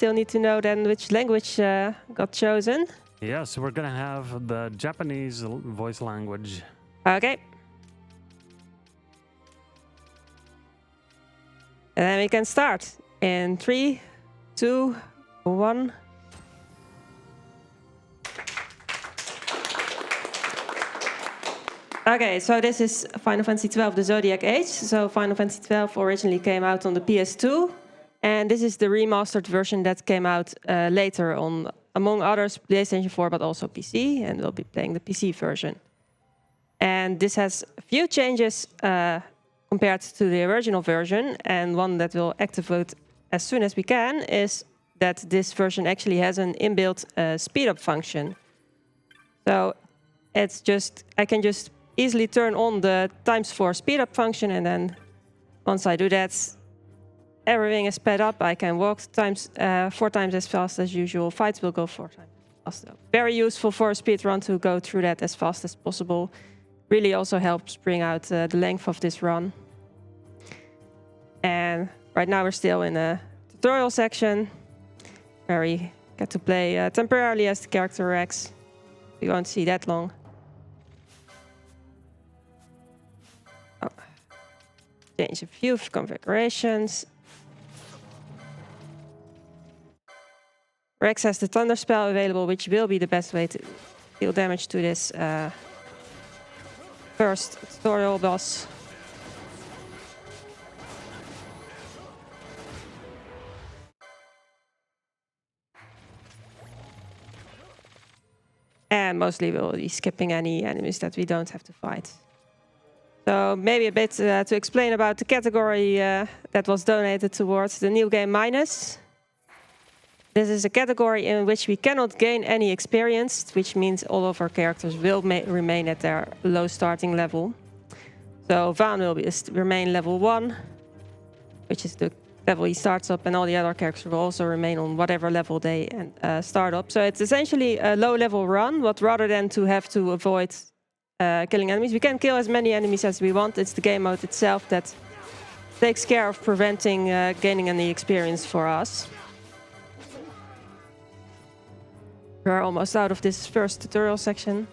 still need to know then which language got chosen. Yeah, so we're gonna have the Japanese voice language. Okay. And then we can start in 3, 2, 1. Okay, so this is Final Fantasy XII, the Zodiac Age. So Final Fantasy XII originally came out on the PS2. And this is the remastered version that came out later on, among others, PlayStation 4, but also PC. And we'll be playing the PC version. And this has a few changes compared to the original version. And one that we'll activate as soon as we can is that this version actually has an inbuilt speed-up function. So it's just, I can just easily turn on the ×4 speed-up function, and then once I do that, everything is sped up. I can walk 4 times as fast as usual. Fights will go 4 times as fast. Very useful for a speedrun to go through that as fast as possible. Really also helps bring out the length of this run. And right now we're still in a tutorial section where we get to play temporarily as the character Rex. We won't see that long. Oh. Change a few configurations. Rex has the Thunder spell available, which will be the best way to deal damage to this first tutorial boss. And mostly we'll be skipping any enemies that we don't have to fight. So maybe a bit to explain about the category that was donated towards the New Game Minus. This is a category in which we cannot gain any experience, which means all of our characters will remain at their low starting level. So Vaan will remain level 1, which is the level he starts up, and all the other characters will also remain on whatever level they start up. So it's essentially a low-level run, but rather than to have to avoid killing enemies, we can kill as many enemies as we want. It's the game mode itself that takes care of preventing gaining any experience for us. We're almost out of this first tutorial section.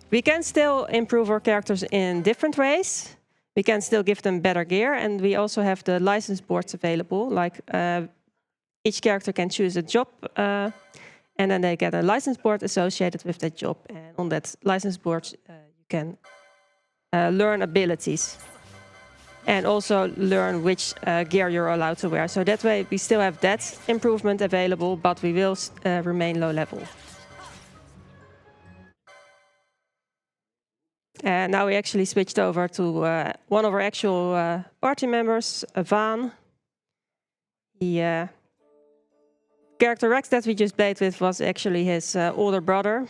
We can still improve our characters in different ways. We can still give them better gear, and we also have the license boards available. Like each character can choose a job, and then they get a license board associated with that job. And on that license board, you can learn abilities. And also learn which gear you're allowed to wear. So that way we still have that improvement available, but we will remain low level. And now we actually switched over to one of our actual party members, Vaan. The character Rex that we just played with was actually his older brother.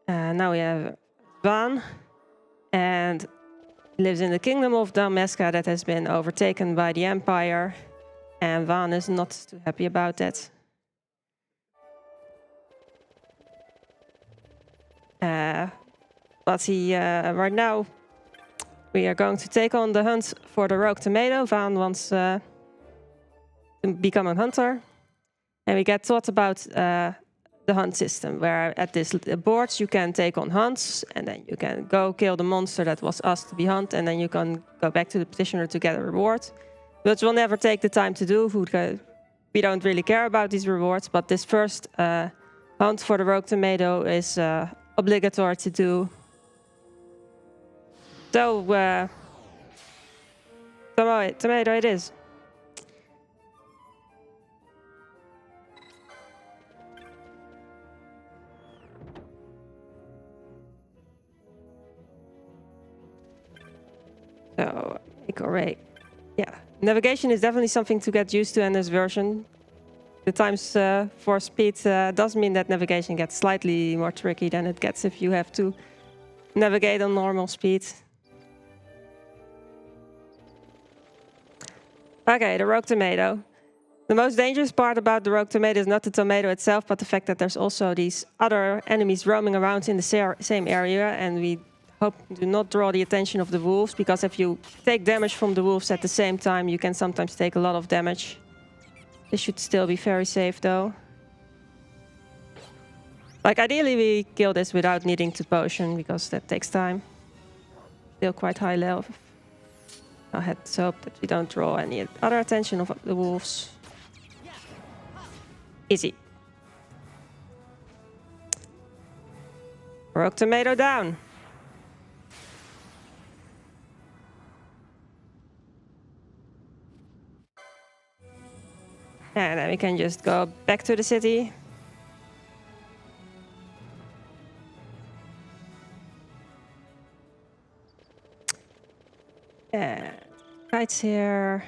Now we have Vaan. And lives in the kingdom of Dameska that has been overtaken by the Empire, and Vaan is not too happy about that. But right now, we are going to take on the hunt for the Rogue Tomato. Vaan wants to become a hunter, and we get taught about the hunt system, where at this boards you can take on hunts, and then you can go kill the monster that was asked to be hunted, and then you can go back to the petitioner to get a reward. Which we'll never take the time to do. We don't really care about these rewards, but this first hunt for the Rogue Tomato is obligatory to do. So, tomato it is. So, make our way. Yeah, navigation is definitely something to get used to in this version. The ×4 speed does mean that navigation gets slightly more tricky than it gets if you have to navigate on normal speed. Okay, the Rogue Tomato. The most dangerous part about the Rogue Tomato is not the tomato itself, but the fact that there's also these other enemies roaming around in the same area, and we hope do not draw the attention of the wolves, because if you take damage from the wolves at the same time, you can sometimes take a lot of damage. This should still be very safe though. Like ideally we kill this without needing to potion, because that takes time. Still quite high level. I had to hope that we don't draw any other attention of the wolves. Easy. Rogue tomato down. And then we can just go back to the city. Kites here.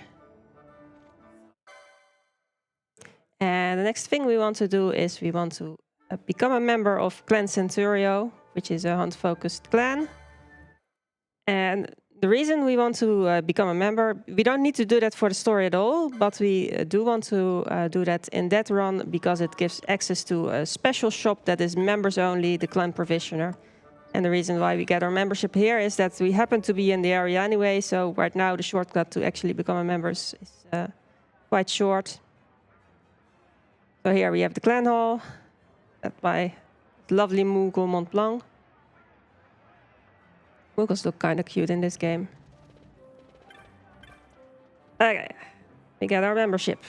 And the next thing we want to do is we want to become a member of Clan Centurio, which is a hunt-focused clan. And the reason we want to become a member, we don't need to do that for the story at all, but we do want to do that in that run because it gives access to a special shop that is members only, the Clan Provisioner. And the reason why we get our membership here is that we happen to be in the area anyway, so right now the shortcut to actually become a member is quite short. So here we have the clan hall, led by lovely Moogle Mont Blanc. Moogles look kind of cute in this game. Okay, we get our membership.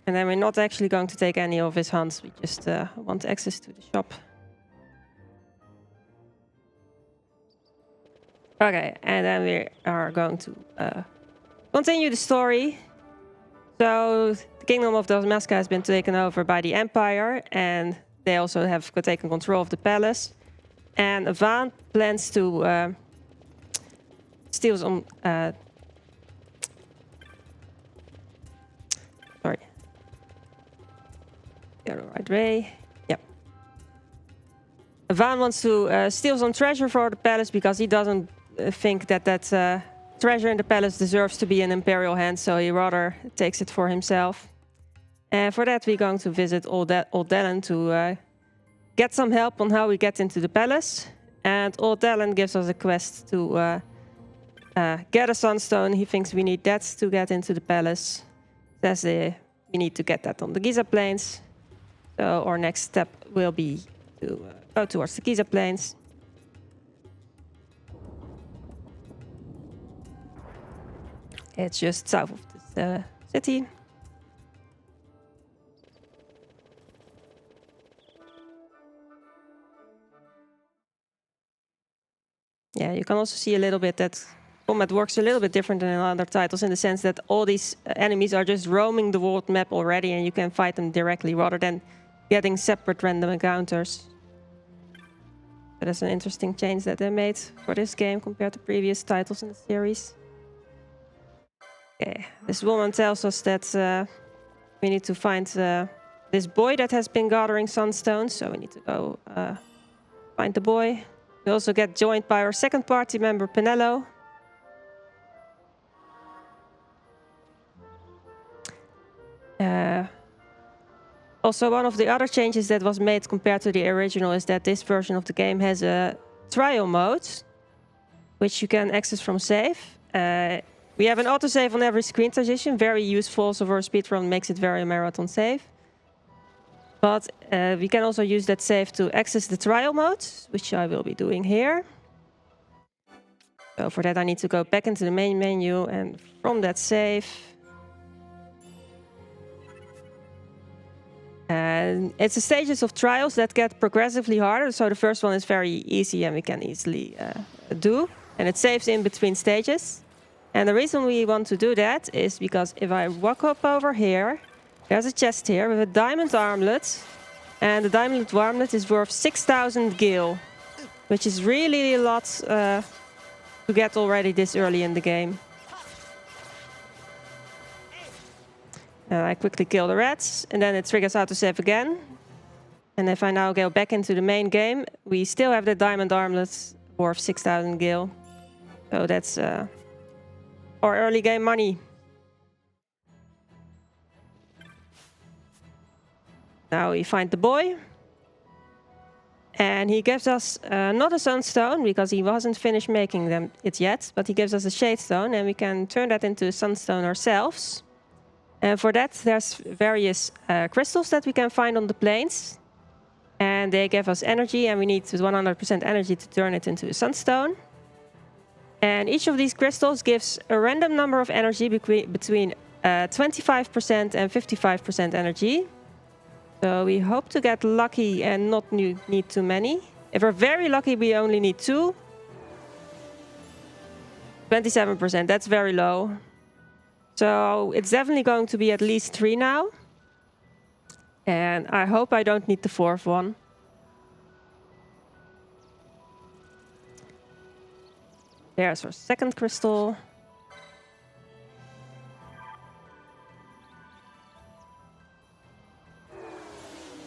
And then we're not actually going to take any of his hunts, we just want access to the shop. Okay, and then we are going to continue the story. So the kingdom of Dalmasca has been taken over by the Empire, and they also have taken control of the palace. And Vaan plans to steal some... sorry. The right way. Yep. Vaan wants to steal some treasure for the palace because he doesn't think that treasure in the palace deserves to be in imperial hands, so he rather takes it for himself. And for that we're going to visit Old Dallin to get some help on how we get into the palace. And Old Dallin gives us a quest to get a sunstone. He thinks we need that to get into the palace. Says we need to get that on the Giza Plains. So our next step will be to go towards the Giza Plains. It's just south of the city. Yeah, you can also see a little bit that combat works a little bit different than in other titles, in the sense that all these enemies are just roaming the world map already and you can fight them directly rather than getting separate random encounters. That is an interesting change that they made for this game compared to previous titles in the series. Okay, this woman tells us that we need to find this boy that has been gathering sunstones, so we need to go find the boy. We also get joined by our second party member, Penello. Also, one of the other changes that was made compared to the original is that this version of the game has a trial mode, which you can access from save. We have an autosave on every screen transition, very useful also for a speedrun, makes it very marathon safe. But we can also use that save to access the trial mode, which I will be doing here. So for that I need to go back into the main menu, and from that save... And it's the stages of trials that get progressively harder. So the first one is very easy and we can easily do. And it saves in between stages. And the reason we want to do that is because if I walk up over here, there's a chest here with a diamond armlet. And the diamond armlet is worth 6,000 gil, which is really a lot to get already this early in the game. I quickly kill the rats, and then it triggers autosave again. And if I now go back into the main game, we still have the diamond armlet worth 6,000 gil. So that's our early game money. Now we find the boy. And he gives us not a sunstone, because he wasn't finished making it yet, but he gives us a shade stone, and we can turn that into a sunstone ourselves. And for that, there's various crystals that we can find on the plains. And they give us energy, and we need 100% energy to turn it into a sunstone. And each of these crystals gives a random number of energy between 25% and 55% energy. So we hope to get lucky and not need too many. If we're very lucky, we only need 2. 27%, that's very low. So it's definitely going to be at least 3 now. And I hope I don't need the 4th one. There's our second crystal.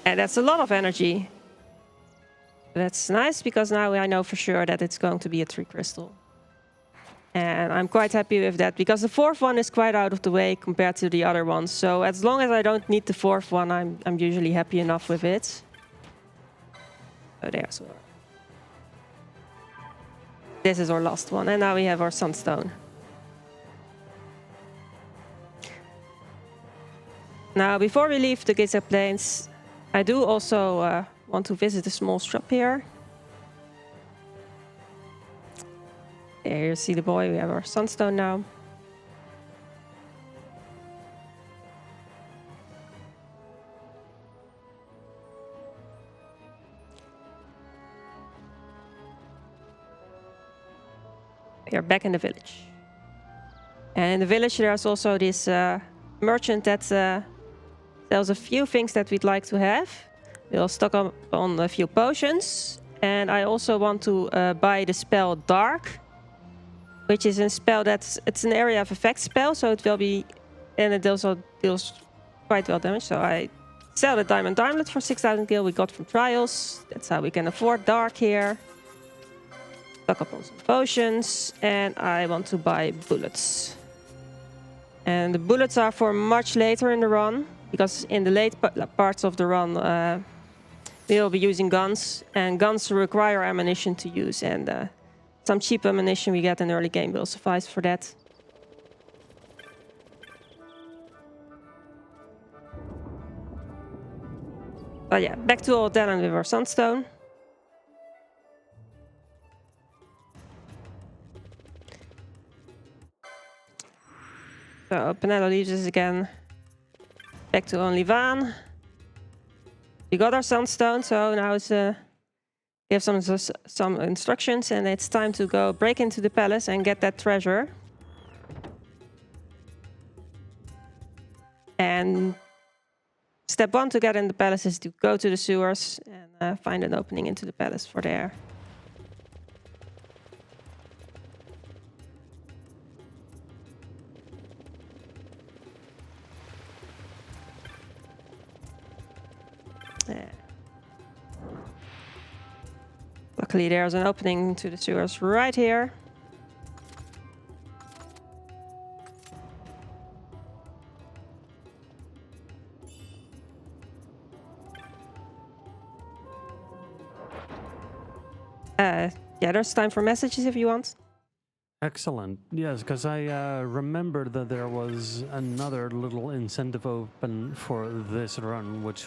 And that's a lot of energy. That's nice, because now I know for sure that it's going to be a 3 crystal. And I'm quite happy with that, because the 4th one is quite out of the way compared to the other ones. So as long as I don't need the 4th one, I'm usually happy enough with it. So there's one. This is our last one, and now we have our sunstone. Now, before we leave the Giza Plains, I do also want to visit a small shop here. There you see the boy, we have our sunstone now. We are back in the village. And in the village there's also this merchant that sells a few things that we'd like to have. We'll stock up on a few potions. And I also want to buy the spell Dark, which is a spell it's an area of effect spell, so it will be, and it also deals quite well damage. So I sell the diamond armlet for 6,000 gil we got from trials. That's how we can afford Dark here. Stock up on some potions, and I want to buy bullets. And the bullets are for much later in the run, because in the late parts of the run we will be using guns, and guns require ammunition to use, and some cheap ammunition we get in early game will suffice for that. But yeah, back to Old Talon with our sunstone. So Penelope leaves us again. Back to only Vaan. We got our sunstone, so now it's we have some instructions, and it's time to go break into the palace and get that treasure. And step 1 to get in the palace is to go to the sewers and find an opening into the palace for there. Luckily there's an opening to the sewers right here. Yeah, there's time for messages if you want. Excellent. Yes, because I remember that there was another little incentive open for this run, which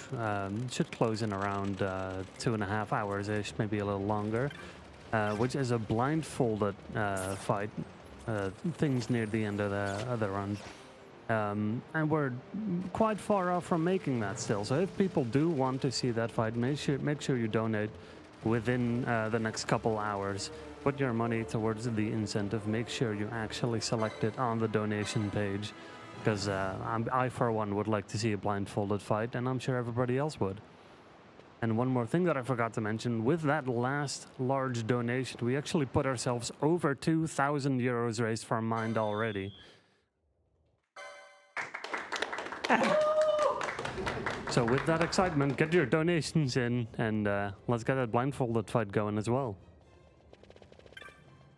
should close in around 2.5 hours-ish, maybe a little longer, which is a blindfolded fight, things near the end of the run. And we're quite far off from making that still. So if people do want to see that fight, make sure you donate within the next couple hours. Put your money towards the incentive. Make sure you actually select it on the donation page, because I, for one, would like to see a blindfolded fight, and I'm sure everybody else would. And one more thing that I forgot to mention, with that last large donation, we actually put ourselves over 2,000 euros raised for Mind already. So with that excitement, get your donations in, and let's get that blindfolded fight going as well.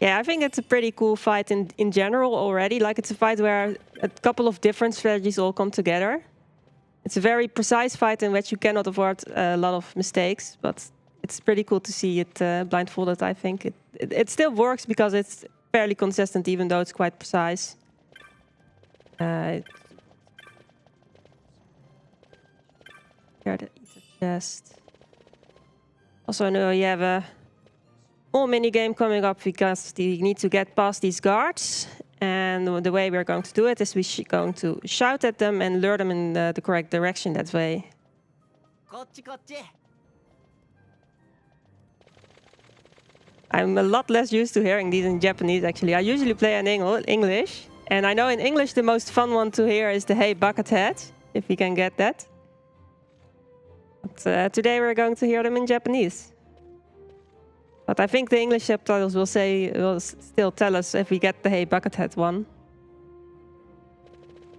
Yeah, I think it's a pretty cool fight in general already. Like, it's a fight where a couple of different strategies all come together. It's a very precise fight in which you cannot afford a lot of mistakes, but it's pretty cool to see it blindfolded. I think it still works because it's fairly consistent, even though it's quite precise. Here the chest. Also, no, you have a small mini game coming up because you need to get past these guards. And the way we're going to do it is we're going to shout at them and lure them in the correct direction that way. I'm a lot less used to hearing these in Japanese, actually. I usually play in English. And I know in English the most fun one to hear is the "Hey Buckethead," if you can get that. But today we're going to hear them in Japanese. But I think the English subtitles will still tell us if we get the "Hey Buckethead" one.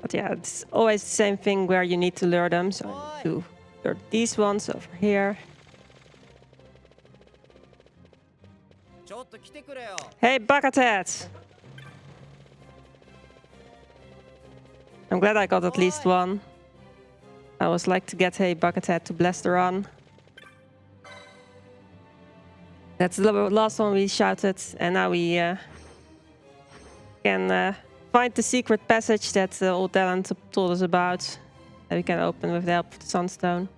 But yeah, it's always the same thing where you need to lure them. So I need to lure these ones over here. Hey Buckethead! I'm glad I got at least one. I always like to get Hey Buckethead to bless the run. That's the last one we shouted, and now we can find the secret passage that old Dylan told us about, that we can open with the help of the Sunstone.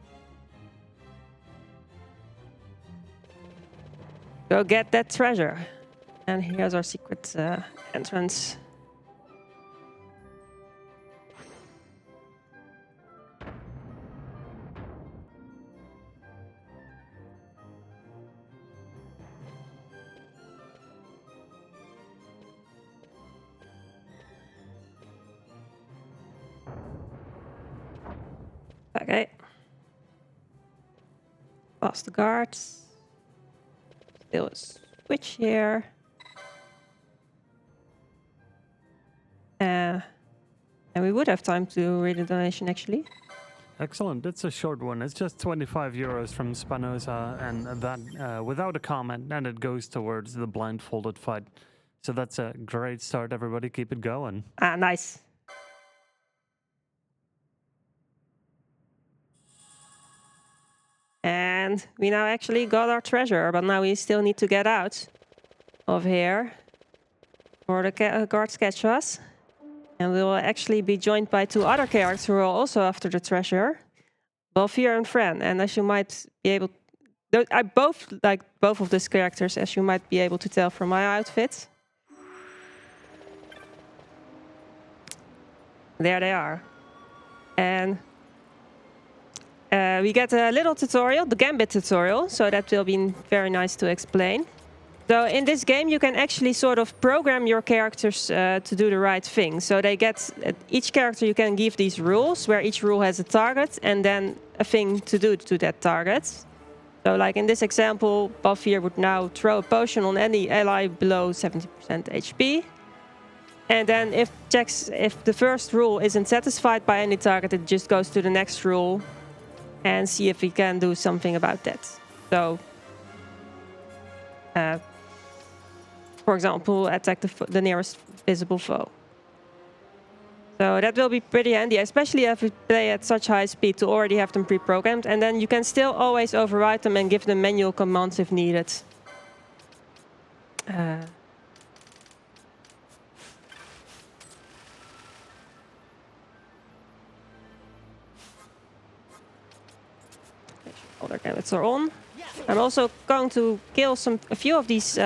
Go get that treasure. And here's our secret entrance. Okay. Past the guards. Still a switch here. And we would have time to read the donation, actually. Excellent. It's a short one. It's just 25 euros from Spinoza, and that without a comment, and it goes towards the blindfolded fight. So that's a great start, everybody. Keep it going. Ah, nice. And we now actually got our treasure, but now we still need to get out of here for the guards catch us. And we will actually be joined by two other characters who are also after the treasure, Balfier and Fran. And as you might be able, I both like both of these characters, as you might be able to tell from my outfit. There they are. And we get a little tutorial, the Gambit tutorial, so that will be very nice to explain. So in this game, you can actually sort of program your characters to do the right thing. So they get, each character you can give these rules, where each rule has a target and then a thing to do to that target. So like in this example, Balfier would now throw a potion on any ally below 70% HP. And then if the first rule isn't satisfied by any target, it just goes to the next rule and see if we can do something about that. So, for example, attack the nearest visible foe. So that will be pretty handy, especially if we play at such high speed, to already have them pre-programmed. And then you can still always override them and give them manual commands if needed. All their gambits are on. I'm also going to kill a few of these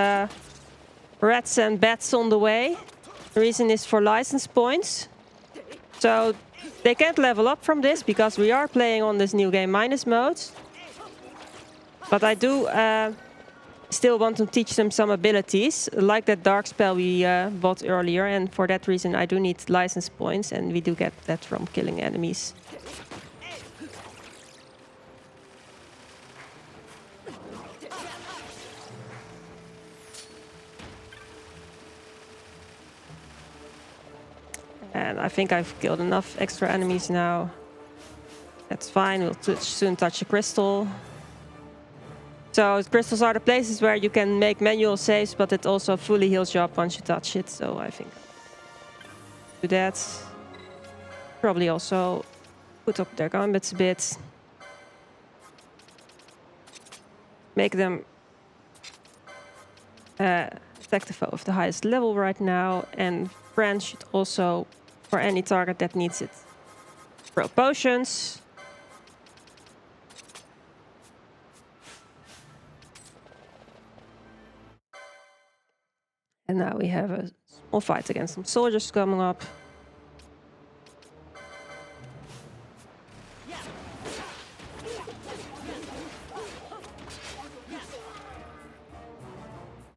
rats and bats on the way. The reason is for license points. So they can't level up from this because we are playing on this new game minus mode. But I do still want to teach them some abilities, like that dark spell we bought earlier. And for that reason, I do need license points, and we do get that from killing enemies. And I think I've killed enough extra enemies now. That's fine, we'll soon touch a crystal. So crystals are the places where you can make manual saves, but it also fully heals you up once you touch it. So I think do that. Probably also put up their gambits a bit. make them attack the foe of the highest level right now. And friends should also, for any target that needs it, throw potions. And now we have a small fight against some soldiers coming up.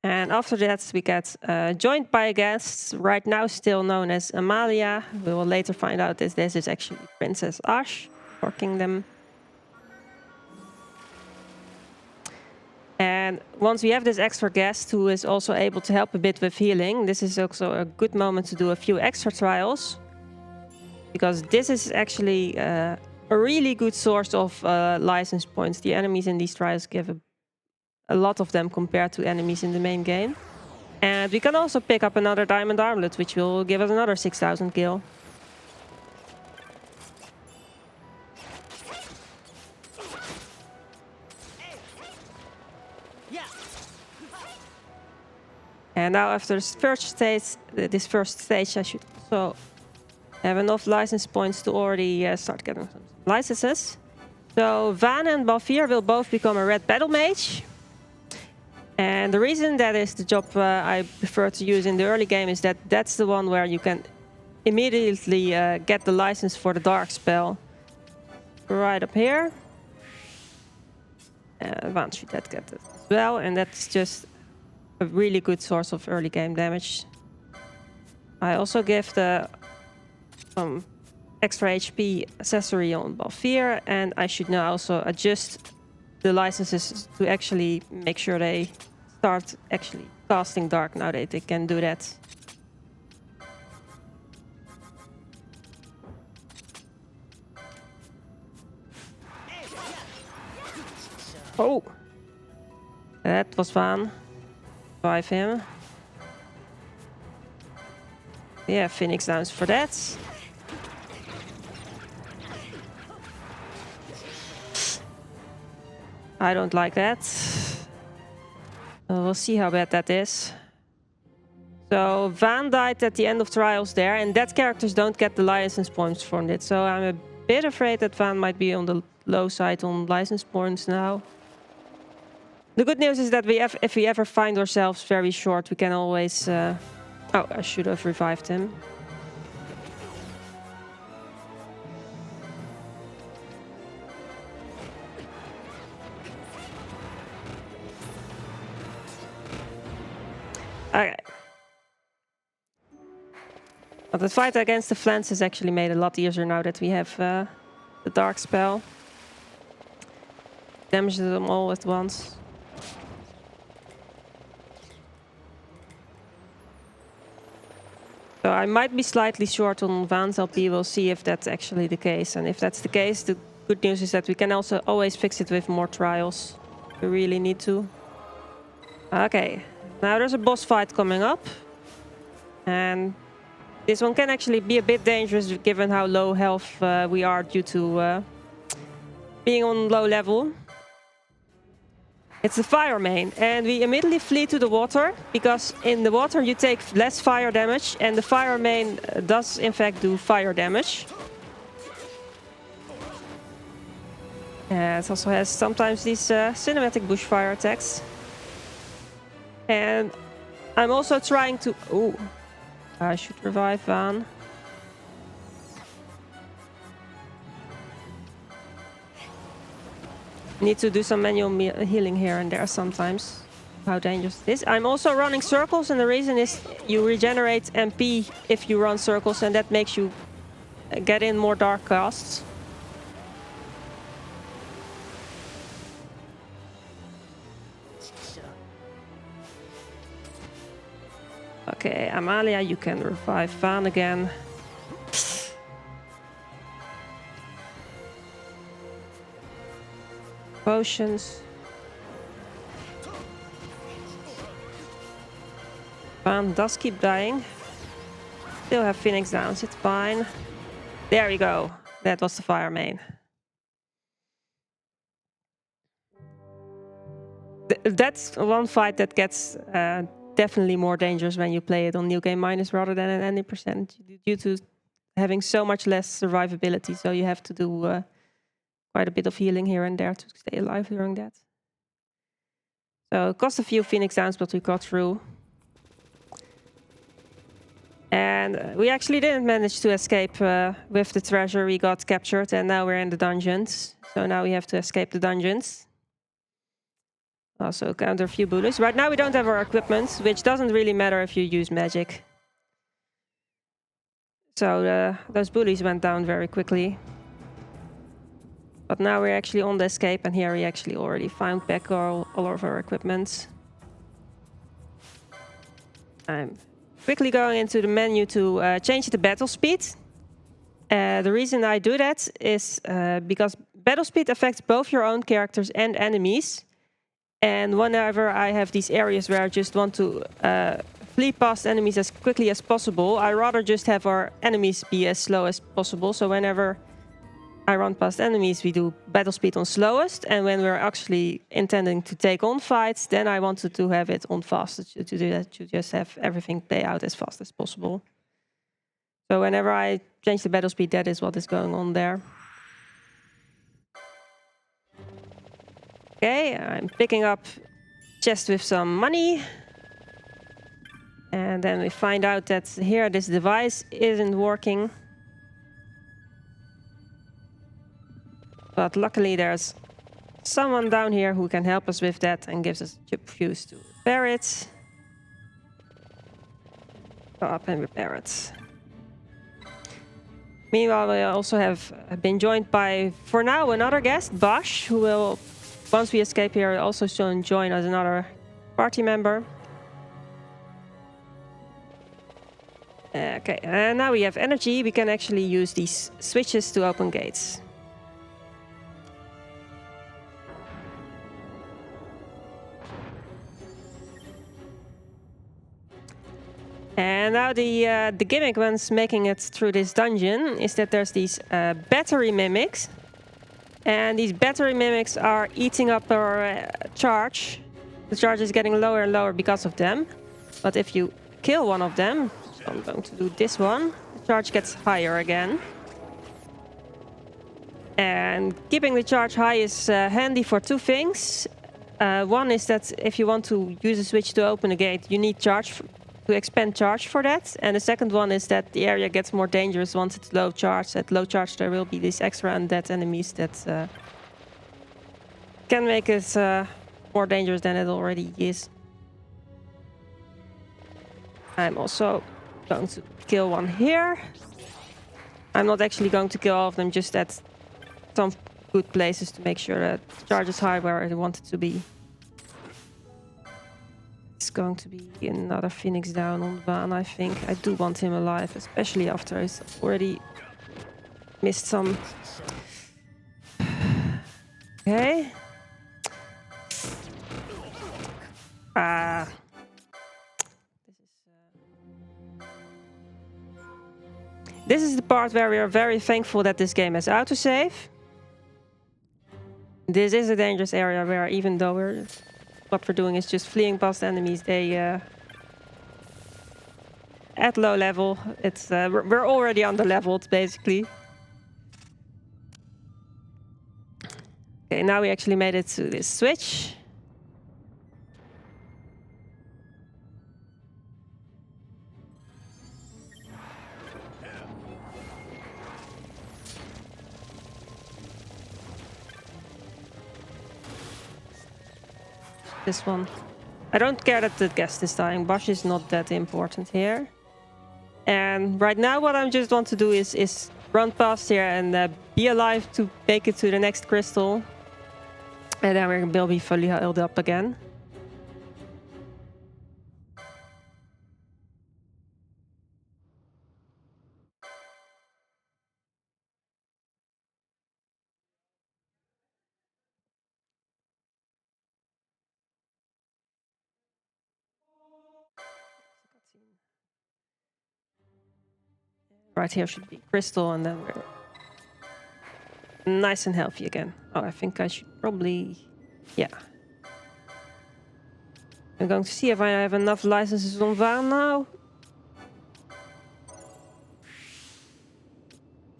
And after that, we get joined by a guest, right now still known as Amalia. We will later find out that this is actually Princess Ash, or Kingdom. And once we have this extra guest who is also able to help a bit with healing, this is also a good moment to do a few extra trials. Because this is actually a really good source of license points. The enemies in these trials give a lot of them compared to enemies in the main game. And we can also pick up another diamond armlet, which will give us another 6,000 gil. And now after this first stage, I should also have enough license points to already start getting some licenses. So Van and Balfir will both become a red battle mage. And the reason that is the job I prefer to use in the early game is that that's the one where you can immediately get the license for the dark spell. Right up here. Van should get it as well, and that's just a really good source of early game damage. I also give some extra HP accessory on Balfir, and I should now also adjust the licenses to actually make sure they start actually casting dark now that they can do that. Oh! That was fun. Revive him. Yeah, Phoenix Downs for that. I don't like that. We'll see how bad that is. So Van died at the end of trials there, and dead characters don't get the license points from it. So I'm a bit afraid that Van might be on the low side on license points now. The good news is that if we ever find ourselves very short, we can always... Oh, I should have revived him. Okay. But the fight against the Flans is actually made a lot easier now that we have the dark spell. Damage them all at once. So I might be slightly short on Van's LP. We'll see if that's actually the case. And if that's the case, the good news is that we can also always fix it with more trials. We really need to. Okay, now there's a boss fight coming up. And this one can actually be a bit dangerous given how low health we are due to being on low level. It's the fire main, and we immediately flee to the water, because in the water you take less fire damage, and the fire main does in fact do fire damage. It also has sometimes these cinematic bushfire attacks. And I'm also trying to... Ooh, I should revive Van. Need to do some manual healing here and there sometimes. How dangerous it is. I'm also running circles, and the reason is you regenerate MP if you run circles, and that makes you get in more dark casts. Okay, Amalia, you can revive Van again. Potions. Van does keep dying. Still have Phoenix Downs, it's fine. There we go. That was the fire main. That's one fight that gets definitely more dangerous when you play it on New Game Minus rather than at any percent, due to having so much less survivability. So you have to do quite a bit of healing here and there to stay alive during that. So it cost a few Phoenix Downs, but we got through. And we actually didn't manage to escape with the treasure. We got captured and now we're in the dungeons. So now we have to escape the dungeons. Also counter a few bullies. Right now we don't have our equipment, which doesn't really matter if you use magic. So those bullies went down very quickly. But now we're actually on the escape, and here we actually already found back all of our equipment. I'm quickly going into the menu to change the battle speed. The reason I do that is because battle speed affects both your own characters and enemies. And whenever I have these areas where I just want to flee past enemies as quickly as possible, I rather just have our enemies be as slow as possible. So whenever I run past enemies, we do battle speed on slowest. And when we're actually intending to take on fights, then I wanted to have it on fastest to do that, to just have everything play out as fast as possible. So whenever I change the battle speed, that is what is going on there. Okay, I'm picking up chest with some money. And then we find out that here this device isn't working. But luckily there's someone down here who can help us with that and gives us a chip fuse to repair it. Go up and repair it. Meanwhile, we also have been joined by, for now, another guest, Bosch, who will, once we escape here, also join as another party member. Okay, and now we have energy. We can actually use these switches to open gates. And now the gimmick when making it through this dungeon is that there's these battery mimics. And these battery mimics are eating up our charge. The charge is getting lower and lower because of them. But if you kill one of them, so I'm going to do this one, the charge gets higher again. And keeping the charge high is handy for two things. One is that if you want to use a switch to open a gate, you need charge to expend charge for that. And the second one is that the area gets more dangerous once it's low charge. At low charge there will be these extra undead enemies that can make it more dangerous than it already is. I'm also going to kill one here. I'm not actually going to kill all of them, just at some good places to make sure that charge is high where I want it to be. It's going to be another Phoenix down on the van, I think. I do want him alive, especially after he's already missed some. Okay. This is the part where we are very thankful that this game has autosave. This is a dangerous area where, even though what we're doing is just fleeing past enemies, they at low level, it's we're already under-leveled basically. Okay, now we actually made it to this switch. This one. I don't care that the guest is dying. Bosch is not that important here. And right now what I just want to do is run past here and be alive to make it to the next crystal. And then we'll be fully healed up again. Right here should be crystal, and then we're nice and healthy again. Oh, I think I should probably... Yeah. I'm going to see if I have enough licenses on Vaan now.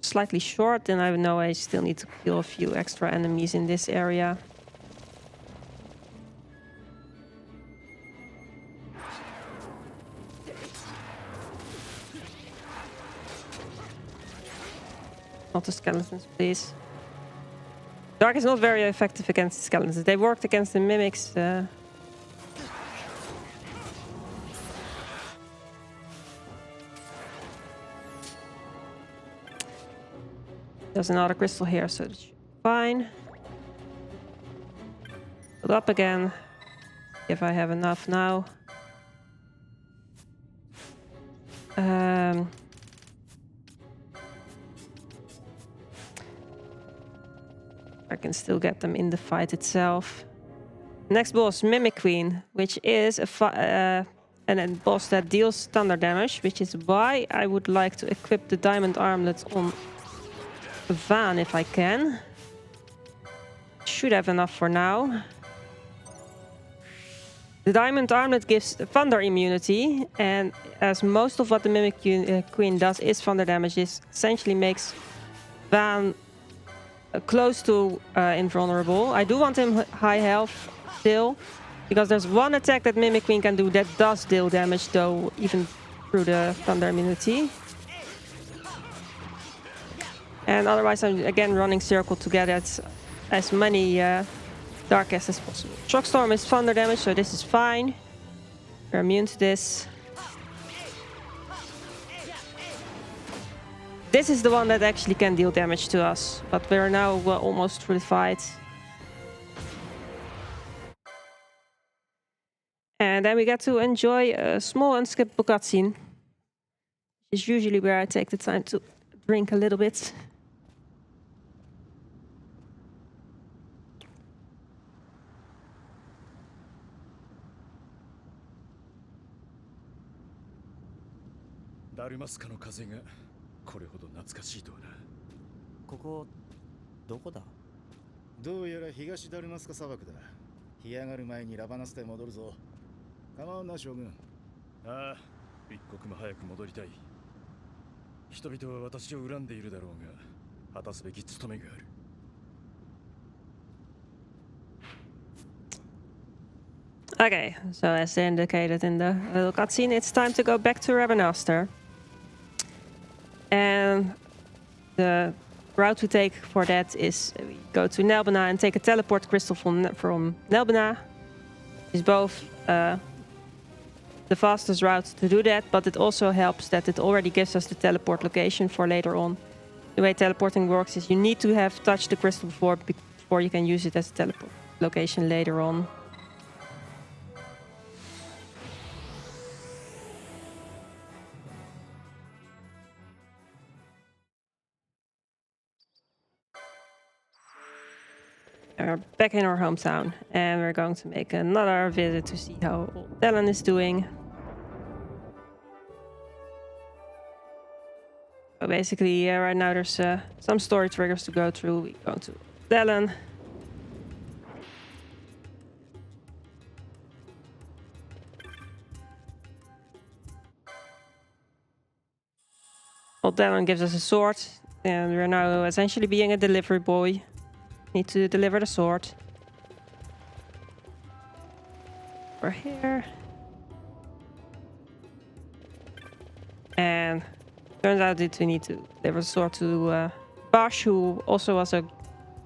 Slightly short, and I know I still need to kill a few extra enemies in this area. Not the skeletons, please. Dark is not very effective against the skeletons. They worked against the mimics. There's another crystal here, so it should be fine. Build up again. If I have enough now. I can still get them in the fight itself. Next boss, Mimic Queen, which is a boss that deals thunder damage, which is why I would like to equip the diamond armlet on Vaan if I can. Should have enough for now. The diamond armlet gives thunder immunity, and as most of what the Mimic Queen does is thunder damage, this essentially makes Vaan close to invulnerable. I do want him high health still, because there's one attack that Mimic Queen can do that does deal damage, though, even through the thunder immunity. And otherwise I'm again running circle to get as many dark casts as possible. Shockstorm is thunder damage, so this is fine. We're immune to this. This is the one that actually can deal damage to us, but we're now almost through the fight. And then we get to enjoy a small unskippable cutscene. Which is usually where I take the time to drink a little bit. Okay, so as indicated in the little cutscene, it's time to go back to Ravenmaster. And the route we take for that is we go to Nelbana and take a teleport crystal from Nelbana. It's both the fastest route to do that, but it also helps that it already gives us the teleport location for later on. The way teleporting works is you need to have touched the crystal before you can use it as a teleport location later on. We're back in our hometown, and we're going to make another visit to see how Madelon is doing. So basically, right now there's some story triggers to go through. We go to Madelon. Madelon gives us a sword, and we're now essentially being a delivery boy. Need to deliver the sword. We're here. And turns out that we need to deliver the sword to Bash, who also was a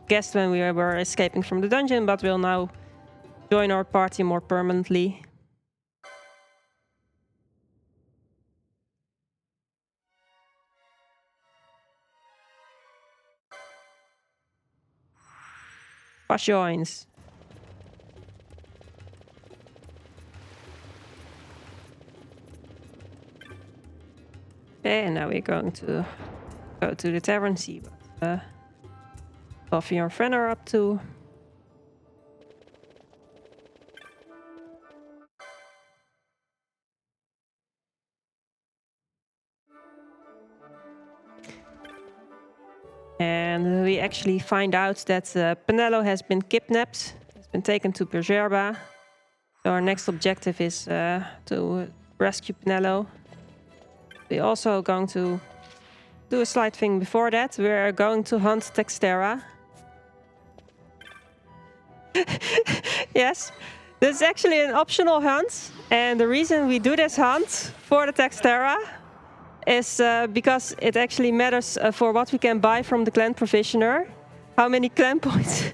guest when we were escaping from the dungeon, but will now join our party more permanently. Bash joins. Okay, and now we're going to go to the tavern, see what Buffy and Fran are up to. And we actually find out that Penelo has been kidnapped. He's been taken to Pergerba. So our next objective is to rescue Penelo. We're also going to do a slight thing before that. We're going to hunt Textera. Yes, this is actually an optional hunt. And the reason we do this hunt for the Textera is because it actually matters for what we can buy from the clan provisioner. How many clan points?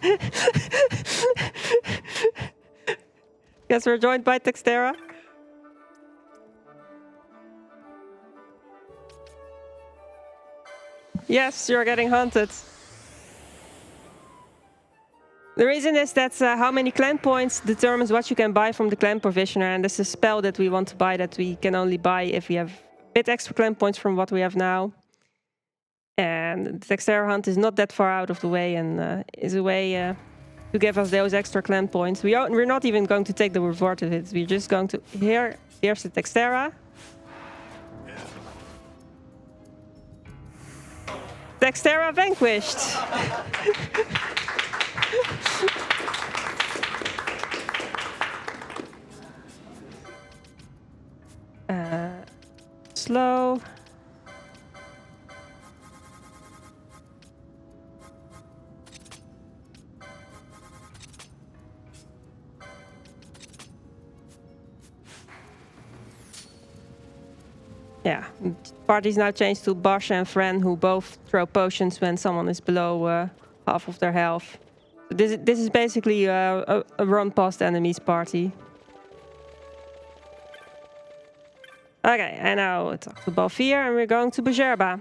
Yes, we're joined by Textera. Yes, you're getting hunted. The reason is that how many clan points determines what you can buy from the clan provisioner, and this is a spell that we want to buy that we can only buy if we have a bit extra clan points from what we have now. And the Textera hunt is not that far out of the way and is a way to give us those extra clan points. We're not even going to take the reward of it. We're just going to... Here's the Textera. Textera vanquished. Slow. Yeah, party's now changed to Bosch and Fran, who both throw potions when someone is below half of their health. This is basically a run past enemies party. Okay, and now talk to Balfir, and we're going to Bejerba.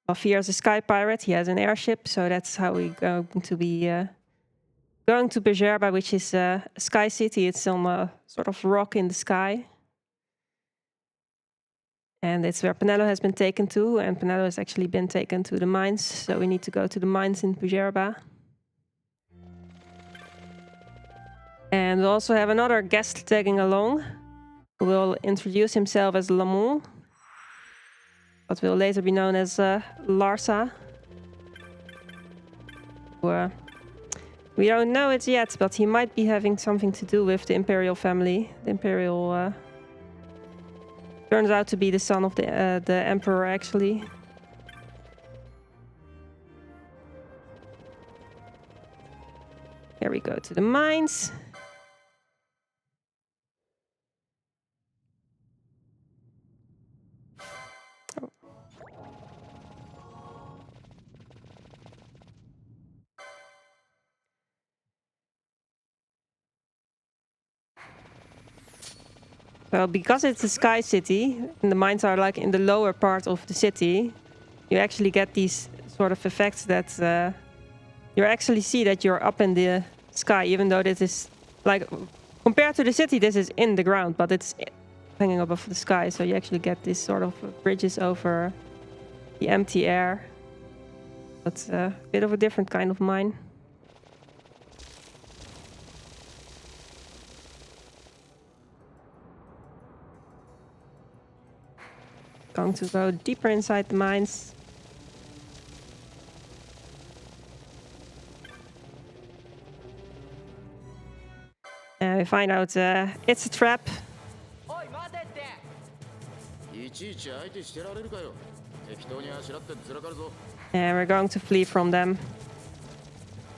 Balfir is a sky pirate. He has an airship, so that's how we're going to be going to Bejerba, which is a sky city. It's on a sort of rock in the sky. And it's where Penelo has been taken to, and Penelo has actually been taken to the mines, so we need to go to the mines in Bejerba. And we also have another guest tagging along, who will introduce himself as Lamont, but will later be known as Larsa. We don't know it yet, but he might be having something to do with the Imperial family. The Imperial... turns out to be the son of the Emperor, actually. Here we go to the mines. Oh. Well, because it's a sky city, and the mines are like in the lower part of the city, you actually get these sort of effects that you actually see that you're up in the sky, even though this is like, compared to the city, this is in the ground, but it's hanging above the sky, so you actually get these sort of bridges over the empty air. That's a bit of a different kind of mine. Going to go deeper inside the mines. And we find out it's a trap. And we're going to flee from them.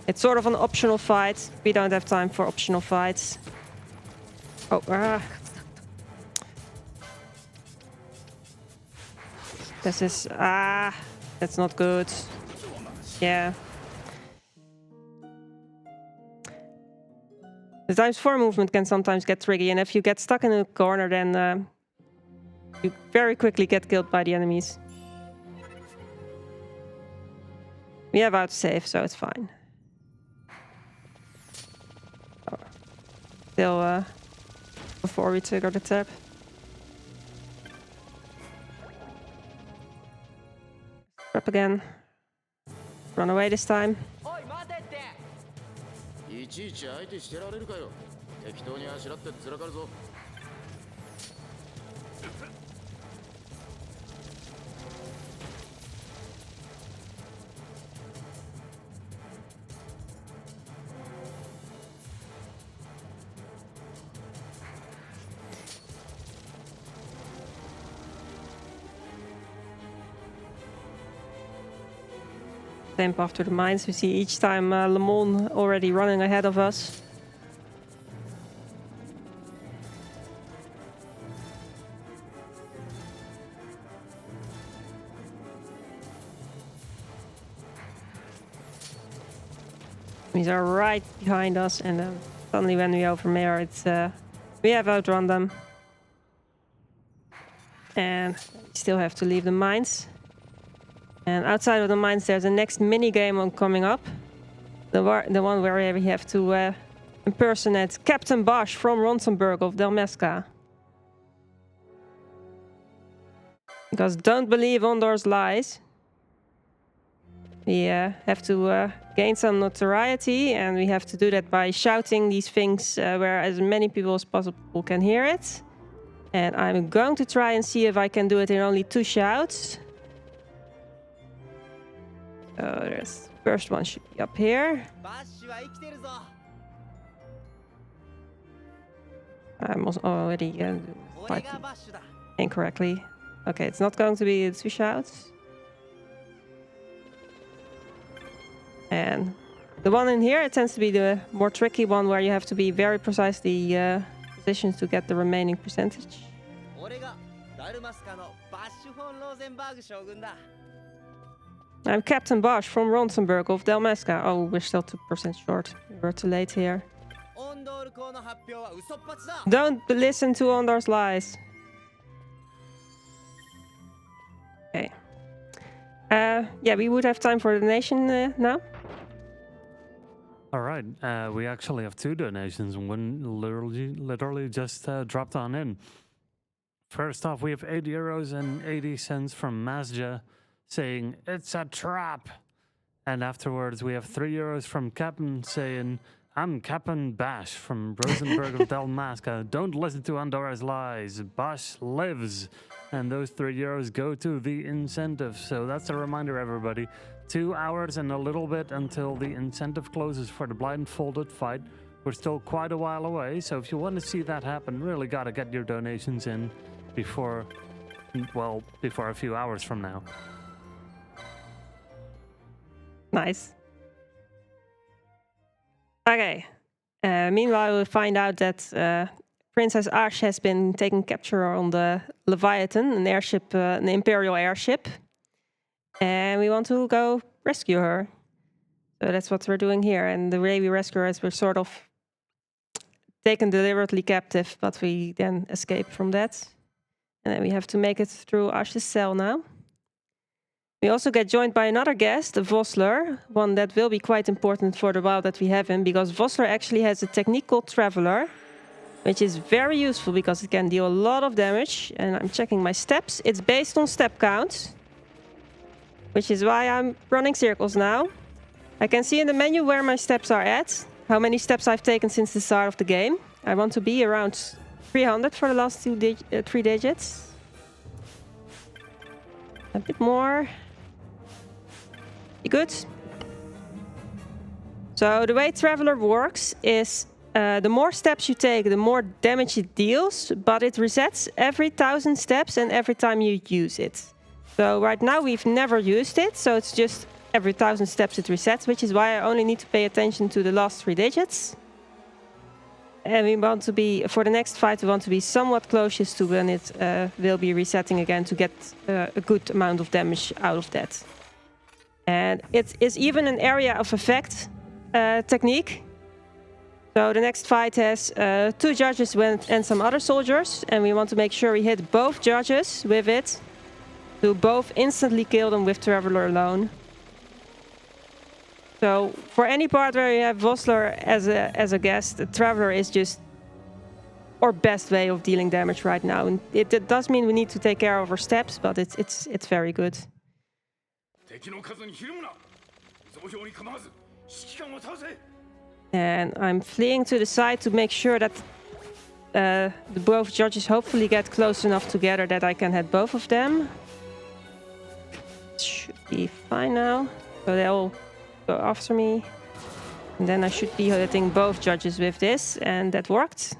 It's sort of an optional fight. We don't have time for optional fights. Oh, this is... that's not good. Yeah. The ×4 movement can sometimes get tricky, and if you get stuck in a corner, then you very quickly get killed by the enemies. We have autosave, so it's fine. Oh. Still, before we trigger the tap. Trap again. Run away this time. same path to the mines. We see each time Le Mans already running ahead of us. These are right behind us, and then suddenly when we overmare, it's we have outrun them. And we still have to leave the mines. And outside of the mines, there's a next mini game coming up. The one where we have to impersonate Captain Bosch from Ronsenburg of Delmesca. Because don't believe Ondor's lies. We have to gain some notoriety, and we have to do that by shouting these things where as many people as possible can hear it. And I'm going to try and see if I can do it in only 2 shouts. So there's first one should be up here. I'm already incorrectly. Okay, it's not going to be 2 shouts. And the one in here, it tends to be the more tricky one where you have to be very precisely positioned to get the remaining percentage. I'm Captain Bosch from Ronsenburg of Delmesca. Oh, we're still 2% short. We're too late here. Don't listen to Ondor's lies. Okay. Yeah, we would have time for a donation now. All right, we actually have 2 donations. One literally just dropped on in. First off, we have €8.80 from Mazja saying, "It's a trap." And afterwards, we have €3 from Captain saying, "I'm Captain Bash from Rosenberg of Delmasca. Don't listen to Andorra's lies. Bash lives." And those €3 go to the incentive. So that's a reminder, everybody. 2 hours and a little bit until the incentive closes for the blindfolded fight. We're still quite a while away. So if you want to see that happen, really got to get your donations in before a few hours from now. Nice. Okay. Meanwhile, we find out that Princess Ash has been taken capture on the Leviathan, an airship, an Imperial airship. And we want to go rescue her. So that's what we're doing here. And the way we rescue her is we're sort of taken deliberately captive, but we then escape from that. And then we have to make it through Ash's cell now. We also get joined by another guest, Vossler, one that will be quite important for the while that we have him, because Vossler actually has a technique called Traveler, which is very useful because it can deal a lot of damage. And I'm checking my steps. It's based on step count, which is why I'm running circles now. I can see in the menu where my steps are at, how many steps I've taken since the start of the game. I want to be around 300 for the last 3 digits. A bit more. Good. So the way Traveler works is the more steps you take, the more damage it deals, but it resets every 1,000 steps and every time you use it. So right now we've never used it, so it's just every 1,000 steps it resets, which is why I only need to pay attention to the last 3 digits. And we want to be, for the next fight, we want to be somewhat closest to when it will be resetting again to get a good amount of damage out of that. And it is even an area of effect technique. So the next fight has 2 judges and some other soldiers, and we want to make sure we hit both judges with it to both instantly kill them with Traveler alone. So for any part where you have Vossler as a guest, the Traveler is just our best way of dealing damage right now. And it does mean we need to take care of our steps, but it's very good. And I'm fleeing to the side to make sure that the both judges hopefully get close enough together that I can hit both of them. Should be fine now. So they'll go after me. And then I should be hitting both judges with this, and that worked.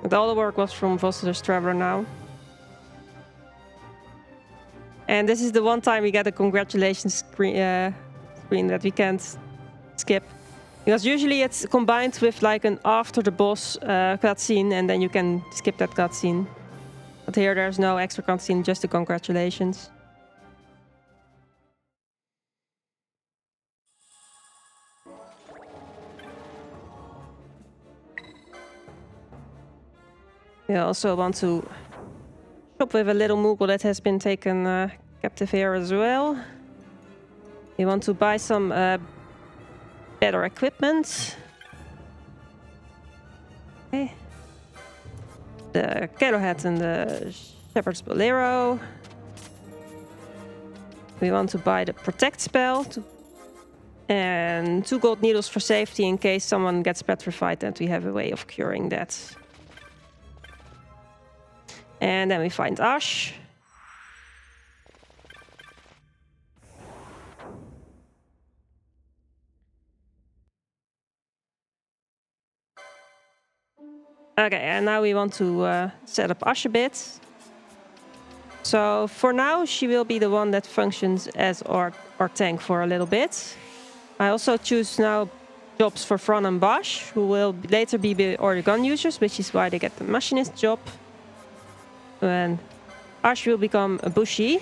But all the work was from Vossler's Traveler now. And this is the one time we get a congratulations screen that we can't skip. Because usually it's combined with like an after the boss cutscene, and then you can skip that cutscene. But here there's no extra cutscene, just the congratulations. We also want to shop with a little Moogle that has been taken captive here as well. We want to buy some better equipment. Okay. The Calo Hat and the Shepherd's Bolero. We want to buy the Protect spell. And 2 gold needles for safety in case someone gets petrified, that we have a way of curing that. And then we find Ash. Okay, and now we want to set up Ash a bit. So for now, she will be the one that functions as our tank for a little bit. I also choose now jobs for Fran and Bash, who will later be our gun users, which is why they get the machinist job. And Ash will become a Bushi,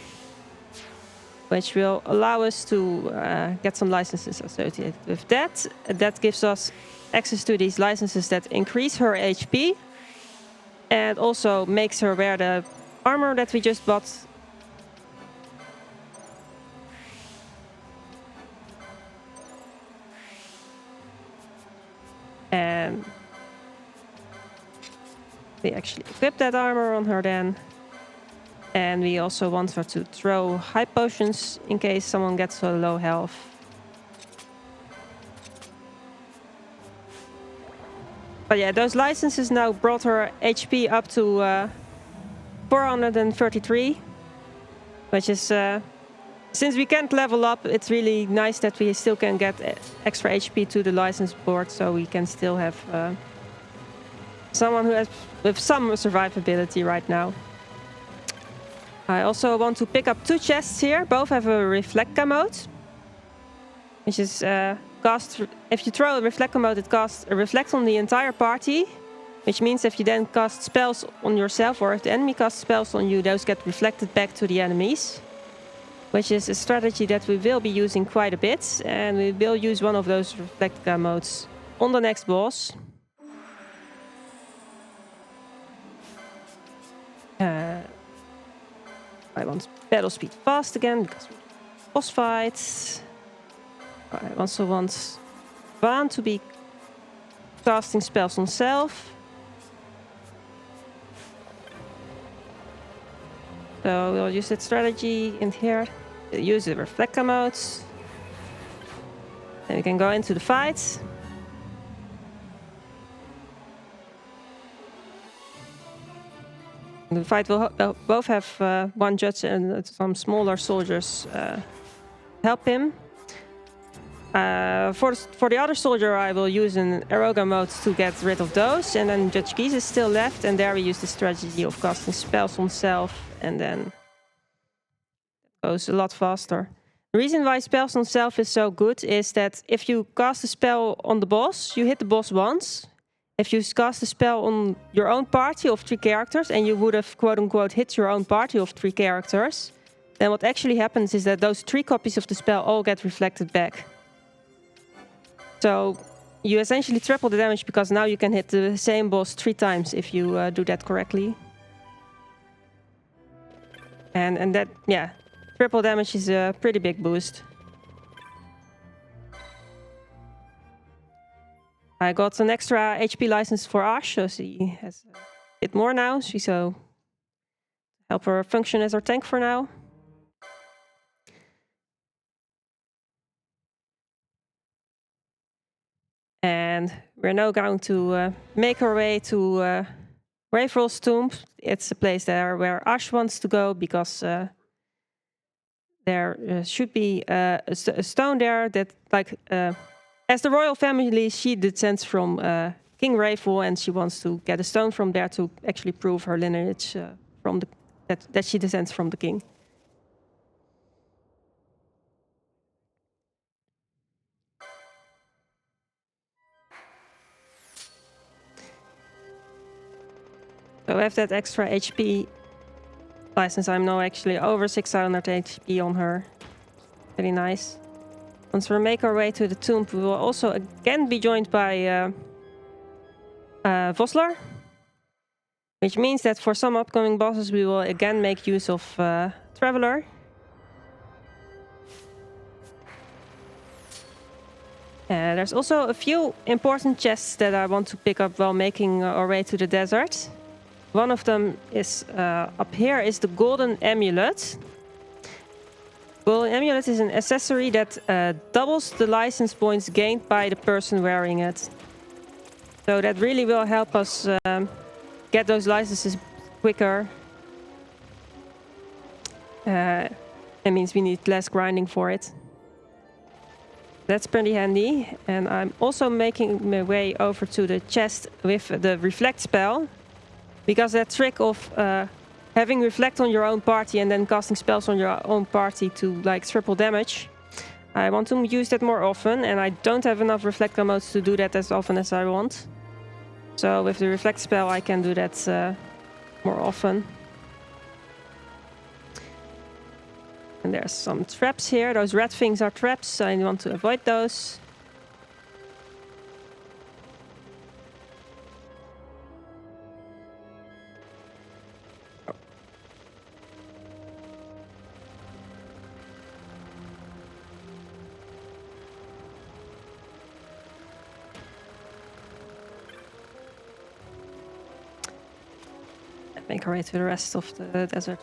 which will allow us to get some licenses associated with that. That gives us access to these licenses that increase her HP and also makes her wear the armor that we just bought. And we actually equip that armor on her then. And we also want her to throw high potions in case someone gets so low health. But yeah, those licenses now brought her HP up to 433, which is, since we can't level up, it's really nice that we still can get extra HP to the license board, so we can still have someone who has with some survivability right now. I also want to pick up 2 chests here. Both have a Reflecta mode, which is if you throw a Reflecta mode, it casts a reflect on the entire party, which means if you then cast spells on yourself or if the enemy casts spells on you, those get reflected back to the enemies, which is a strategy that we will be using quite a bit, and we will use one of those Reflecta modes on the next boss. I want battle speed fast again because we boss fights. I also want Vaan to be casting spells on self. So we'll use that strategy in here. We'll use the Reflecta modes. Then we can go into the fight. The fight will both have 1 judge and some smaller soldiers help him. For the other soldier, I will use an Eroga mode to get rid of those, and then Judge Geese is still left, and there we use the strategy of casting spells on self, and then it goes a lot faster. The reason why spells on self is so good is that if you cast a spell on the boss, you hit the boss once. If you cast a spell on your own party of 3 characters, and you would have quote-unquote hit your own party of 3 characters, then what actually happens is that those 3 copies of the spell all get reflected back. So you essentially triple the damage because now you can hit the same boss 3 times if you do that correctly. And that, yeah, triple damage is a pretty big boost. I got an extra HP license for Ash, so she has a bit more now. So help her function as our tank for now. And we're now going to make our way to Raverol's tomb. It's a place there where Ash wants to go because there should be a stone there that, like, as the royal family, she descends from King Ravel, and she wants to get a stone from there to actually prove her lineage from that she descends from the king. So I have that extra HP license. I'm now actually over 600 HP on her. Really nice. Once we make our way to the tomb, we will also again be joined by Vosler. Which means that for some upcoming bosses we will again make use of Traveler. There's also a few important chests that I want to pick up while making our way to the desert. One of them is up here, is the Golden Amulet. Golden Amulet is an accessory that doubles the license points gained by the person wearing it. So that really will help us get those licenses quicker. It means we need less grinding for it. That's pretty handy. And I'm also making my way over to the chest with the reflect spell. Because that trick of having reflect on your own party and then casting spells on your own party to like triple damage. I want to use that more often, and I don't have enough reflect modes to do that as often as I want. So with the reflect spell I can do that more often. And there's some traps here. Those red things are traps, so I want to avoid those. Make our way to the rest of the desert.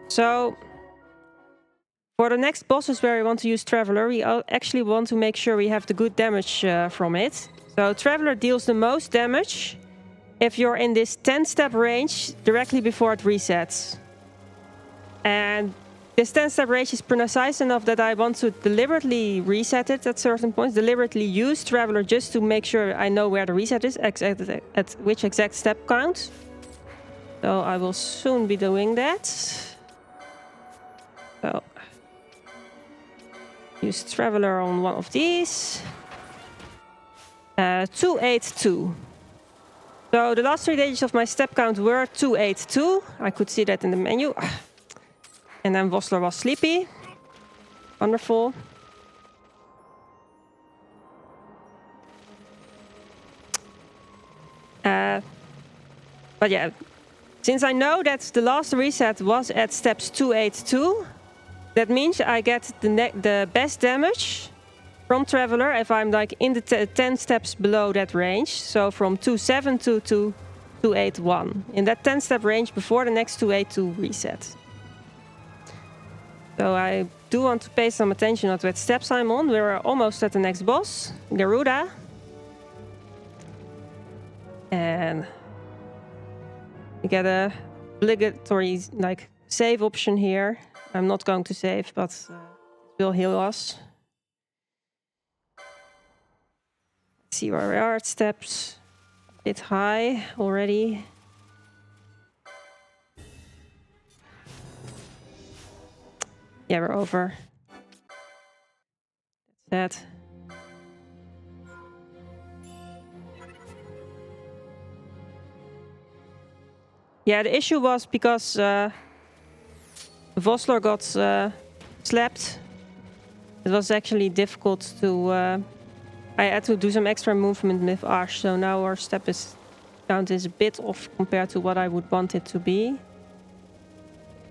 So for the next bosses where we want to use Traveler, we actually want to make sure we have the good damage from it. So Traveler deals the most damage if you're in this 10-step range directly before it resets. And this 10-step range is precise enough that I want to deliberately reset it at certain points, deliberately use Traveler just to make sure I know where the reset is, at which exact step count. So I will soon be doing that. So use Traveler on one of these. 282. So the last 3 digits of my step count were 282. I could see that in the menu. And then Vosler was sleepy. Wonderful. But yeah. Since I know that the last reset was at steps 282, that means I get the best damage from Traveler if I'm like in the 10 steps below that range. So from 272 to 281. In that 10-step range before the next 282 reset. So I do want to pay some attention at what steps I'm on. We're almost at the next boss, Garuda. And we get a obligatory like save option here. I'm not going to save, but it will heal us. Let's see where we are at steps. A bit high already. Yeah, we're over. That's that. Yeah, the issue was because Vosler got slapped. It was actually difficult to... I had to do some extra movement with Ash, so now our step count is a bit off compared to what I would want it to be.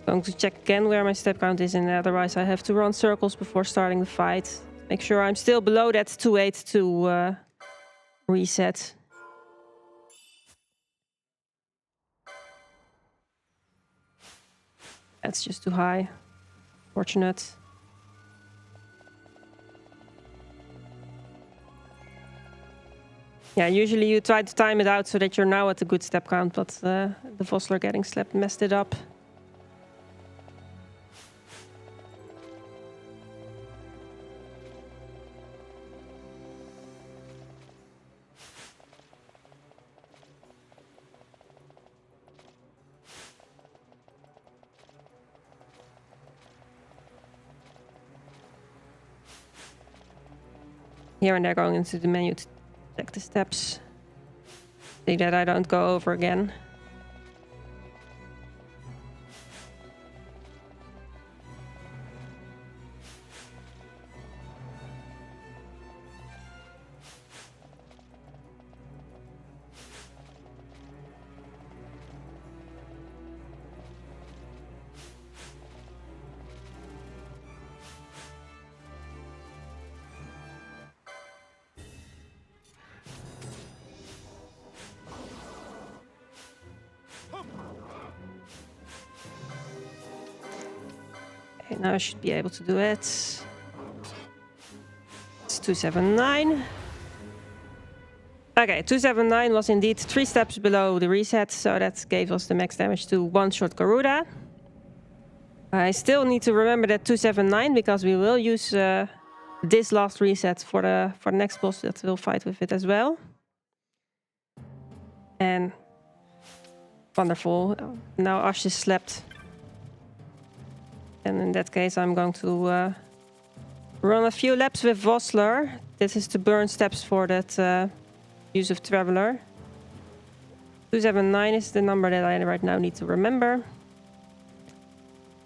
Going to check again where my step count is, and otherwise I have to run circles before starting the fight. Make sure I'm still below that 282 reset. That's just too high. Fortunate. Yeah, usually you try to time it out so that you're now at a good step count, but the Vosler getting slapped messed it up. Here and there going into the menu to check the steps. See that I don't go over again. Okay, now I should be able to do it. It's 279. Okay, 279 was indeed 3 steps below the reset, so that gave us the max damage to one-shot Garuda. I still need to remember that 279 because we will use this last reset for the next boss that we'll fight with it as well. And wonderful. Now Ash is slept. And in that case, I'm going to run a few laps with Vossler. This is to burn steps for that use of Traveler. 279 is the number that I right now need to remember.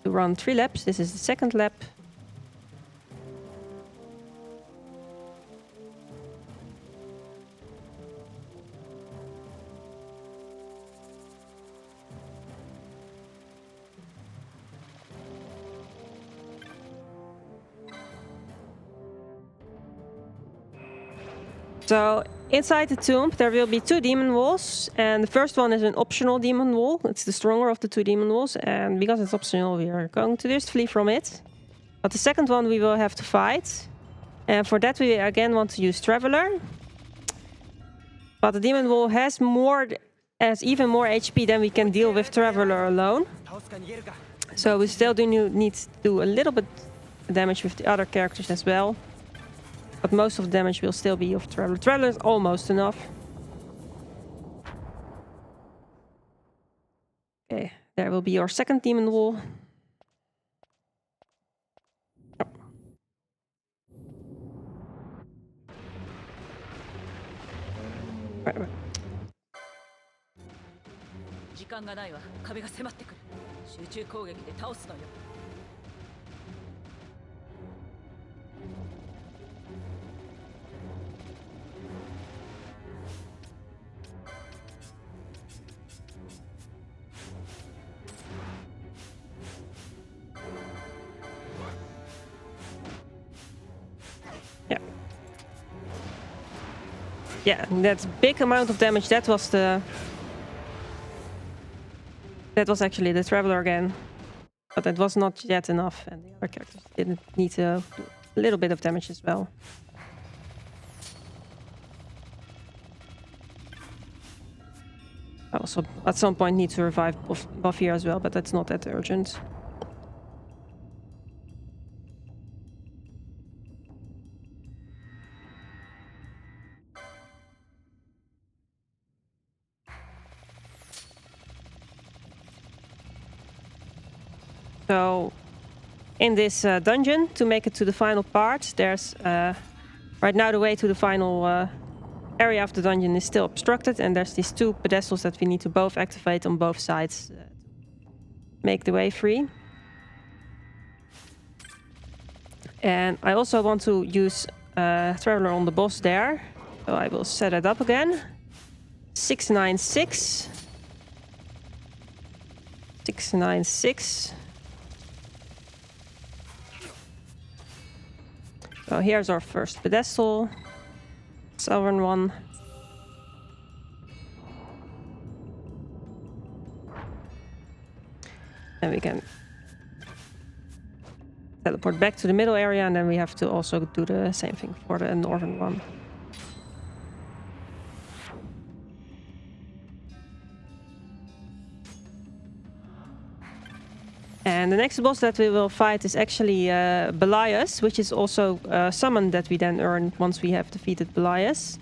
To run 3 laps. This is the second lap. So inside the tomb there will be 2 demon walls, and the first one is an optional demon wall. It's the stronger of the 2 demon walls, and because it's optional we are going to just flee from it. But the second one we will have to fight, and for that we again want to use Traveler. But the demon wall has even more HP than we can deal with Traveler alone. So we still do need to do a little bit of damage with the other characters as well. But most of the damage will still be of Traveler. Traveler is almost enough. Okay, there will be our second demon wall. Oh. Right. 時間がないわ。壁が迫ってくる。集中攻撃で倒すのよ。 Yeah, that's big amount of damage. That was actually the Traveler again. But it was not yet enough, and the other characters didn't need to do a little bit of damage as well. I also at some point need to revive buff here as well, but that's not that urgent. So, in this dungeon, to make it to the final part, there's right now the way to the final area of the dungeon is still obstructed, and there's these 2 pedestals that we need to both activate on both sides to make the way free. And I also want to use Traveler on the boss there, so I will set it up again. 696. 696. So here's our first pedestal, southern one. And we can teleport back to the middle area, and then we have to also do the same thing for the northern one. And the next boss that we will fight is actually Belias, which is also a summon that we then earn once we have defeated Belias.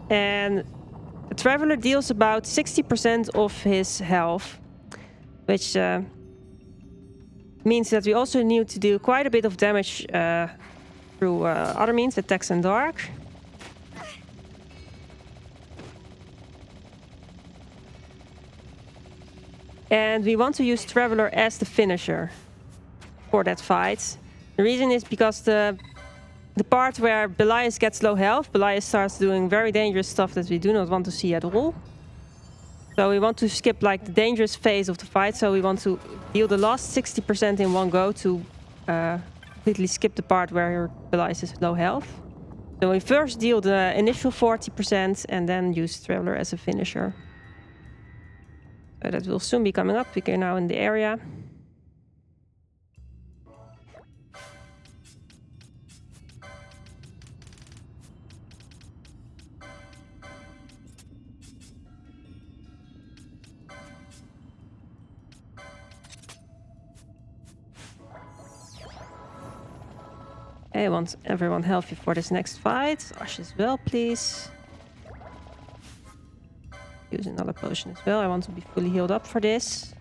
And the Traveler deals about 60% of his health, which means that we also need to do quite a bit of damage through other means, attacks and dark. And we want to use Traveler as the finisher for that fight. The reason is because the part where Belias gets low health, Belias starts doing very dangerous stuff that we do not want to see at all. So we want to skip like the dangerous phase of the fight. So we want to deal the last 60% in one go to completely skip the part where Belias is low health. So we first deal the initial 40% and then use Traveler as a finisher. That will soon be coming up. We are now in the area. I want everyone healthy for this next fight. Ash as well, please. Use another potion as well. I want to be fully healed up for this.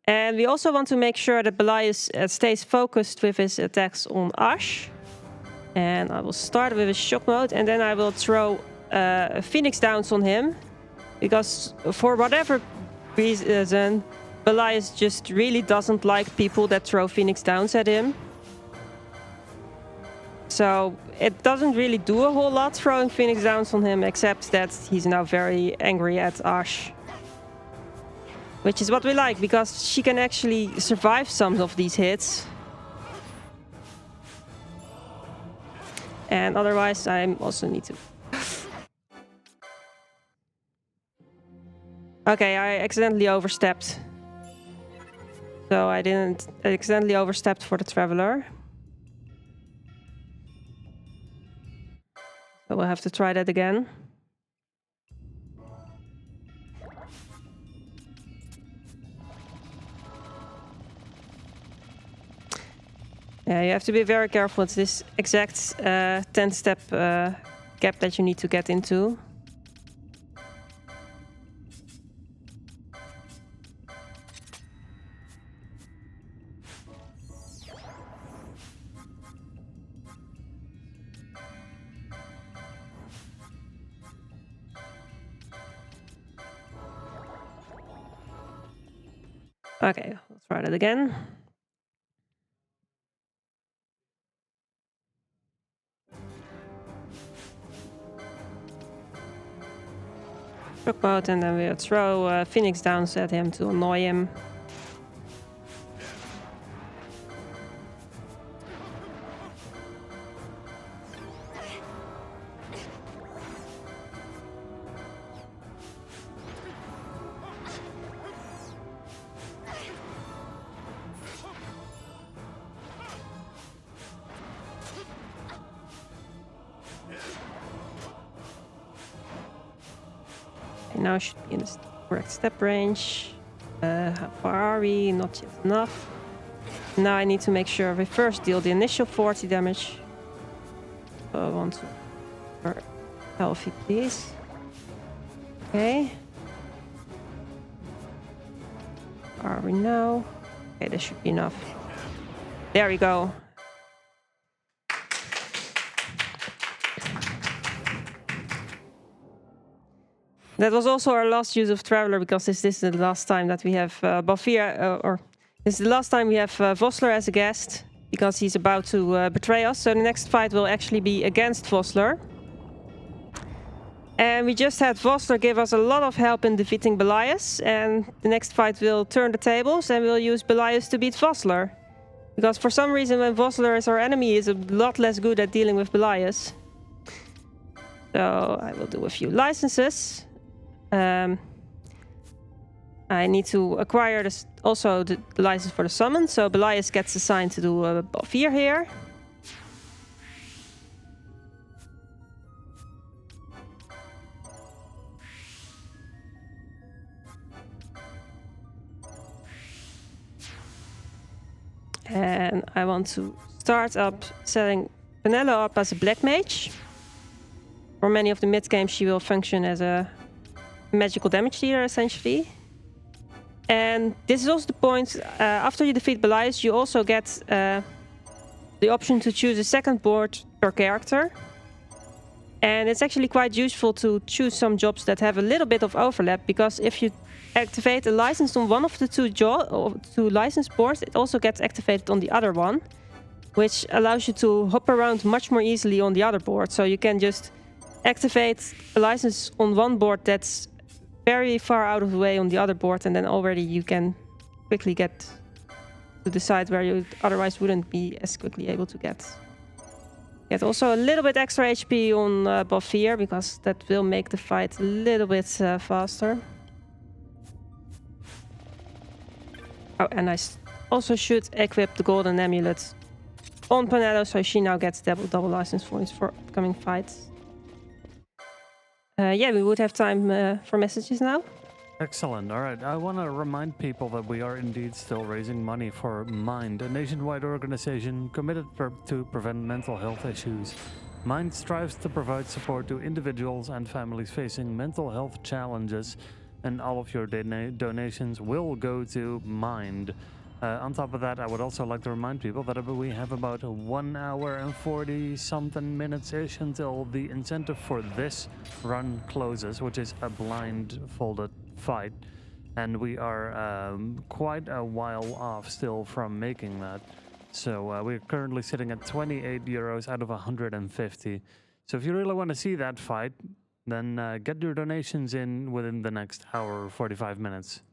And we also want to make sure that Belias stays focused with his attacks on Ash. And I will start with a shock mode, and then I will throw Phoenix Downs on him. Because for whatever reason, Belias just really doesn't like people that throw Phoenix Downs at him. So it doesn't really do a whole lot throwing Phoenix Downs on him, except that he's now very angry at Ash. Which is what we like, because she can actually survive some of these hits. And otherwise, I also need to... Okay, I accidentally overstepped. So I accidentally overstepped for the Traveler. So we'll have to try that again. Yeah, you have to be very careful. It's this exact 10-step gap that you need to get into. Okay, let's try that again. Shock mode, and then we'll throw Phoenix Downs at him to annoy him. Now should be in the correct step range. How far are we? Not yet enough. Now I need to make sure we first deal the initial 40 damage. So I want to... healthy, please. Okay. Are we now? Okay, this should be enough. There we go. That was also our last use of Traveler, because this is the last time that we have Balfir, or this is the last time we have Vossler as a guest, because he's about to betray us. So the next fight will actually be against Vossler. And we just had Vossler give us a lot of help in defeating Belias, and the next fight will turn the tables and we'll use Belias to beat Vossler. Because for some reason, when Vossler is our enemy, he is a lot less good at dealing with Belias. So I will do a few licenses. I need to acquire this, also the license for the summon, so Belias gets assigned to do Balfir here. And I want to start up setting Benelux up as a black mage. For many of the mid games, she will function as a magical damage dealer, essentially. And this is also the point, after you defeat Belias, you also get the option to choose a second board per character. And it's actually quite useful to choose some jobs that have a little bit of overlap, because if you activate a license on one of the two license boards, it also gets activated on the other one, which allows you to hop around much more easily on the other board. So you can just activate a license on one board that's very far out of the way on the other board, and then already you can quickly get to the side where you otherwise wouldn't be as quickly able to get. Get also a little bit extra HP on Balfir, because that will make the fight a little bit faster. Oh, and I also should equip the golden amulet on Benelux, so she now gets double license points for upcoming fights. Yeah, we would have time for messages now. Excellent. All right. I want to remind people that we are indeed still raising money for Mind, a nationwide organization committed to prevent mental health issues. Mind strives to provide support to individuals and families facing mental health challenges, and all of your donations will go to Mind. On top of that, I would also like to remind people that we have about 1 hour and 40-something minutes-ish until the incentive for this run closes, which is a blindfolded fight. And we are quite a while off still from making that. So we're currently sitting at 28 euros out of 150. So if you really want to see that fight, then get your donations in within the next hour or 45 minutes.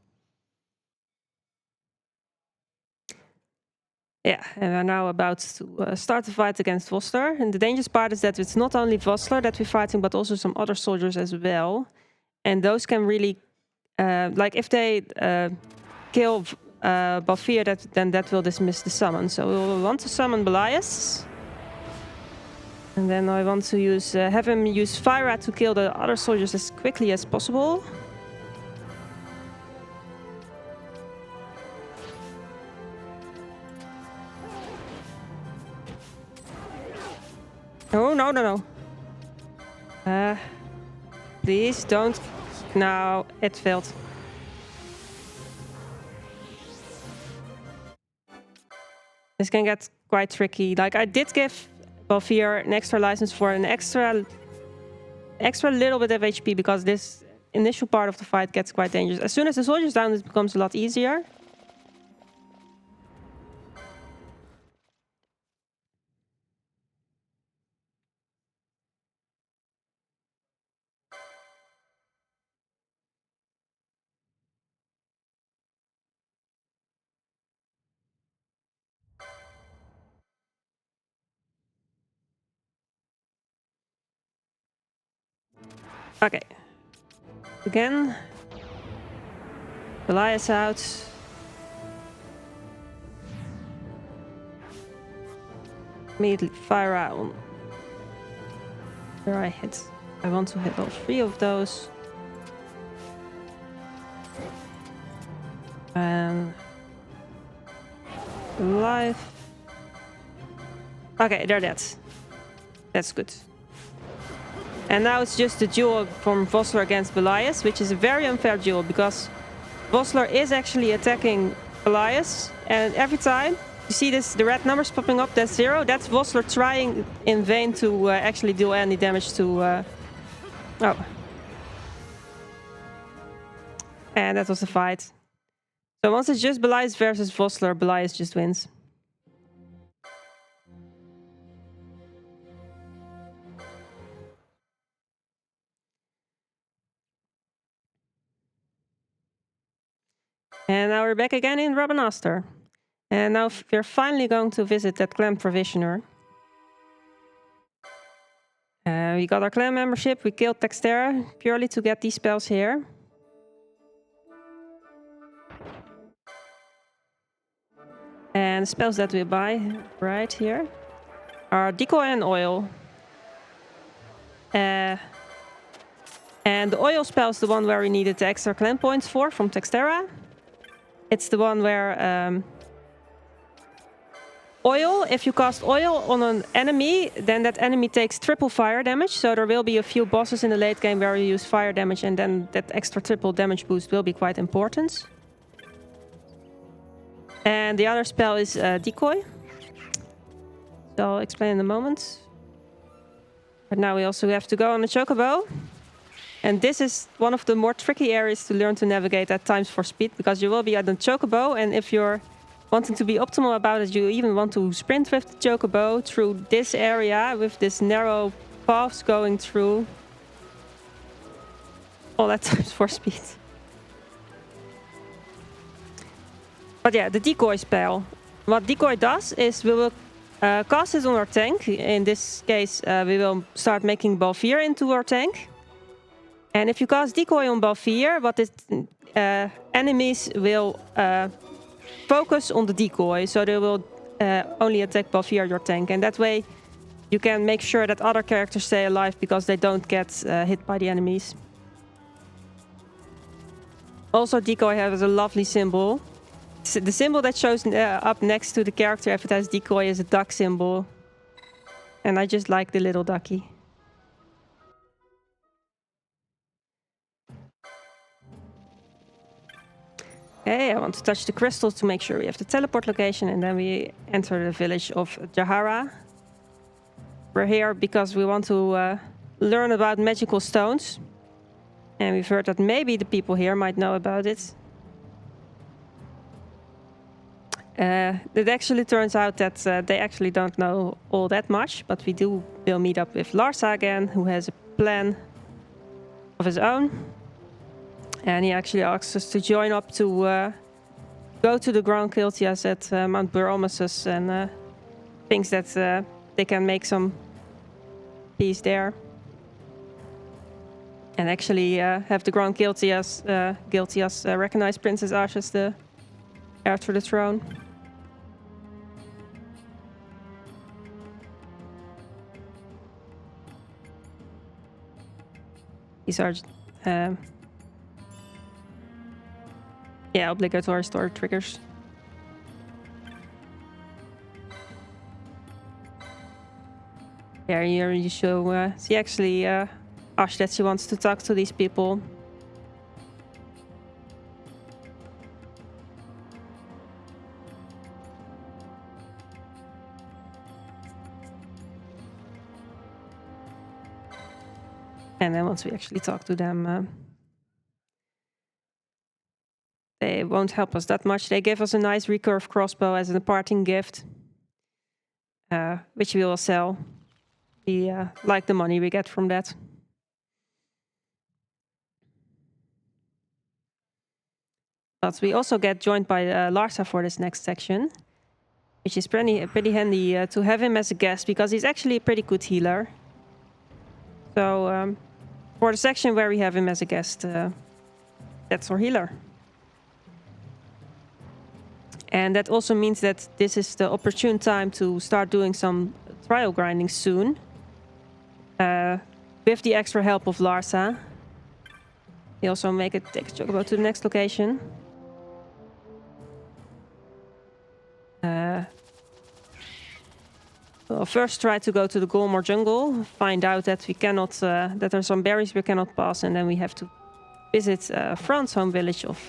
Yeah, and we're now about to start the fight against Vossler. And the dangerous part is that it's not only Vossler that we're fighting, but also some other soldiers as well. And those can really, like if they kill Balfir, then that will dismiss the summon. So we will want to summon Belias. And then I want to use have him use Fyra to kill the other soldiers as quickly as possible. Oh, no, no, no. Please don't. No, it failed. This can get quite tricky. Like, I did give Balfir an extra license for an extra little bit of HP because this initial part of the fight gets quite dangerous. As soon as the soldier's down, it becomes a lot easier. Okay. Again. Belias out. Immediately fire out. Where I hit. I want to hit all 3 of those. And life. Okay, they're dead. That's good. And now it's just the duel from Vossler against Belias, which is a very unfair duel because Vossler is actually attacking Belias, and every time you see this, the red numbers popping up, that's 0. That's Vossler trying in vain to actually do any damage to... Oh. And that was the fight. So once it's just Belias versus Vossler, Belias just wins. And now we're back again in Rabanastre. And now we're finally going to visit that clan provisioner. We got our clan membership, we killed Textera purely to get these spells here. And the spells that we buy right here are Decoy and Oil. And the Oil spell is the one where we needed the extra clan points for from Textera. It's the one where Oil, if you cast Oil on an enemy, then that enemy takes triple fire damage. So there will be a few bosses in the late game where you use fire damage, and then that extra triple damage boost will be quite important. And the other spell is Decoy. So I'll explain in a moment. But now we also have to go on the Chocobo. And this is one of the more tricky areas to learn to navigate at times for speed, because you will be at the Chocobo, and if you're wanting to be optimal about it, you even want to sprint with the Chocobo through this area with this narrow paths going through. All at times for speed. But yeah, the Decoy spell. What Decoy does is we will cast it on our tank. In this case, we will start making Balfir into our tank. And if you cast Decoy on Balfir, what it, enemies will focus on the Decoy. So they will only attack Balfir, your tank. And that way you can make sure that other characters stay alive because they don't get hit by the enemies. Also, decoy has a lovely symbol. The symbol that shows up next to the character if it has decoy is a duck symbol. And I just like the little ducky. Okay, I want to touch the crystals to make sure we have the teleport location, and then we enter the village of Jahara. We're here because we want to learn about magical stones. And we've heard that maybe the people here might know about it. It actually turns out that they actually don't know all that much, but we'll meet up with Larsa again, who has a plan of his own. And he actually asks us to join up to go to the ground Kiltias at Mount Bromosus and thinks that they can make some peace there. And actually have the ground Kiltias recognize Princess Ash as the heir to the throne. These are obligatory story triggers. Yeah, here you show she actually asked that she wants to talk to these people. And then once we actually talk to them, they won't help us that much. They give us a nice recurve crossbow as a parting gift, which we will sell. We like the money we get from that. But we also get joined by Larsa for this next section, which is pretty handy to have him as a guest, because he's actually a pretty good healer. So for the section where we have him as a guest, that's our healer. And that also means that this is the opportune time to start doing some trial grinding soon. With the extra help of Larsa. We also take a chocobo to the next location. We'll first try to go to the Golmore jungle, find out that we cannot, that there are some berries we cannot pass, and then we have to visit Fran's home village of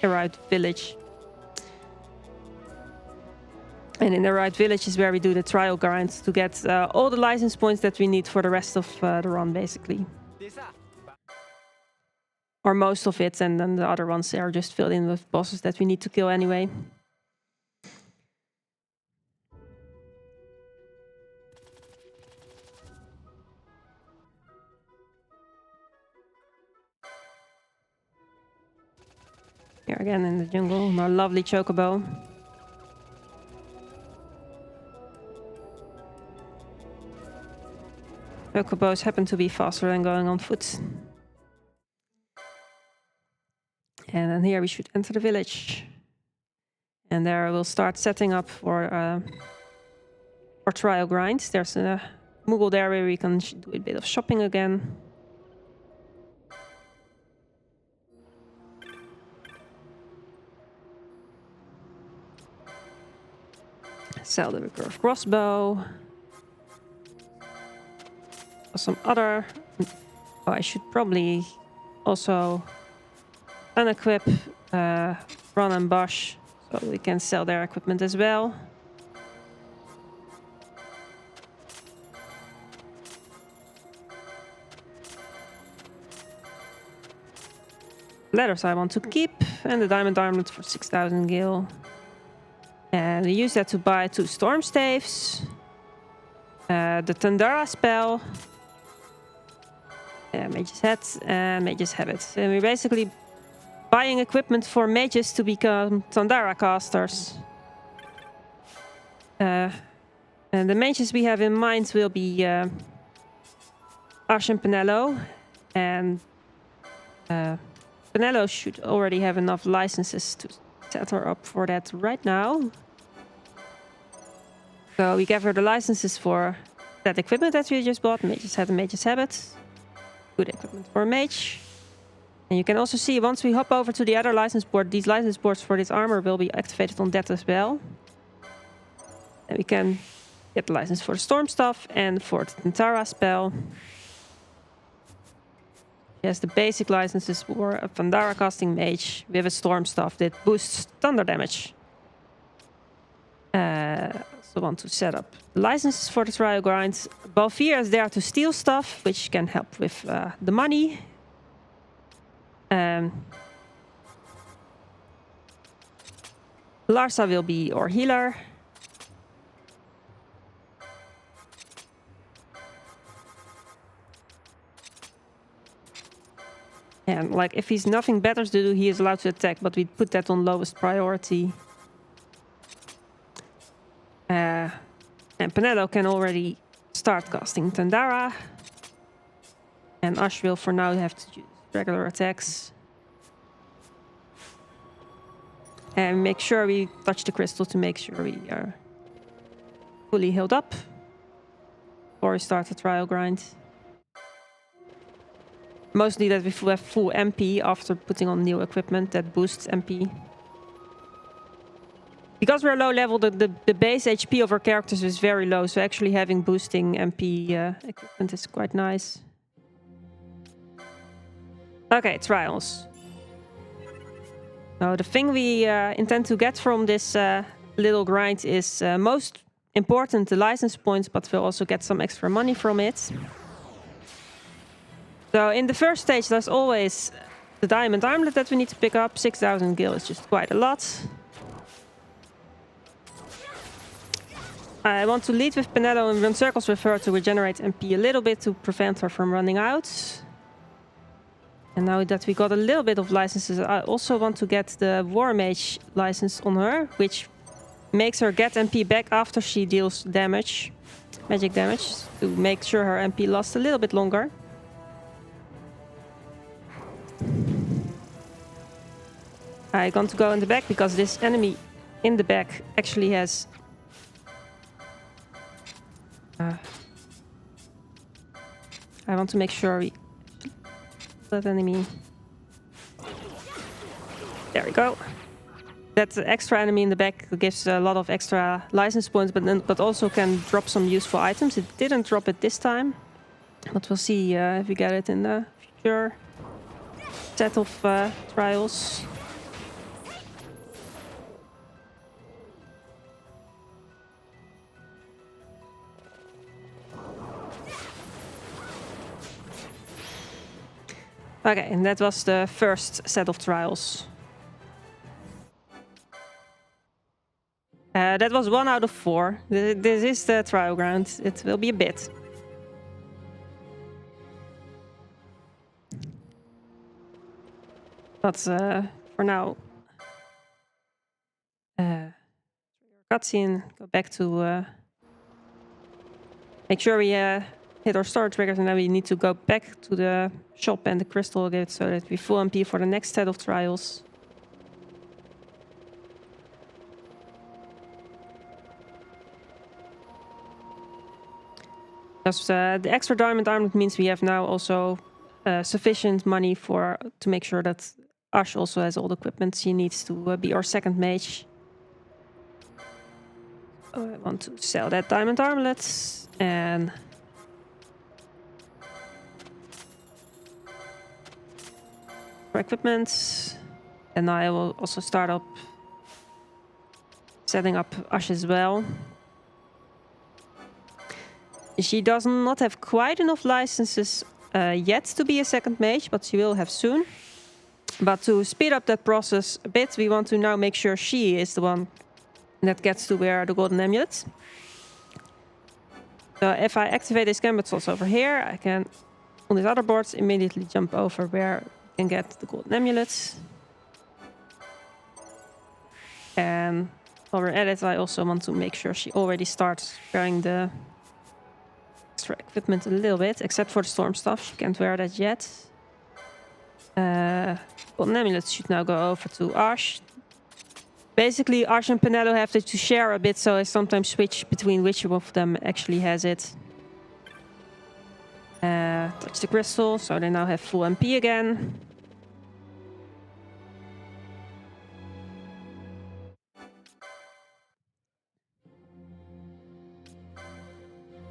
Eride Village. And in the right village is where we do the trial grinds to get all the license points that we need for the rest of the run, basically. Or most of it, and then the other ones are just filled in with bosses that we need to kill anyway. Here again in the jungle, my lovely chocobo. Chocobos happen to be faster than going on foot. And then here we should enter the village. And there we'll start setting up for trial grinds. There's a Moogle there where we can do a bit of shopping again. Sell the recurve crossbow. Some other... Oh, I should probably also unequip Ron and Bosch, so we can sell their equipment as well. Letters I want to keep, and the diamond armlet for 6,000 gil. And we use that to buy 2 storm staves, the Tandara spell, Mage's Hat, and Mage's Habit. And we're basically buying equipment for mages to become Tandara casters. And the mages we have in mind will be Ash and Penelo. And Penelo should already have enough licenses to set her up for that right now. So we gave her the licenses for that equipment that we just bought. Mage's Hat and Mage's Habit. Good equipment for a mage. And you can also see once we hop over to the other license board, these license boards for this armor will be activated on that as well. And we can get the license for the Storm Staff and for the Tantara spell. Yes, the basic licenses for a Pandara casting mage with a Storm Staff that boosts thunder damage. Also want to set up licenses for the trial grind. Balfir is there to steal stuff, which can help with the money. Larsa will be our healer. And like if he's nothing better to do, he is allowed to attack, but we put that on lowest priority. And Penelo can already start casting Tandara. And Ash will for now have to use regular attacks. And make sure we touch the crystal to make sure we are fully healed up before we start the trial grind. Mostly that we have full MP after putting on new equipment that boosts MP. Because we're low level, the base HP of our characters is very low, so actually having boosting MP equipment is quite nice. Okay, trials. Now the thing we intend to get from this little grind is most important the license points, but we'll also get some extra money from it. So in the first stage there's always the diamond armlet that we need to pick up. 6,000 gil is just quite a lot. I want to lead with Penelo and run circles with her to regenerate MP a little bit to prevent her from running out. And now that we got a little bit of licenses, I also want to get the War Mage license on her, which makes her get MP back after she deals damage, magic damage, to make sure her MP lasts a little bit longer. I want to go in the back because this enemy in the back actually has I want to make sure we that enemy. There we go. That extra enemy in the back gives a lot of extra license points, but also can drop some useful items. It didn't drop it this time, but we'll see if we get it in the future set of trials. Okay, and that was the first set of trials. That was 1 out of 4. This is the trial ground. It will be a bit. But for now, cutscene, go back to make sure we hit our store triggers, and then we need to go back to the shop and the crystal gate so that we full MP for the next set of trials. Because the extra diamond armlet means we have now also sufficient money to make sure that Ash also has all the equipment she needs to be our second mage. I want to sell that diamond armlet and for equipment, and I will also start up setting up Ash as well. She does not have quite enough licenses yet to be a second mage, but she will have soon. But to speed up that process a bit, we want to now make sure she is the one that gets to wear the golden amulet. So if I activate these gambits also over here, I can, on these other boards, immediately jump over where I can get the golden amulet. And while we're at it, I also want to make sure she already starts wearing the extra equipment a little bit, except for the storm staff. She can't wear that yet. Golden amulet should now go over to Ash. Basically, Ash and Penelo have to share a bit, so I sometimes switch between which of them actually has it. Touch the crystal, so they now have full MP again.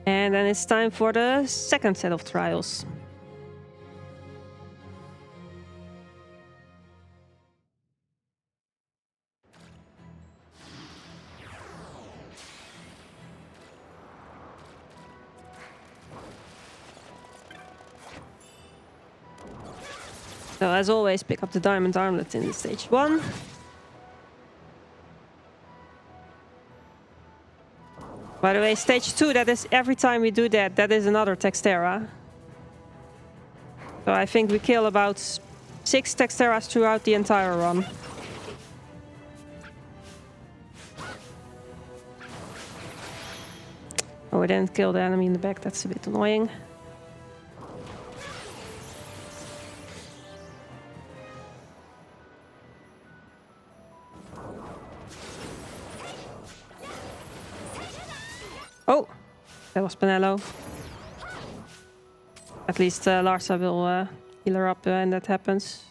And then it's time for the second set of trials. So as always, pick up the diamond armlet in stage 1. By the way, stage 2, that is every time we do that, that is another Textera. So I think we kill about 6 Texteras throughout the entire run. Oh, we didn't kill the enemy in the back, that's a bit annoying. Oh, that was Benelux. At least Larsa will heal her up when that happens.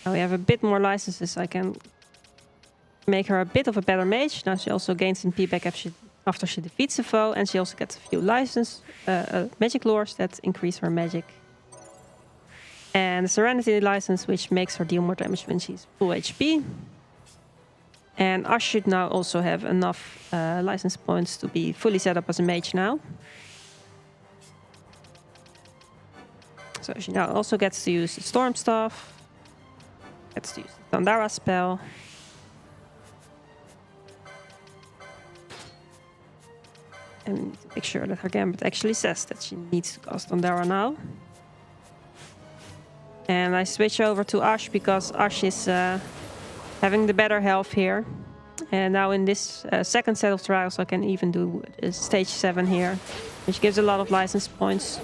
Now we have a bit more licenses. I can make her a bit of a better mage. Now she also gains some P back after she defeats a foe, and she also gets a few magic lures that increase her magic. And the Serenity license, which makes her deal more damage when she's full HP. And Ash should now also have enough license points to be fully set up as a mage now. So she now also gets to use the Storm Staff, gets to use the Tandara spell. And we need to make sure that her Gambit actually says that she needs to cast Tandara now. And I switch over to Ash because Ash is having the better health here. And now in this second set of trials I can even do stage 7 here, which gives a lot of license points.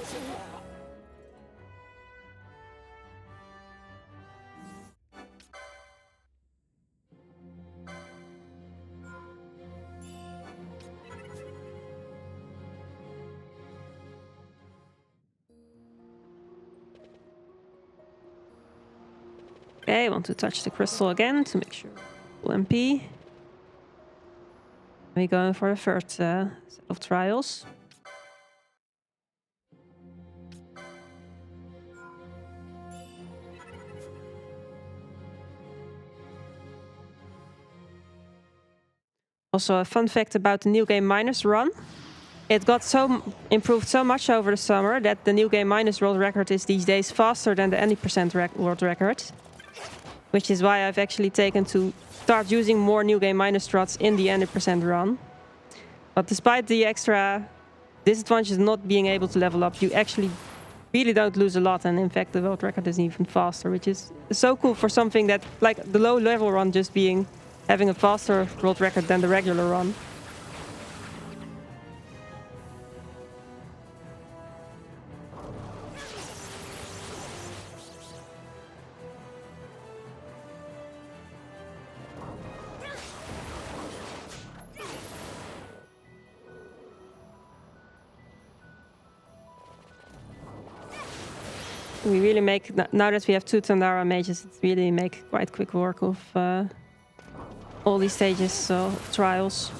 Okay, I want to touch the crystal again to make sure full MP. We're going for the third set of trials. Also a fun fact about the New Game Minus run. It got improved so much over the summer that the New Game Minus world record is these days faster than the any percent world record. Which is why I've actually taken to start using more New Game Minus struts in the 100% run. But despite the extra disadvantages of not being able to level up, you actually really don't lose a lot. And in fact, the world record is even faster, which is so cool for something that, like the low level run just having a faster world record than the regular run. We really make, now that we have 2 Tandara mages, it really make quite quick work of all these stages of trials.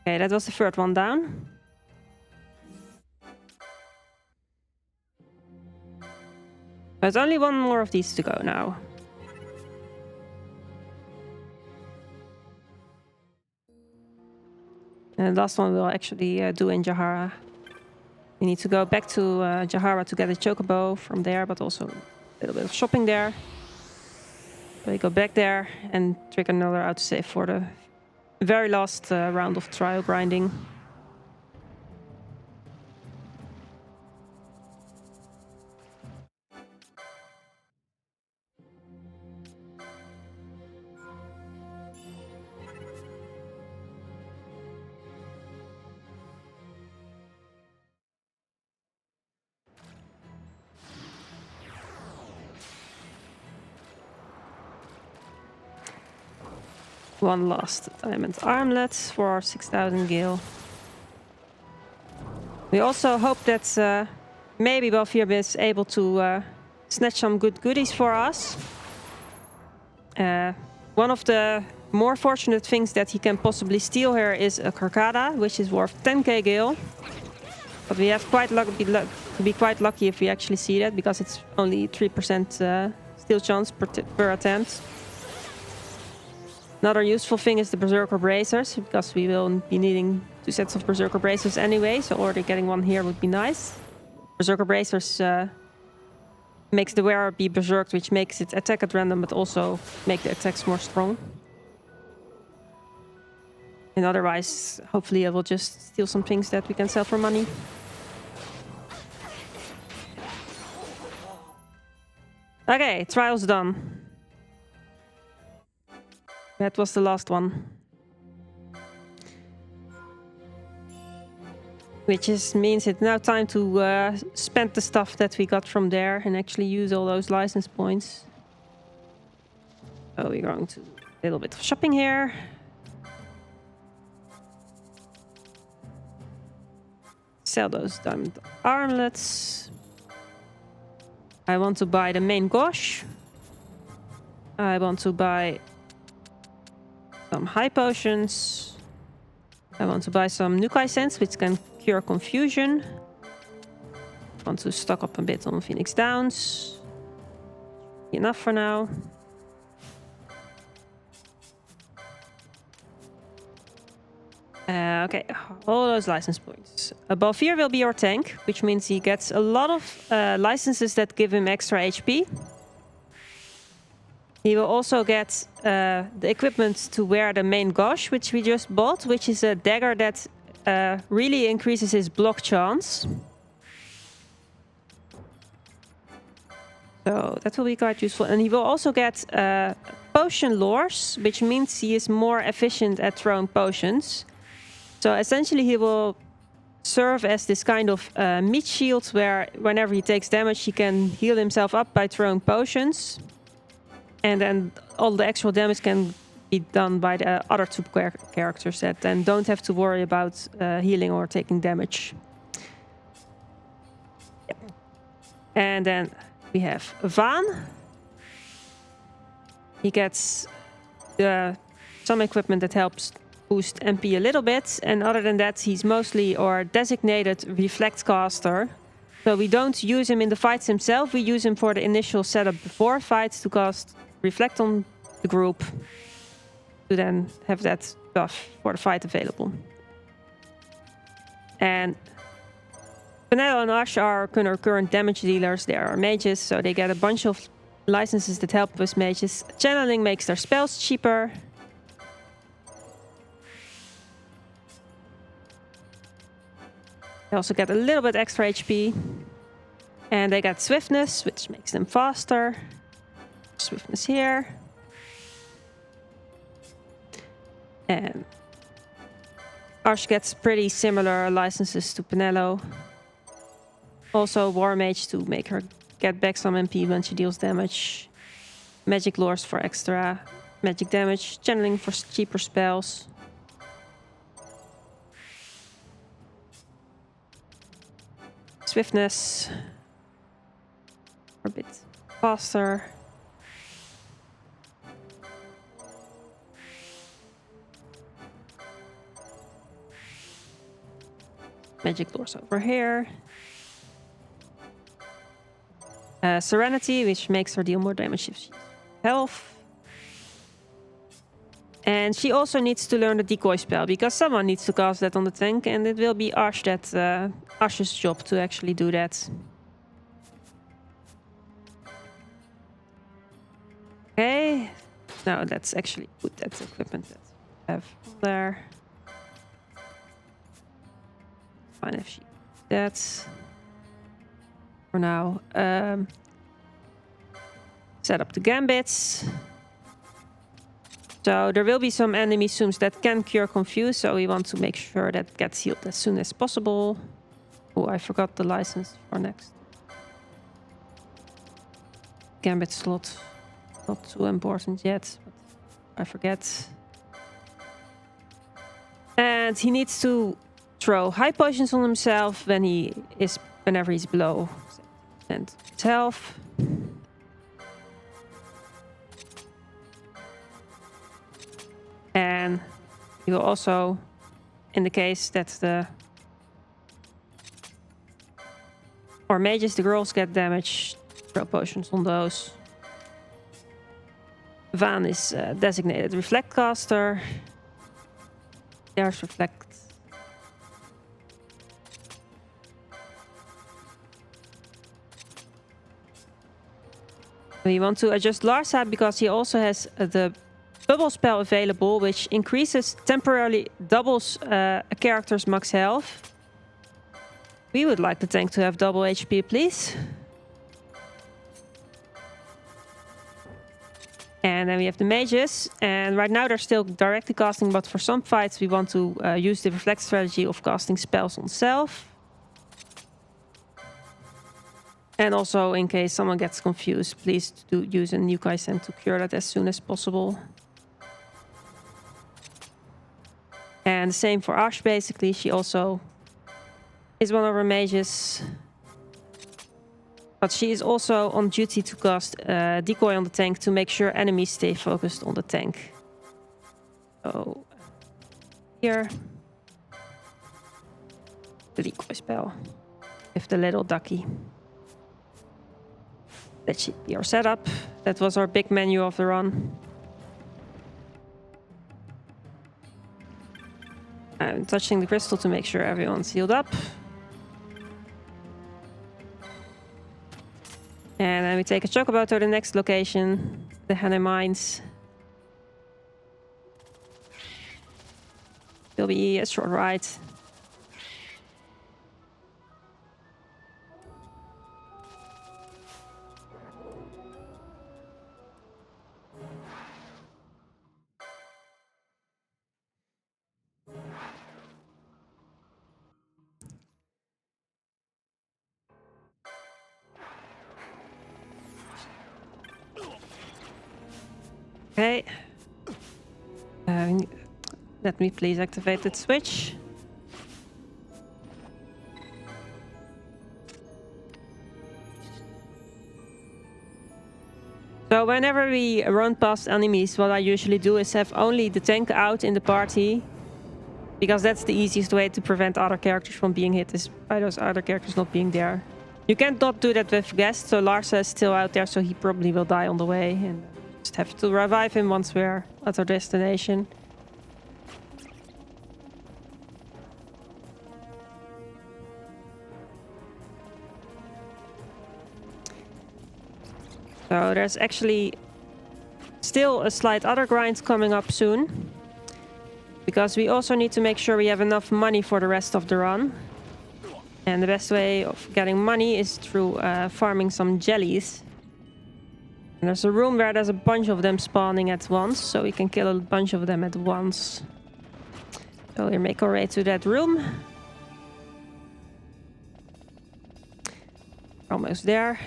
Okay, that was the third one down. There's only one more of these to go now. And the last one we'll actually do in Jahara. We need to go back to Jahara to get a chocobo from there, but also a little bit of shopping there. So we go back there and trigger another autosave for the very last round of trial grinding. One last diamond armlet for our 6000 gil. We also hope that maybe Balfirbe is able to snatch some good goodies for us. One of the more fortunate things that he can possibly steal here is a Carcada, which is worth 10k gil. But we have to be quite lucky if we actually see that, because it's only 3% steal chance per attempt. Another useful thing is the Berserker Bracers, because we will be needing 2 sets of Berserker Bracers anyway, so already getting one here would be nice. Berserker Bracers makes the wearer be berserked, which makes it attack at random, but also make the attacks more strong. And otherwise, hopefully I will just steal some things that we can sell for money. Okay, trial's done. That was the last one. Which means it's now time to spend the stuff that we got from there and actually use all those license points. So we're going to a little bit of shopping here. Sell those diamond armlets. I want to buy the main gauche. I want to buy some high potions. I want to buy some Nukai Sense, which can cure confusion. I want to stock up a bit on Phoenix Downs. Enough for now. Okay, all those license points. Balfir will be our tank, which means he gets a lot of licenses that give him extra HP. He will also get the equipment to wear the main gauche, which we just bought, which is a dagger that really increases his block chance. So that will be quite useful. And he will also get potion lures, which means he is more efficient at throwing potions. So essentially he will serve as this kind of meat shield, where whenever he takes damage he can heal himself up by throwing potions. And then all the actual damage can be done by the other 2 characters that then don't have to worry about healing or taking damage. Yep. And then we have Vaan. He gets some equipment that helps boost MP a little bit, and other than that he's mostly our designated reflect caster. So we don't use him in the fights himself, we use him for the initial setup before fights to cast reflect on the group, to then have that buff for the fight available. And Benelux and Ash are current damage dealers. They are mages, so they get a bunch of licenses that help with mages. Channeling makes their spells cheaper. They also get a little bit extra HP. And they get swiftness, which makes them faster. Swiftness here. And Ash gets pretty similar licenses to Penelo. Also War Mage to make her get back some MP when she deals damage. Magic Lures for extra magic damage. Channeling for cheaper spells. Swiftness. A bit faster. Magic Lures over here. Serenity, which makes her deal more damage if she has health. And she also needs to learn the decoy spell, because someone needs to cast that on the tank, and it will be Ash Ash's job to actually do that. Okay, now let's actually put that equipment that we have there. Fine if she does that. For now, set up the gambits. So there will be some enemy zooms that can cure confuse, so we want to make sure that gets healed as soon as possible. Oh, I forgot the license for next. Gambit slot, not too important yet, but I forget. And he needs to throw high potions on himself whenever he's below And its health. And you will also, in the case that the or mages, the girls get damage, throw potions on those. Van is designated Reflect caster. There's Reflect. We want to adjust Larsa because he also has the bubble spell available, which increases temporarily doubles a character's max health. We would like the tank to have double HP, please. And then we have the mages, and right now they're still directly casting, but for some fights we want to use the reflect strategy of casting spells on self. And also, in case someone gets confused, please do use a new Kaizen to cure that as soon as possible. And the same for Ash, basically. She also is one of our mages. But she is also on duty to cast decoy on the tank to make sure enemies stay focused on the tank. So, here. The decoy spell. With the little ducky. That should be our setup. That was our big menu of the run. I'm touching the crystal to make sure everyone's healed up. And then we take a chocobo to the next location, the Hannah Mines. It'll be a short ride. Okay. Let me please activate that switch. So whenever we run past enemies, what I usually do is have only the tank out in the party. Because that's the easiest way to prevent other characters from being hit, is by those other characters not being there. You can't not do that with guests, so Larsa is still out there, so he probably will die on the way. And just have to revive him once we're at our destination. So there's actually still a slight other grind coming up soon. Because we also need to make sure we have enough money for the rest of the run. And the best way of getting money is through farming some jellies. And there's a room where there's a bunch of them spawning at once, so we can kill a bunch of them at once. So we make our way to that room. Almost there.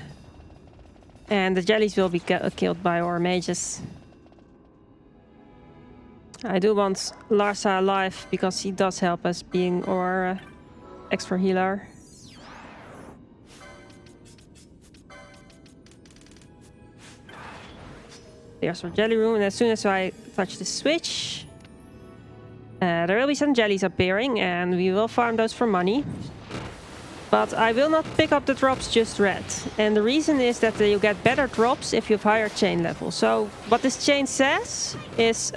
And the jellies will be killed by our mages. I do want Larsa alive because he does help us being our extra healer. There's our jelly room, and as soon as I touch the switch, there will be some jellies appearing, and we will farm those for money. But I will not pick up the drops just yet. And the reason is that you get better drops if you have higher chain level. So what this chain says is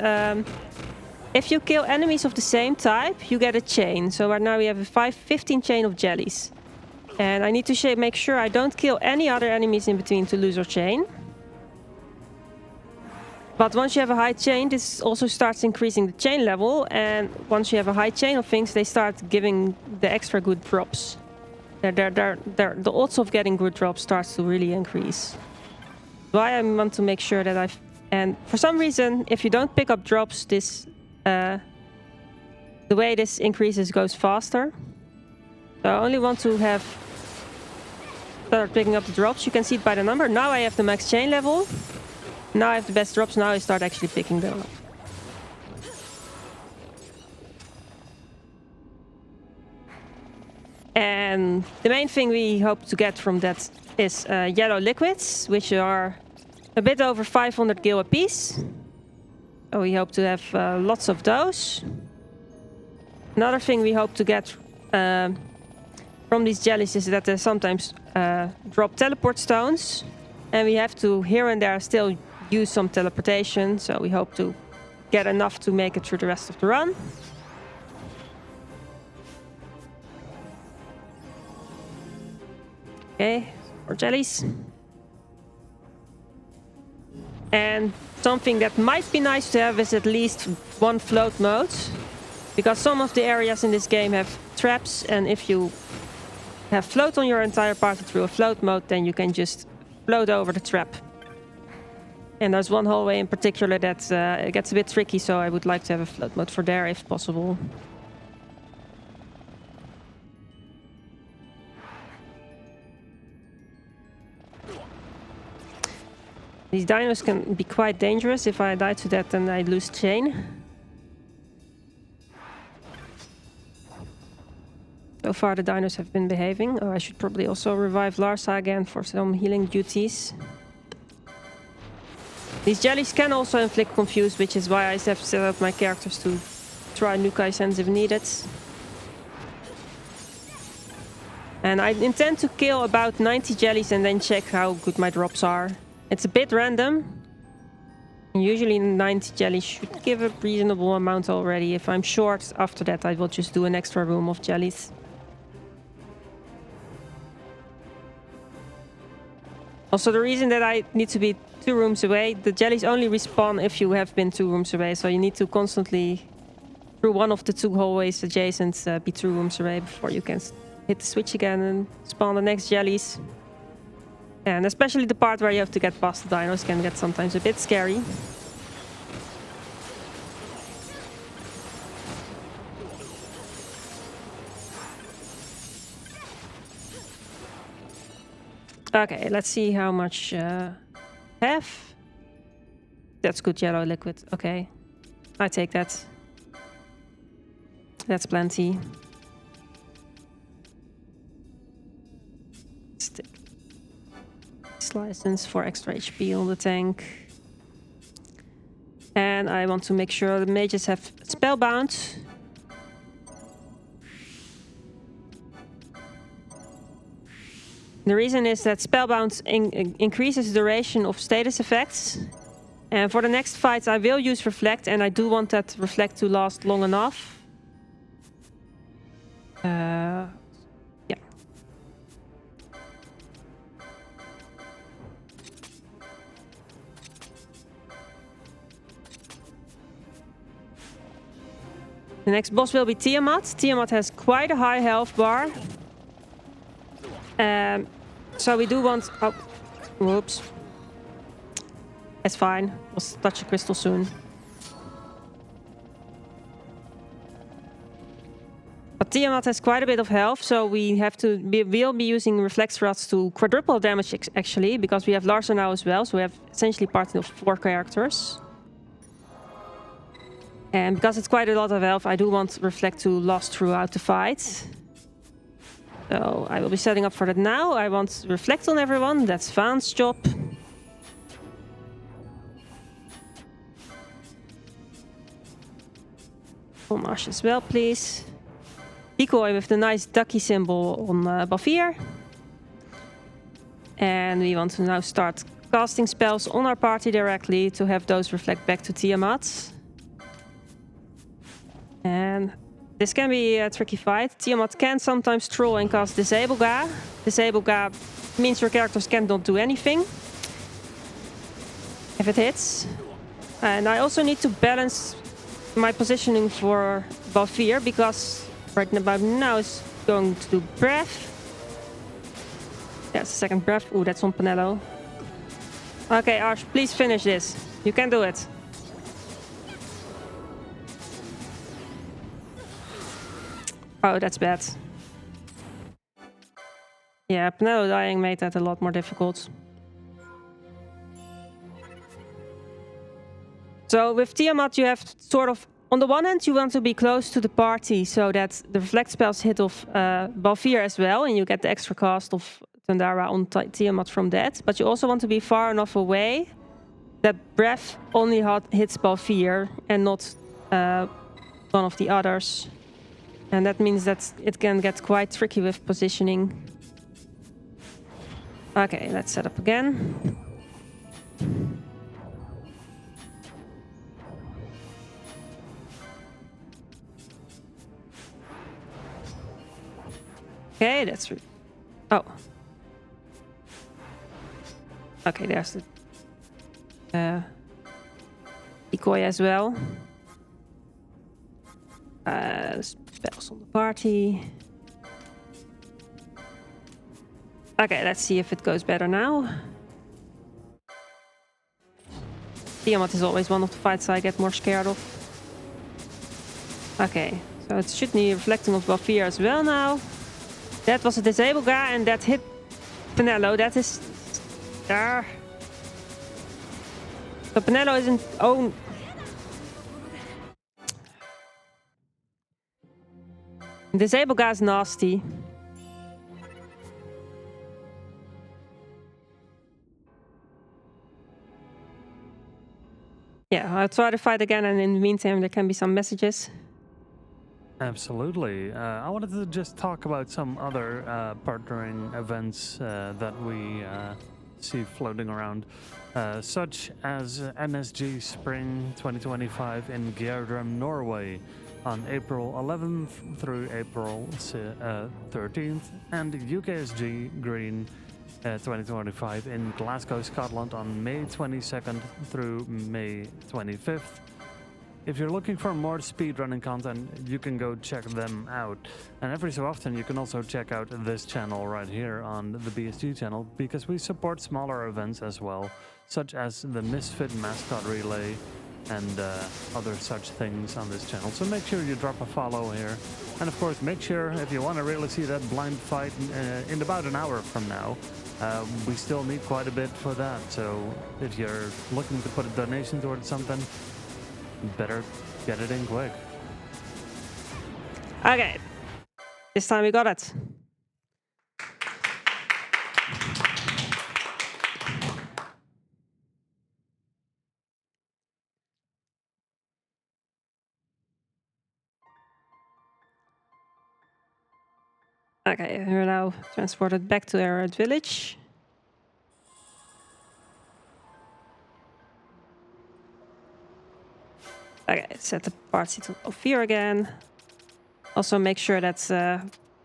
if you kill enemies of the same type, you get a chain. So right now we have a 15 chain of jellies. And I need to make sure I don't kill any other enemies in between to lose our chain. But once you have a high chain, this also starts increasing the chain level. And once you have a high chain of things, they start giving the extra good drops. The odds of getting good drops starts to really increase. Why I want to make sure that and for some reason, if you don't pick up drops, this the way this increases goes faster. So I only want to start picking up the drops. You can see it by the number. Now I have the max chain level. Now I have the best drops. Now I start actually picking them up. And And the main thing we hope to get from that is yellow liquids, which are a bit over 500 gil a piece. So we hope to have lots of those. Another thing we hope to get from these jellies is that they sometimes drop teleport stones. And we have to, here and there, still use some teleportation. So we hope to get enough to make it through the rest of the run. Okay, more jellies. And something that might be nice to have is at least one float mode. Because some of the areas in this game have traps, and if you have float on your entire party through a float mode, then you can just float over the trap. And there's one hallway in particular that it gets a bit tricky, so I would like to have a float mode for there if possible. These dinos can be quite dangerous. If I die to that, then I lose chain. So far the dinos have been behaving. Oh, I should probably also revive Larsa again for some healing duties. These jellies can also inflict confuse, which is why I have set up my characters to try Nukai Sense if needed. And I intend to kill about 90 jellies and then check how good my drops are. It's a bit random. Usually 90 jellies should give a reasonable amount already. If I'm short after that, I will just do an extra room of jellies. Also, the reason that I need to be 2 rooms away, the jellies only respawn if you have been 2 rooms away. So you need to constantly, through one of the 2 hallways adjacent, be 2 rooms away before you can hit the switch again and spawn the next jellies. And especially the part where you have to get past the dinos can get sometimes a bit scary. Okay, let's see how much have. That's good yellow liquid. Okay, I take that. That's plenty. Stick. License for extra HP on the tank. And I want to make sure the mages have spellbound. The reason is that spellbound increases the duration of status effects. And for the next fights I will use reflect, and I do want that reflect to last long enough. Yeah. The next boss will be Tiamat. Tiamat has quite a high health bar. So we do want... Oh, whoops. It's fine. We'll touch a crystal soon. But Tiamat has quite a bit of health, so we have to... We'll be using Reflex Rods to quadruple damage, actually, because we have Larsa now as well, so we have essentially party of 4 characters. And because it's quite a lot of health, I do want Reflect to last throughout the fight. So I will be setting up for that now. I want Reflect on everyone. That's Vaan's job. Homage as well, please. Decoy with the nice ducky symbol on Bafir. And we want to now start casting spells on our party directly to have those reflect back to Tiamat. And this can be a tricky fight. Tiamat can sometimes troll and cast Disable Ga. Disable Ga means your characters cannot do anything if it hits. And I also need to balance my positioning for Balfir, because right about now is going to do Breath. That's the second Breath. Ooh, that's on Penelo. Okay, Arsh, please finish this. You can do it. Oh, that's bad. Yeah, Penelo dying made that a lot more difficult. So with Tiamat you have sort of on the one hand, you want to be close to the party so that the reflect spells hit off Balfir as well, and you get the extra cast of Tandara on Tiamat from that. But you also want to be far enough away that breath only hits Balfir and not one of the others. And that means that it can get quite tricky with positioning. Okay, let's set up again. Okay, that's... Oh. Okay, there's the decoy as well. Spells on the party. Okay, let's see if it goes better now. Tiamat is always one of the fights I get more scared of. Okay, so it should be reflecting off Balfir as well now. That was a disable guy and that hit Penelo. That is... there. So Penelo is in own... Disable guy is nasty. Yeah, I'll try to fight again, and in the meantime there can be some messages. Absolutely. I wanted to just talk about some other partnering events that we see floating around, such as NSG Spring 2025 in Gjerdrum, Norway, on April 11th through April 13th, and UKSG Green 2025 in Glasgow, Scotland on May 22nd through May 25th. If you're looking for more speedrunning content, you can go check them out. And every so often you can also check out this channel right here on the BSG channel, because we support smaller events as well, such as the Misfit Mascot Relay and other such things on this channel. So make sure you drop a follow here. And of course, make sure, if you want to really see that blind fight in about an hour from now, we still need quite a bit for that. So if you're looking to put a donation towards something, better get it in quick. Okay, this time we got it. Okay, we're now transported back to our village. Okay, set the party to Balfir again. Also make sure that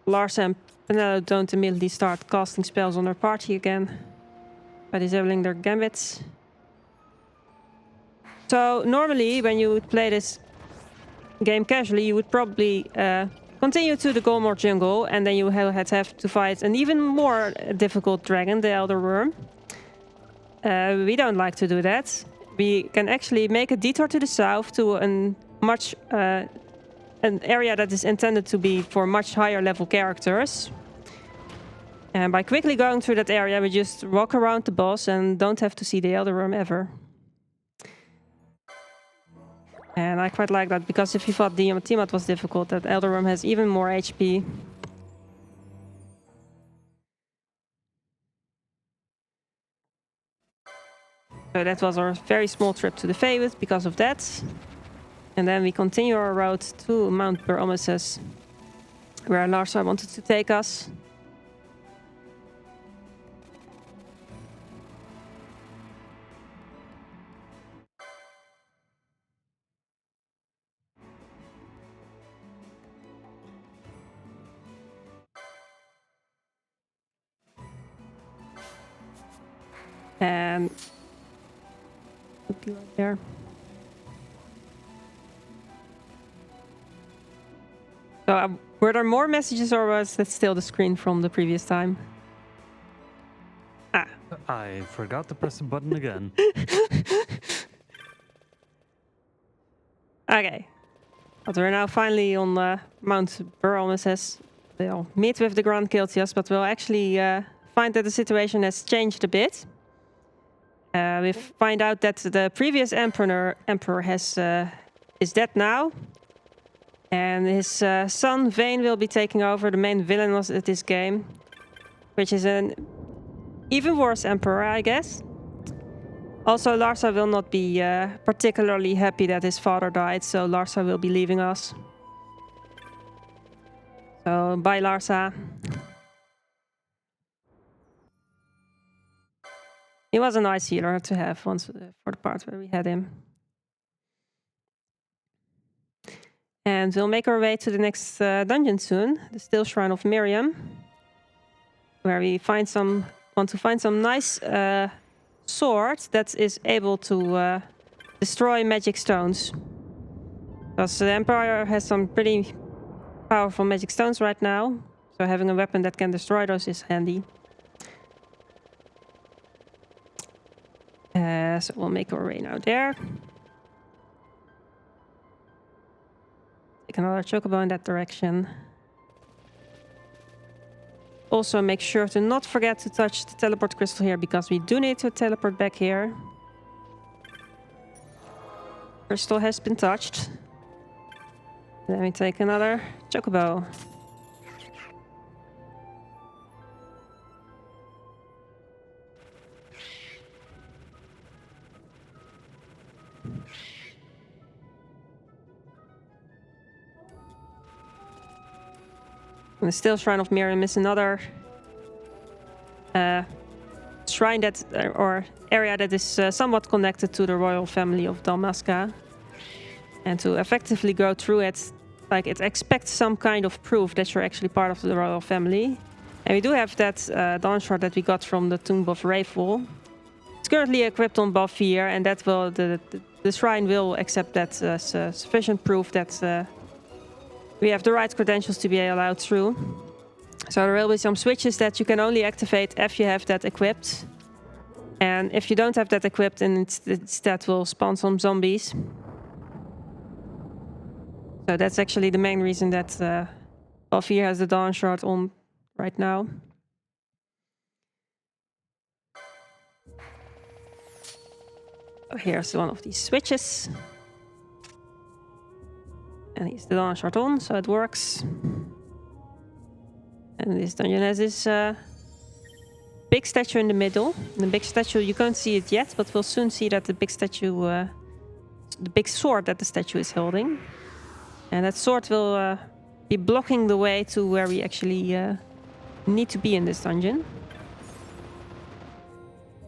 Lars and Penelo don't immediately start casting spells on their party again by disabling their gambits. So normally when you would play this game casually, you would probably continue to the Golmore jungle, and then you had to have to fight an even more difficult dragon, the Elder Worm. We don't like to do that. We can actually make a detour to the south to an area that is intended to be for much higher level characters. And by quickly going through that area, we just walk around the boss and don't have to see the Elder Worm ever. And I quite like that, because if you thought Tiamat was difficult, that Elder Worm has even more HP. So that was our very small trip to the Feywild because of that. And then we continue our road to Mount Beromeses, where Larsa wanted to take us. And would be right there. So were there more messages, or was that still the screen from the previous time? Ah. I forgot to press the button again. Okay. But we're now finally on Mount Beromeses. We'll meet with the Grand Kiltias, but we'll actually find that the situation has changed a bit. We find out that the previous emperor has is dead now. And his son, Vane, will be taking over, the main villain of this game. Which is an even worse emperor, I guess. Also, Larsa will not be particularly happy that his father died, so Larsa will be leaving us. So, bye Larsa. He was a nice healer to have once for the part where we had him. And we'll make our way to the next dungeon soon, the Still Shrine of Miriam, where we want to find some nice sword that is able to destroy magic stones. Because the Empire has some pretty powerful magic stones right now, so having a weapon that can destroy those is handy. So we'll make our way now there. Take another chocobo in that direction. Also make sure to not forget to touch the teleport crystal here, because we do need to teleport back here. Crystal has been touched. Then we take another chocobo. And the Still Shrine of Miriam is another shrine that, or area that is somewhat connected to the royal family of Dalmasca. And to effectively go through it, like, it expects some kind of proof that you're actually part of the royal family. And we do have that dawn shard that we got from the Tomb of Rayful. It's currently equipped on buff here, and that will the shrine will accept that as sufficient proof that we have the right credentials to be allowed through. So there will be some switches that you can only activate if you have that equipped. And if you don't have that equipped, then that will spawn some zombies. So that's actually the main reason that Balfir has the Dawn Shard on right now. Oh, here's one of these switches. And he's the Dawn Shard on, so it works. And this dungeon has this big statue in the middle. The big statue, you can't see it yet, but we'll soon see that the big statue, the big sword that the statue is holding. And that sword will be blocking the way to where we actually need to be in this dungeon.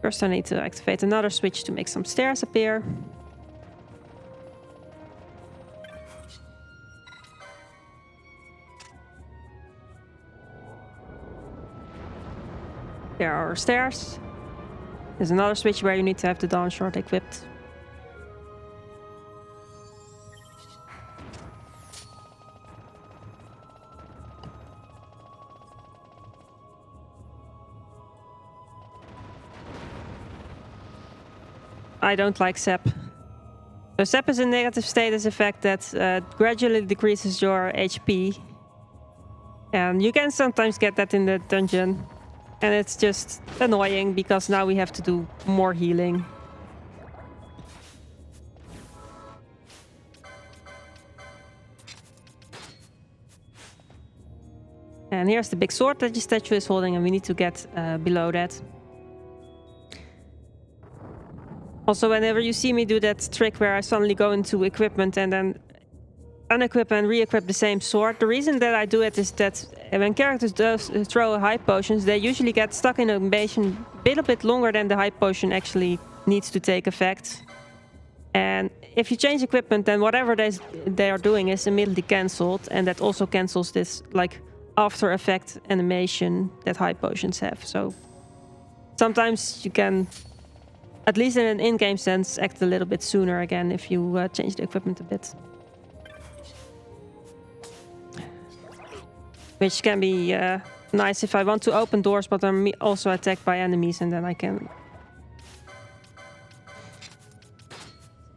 First I need to activate another switch to make some stairs appear. There are our stairs. There's another switch where you need to have the Dawn Shard equipped. I don't like Sep. So Sep is a negative status effect that gradually decreases your HP. And you can sometimes get that in the dungeon. And it's just annoying because now we have to do more healing. And here's the big sword that the statue is holding, and we need to get below that. Also, whenever you see me do that trick where I suddenly go into equipment and then unequip and re-equip the same sword, the reason that I do it is that when characters throw high potions, they usually get stuck in animation a little bit longer than the high potion actually needs to take effect. And if you change equipment, then whatever they are doing is immediately cancelled, and that also cancels this like after effect animation that high potions have. So sometimes you can, at least in an in-game sense, act a little bit sooner again if you change the equipment a bit. Which can be nice if I want to open doors, but I'm also attacked by enemies, and then I can...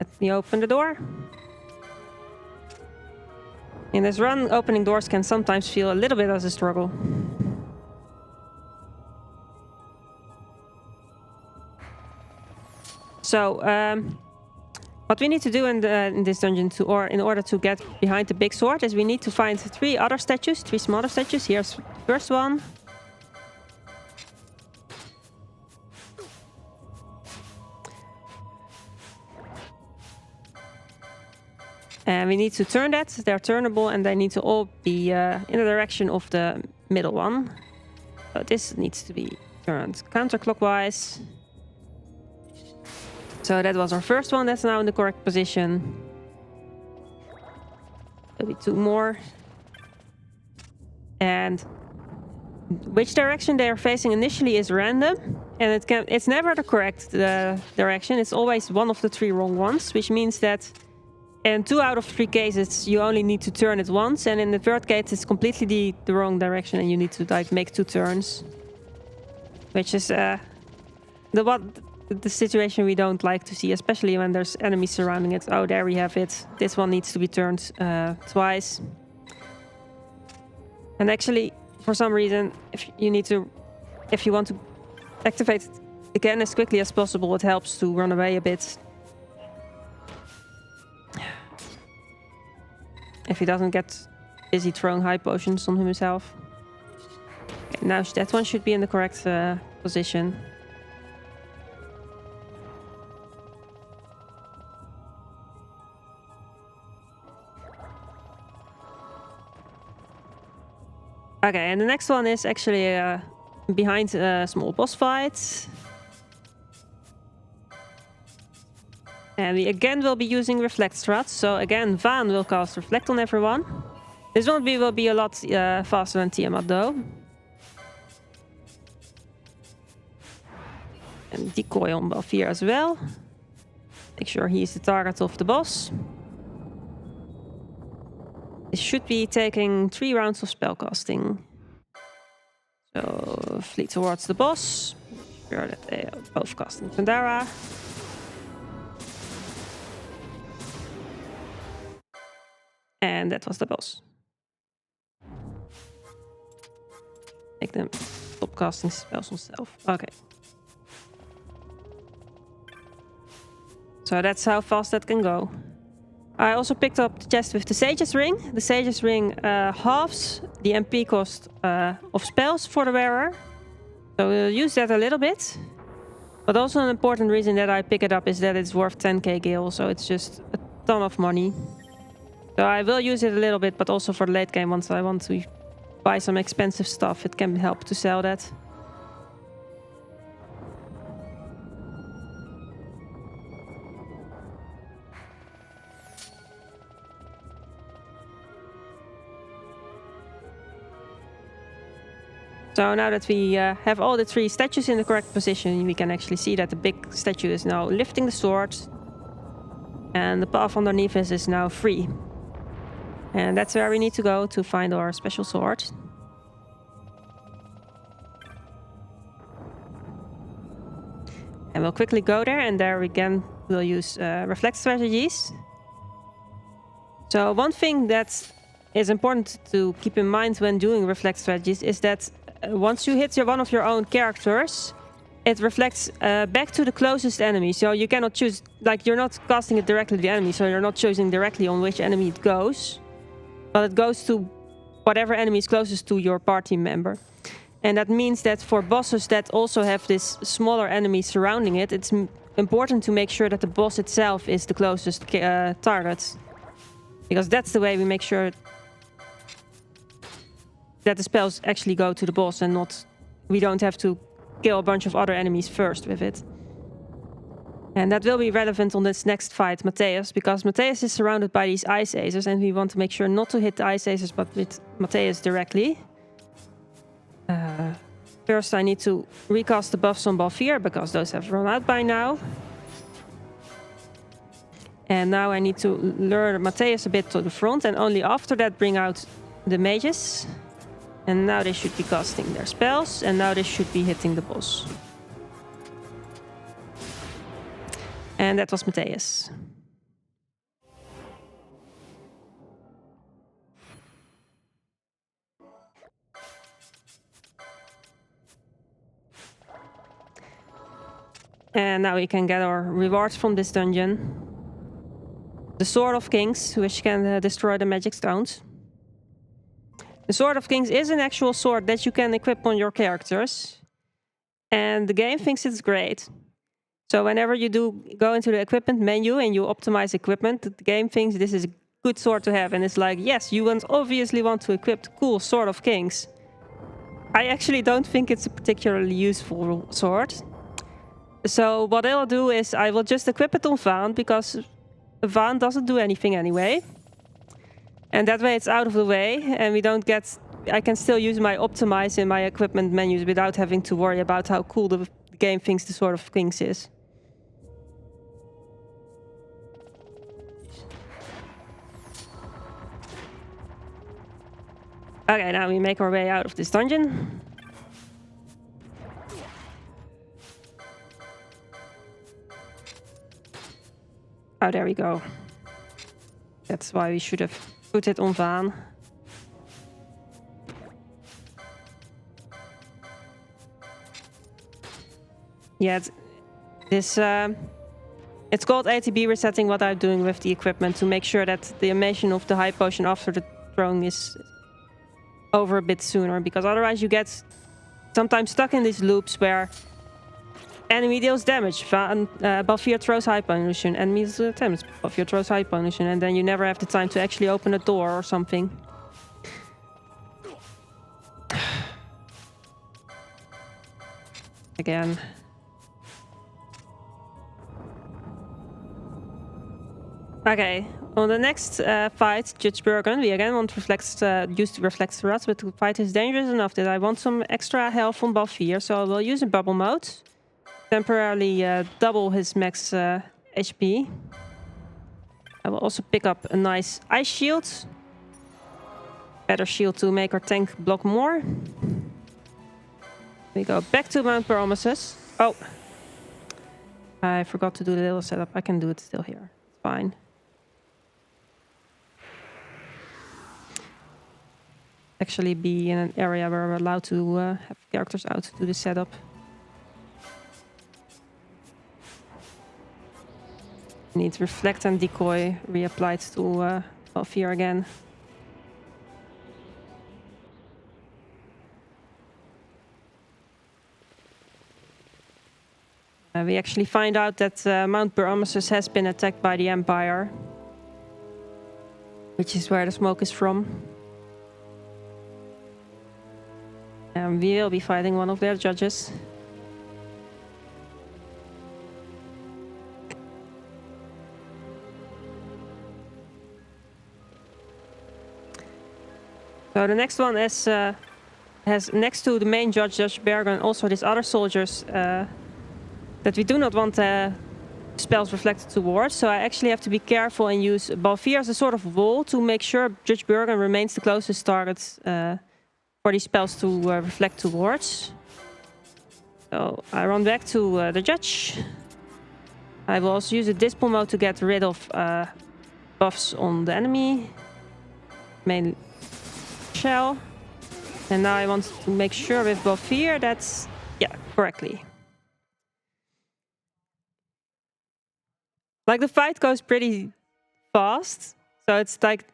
Let me open the door. In this run, opening doors can sometimes feel a little bit as a struggle. So, what we need to do in this dungeon in order to get behind the big sword is we need to find 3 other statues, 3 smaller statues. Here's the first one. And we need to turn that. They're turnable and they need to all be in the direction of the middle one. So this needs to be turned counterclockwise. So that was our first one. That's now in the correct position. There'll be 2 more. And which direction they are facing initially is random. And it's never the correct direction. It's always one of the 3 wrong ones, which means that in 2 out of 3 cases, you only need to turn it once, and in the 3rd case, it's completely the wrong direction, and you need to like make 2 turns, which is the situation we don't like to see, especially when there's enemies surrounding it. Oh, there we have it. This one needs to be turned twice. And actually, for some reason, if you want to activate it again as quickly as possible, it helps to run away a bit. If he doesn't get busy throwing high potions on himself. Okay, now that one should be in the correct position. Okay, and the next one is actually behind a small boss fight. And we again will be using Reflect strats. So again, Vaan will cast Reflect on everyone. This one will be a lot faster than Tiamat though. And Decoy on Balfir as well. Make sure he is the target of the boss. This should be taking 3 rounds of spellcasting. So flee towards the boss. Make sure that they are both casting Pandara. And that was the boss. Make them stop casting spells themselves. Okay. So that's how fast that can go. I also picked up the chest with the Sage's Ring. The Sage's Ring halves the MP cost of spells for the wearer. So we'll use that a little bit. But also an important reason that I pick it up is that it's worth 10k gil. So it's just a ton of money. So I will use it a little bit, but also for the late game, once I want to buy some expensive stuff, it can help to sell that. So now that we have all the 3 statues in the correct position, we can actually see that the big statue is now lifting the sword. And the path underneath us is now free. And that's where we need to go to find our special sword. And we'll quickly go there, and there again we'll use reflect strategies. So one thing that is important to keep in mind when doing reflect strategies is that once you hit one of your own characters, it reflects back to the closest enemy. So you cannot choose, like you're not casting it directly to the enemy, so you're not choosing directly on which enemy it goes. But it goes to whatever enemy is closest to your party member. And that means that for bosses that also have this smaller enemy surrounding it, it's important to make sure that the boss itself is the closest target. Because that's the way we make sure that the spells actually go to the boss and not... we don't have to kill a bunch of other enemies first with it. And that will be relevant on this next fight, Matthäus, because Matthäus is surrounded by these Ice Acers, and we want to make sure not to hit the Ice Acers, but with Matthäus directly. First, I need to recast the buffs on Balfir, because those have run out by now. And now I need to lure Matthäus a bit to the front, and only after that bring out the mages. And now they should be casting their spells, and now they should be hitting the boss. And that was Matthäus. And now we can get our rewards from this dungeon. the Sword of Kings, which can destroy the magic stones. The Sword of Kings is an actual sword that you can equip on your characters. And the game thinks it's great. So whenever you do go into the equipment menu and you optimize equipment, the game thinks this is a good sword to have. And it's like, yes, you obviously want to equip the cool Sword of Kings. I actually don't think it's a particularly useful sword. So what I'll do is I will just equip it on Vaan, because Vaan doesn't do anything anyway. And that way it's out of the way, and we don't get... I can still use my optimize in my equipment menus without having to worry about how cool the game thinks the Sword of Kings is. Okay, now we make our way out of this dungeon. Oh, there we go. That's why we should have put it on Vaan. Yeah, it's called ATB resetting, what I'm doing with the equipment to make sure that the animation of the high potion after the throwing is over a bit sooner, because otherwise you get sometimes stuck in these loops where enemy deals damage, Balfir throws high potion, enemy attempts, Balfir throws high potion, and then you never have the time to actually open a door or something. Again. Okay, on the next fight, Judge Bergen, we again want to use the Reflex Rod, but the fight is dangerous enough that I want some extra health from Balfir, so I will use a bubble mode. Temporarily double his max HP. I will also pick up a nice ice shield. Better shield to make our tank block more. We go back to Mount Promises. Oh, I forgot to do the little setup. I can do it still here. It's fine. Actually be in an area where we're allowed to have characters out to do the setup. Need Reflect and Decoy reapplied to Balfir again. We actually find out that Mount Promises has been attacked by the Empire, which is where the smoke is from. And we will be fighting one of their judges. So the next one is has next to the main judge, Judge Bergen, also these other soldiers that we do not want spells reflected towards. So I actually have to be careful and use Balfir as a sort of wall to make sure Judge Bergen remains the closest target for these spells to reflect towards. So I run back to the judge. I will also use a Dispel mode to get rid of buffs on the enemy. Mainly shell. And now I want to make sure with Balfir that's, yeah, correctly. Like the fight goes pretty fast. So it's like,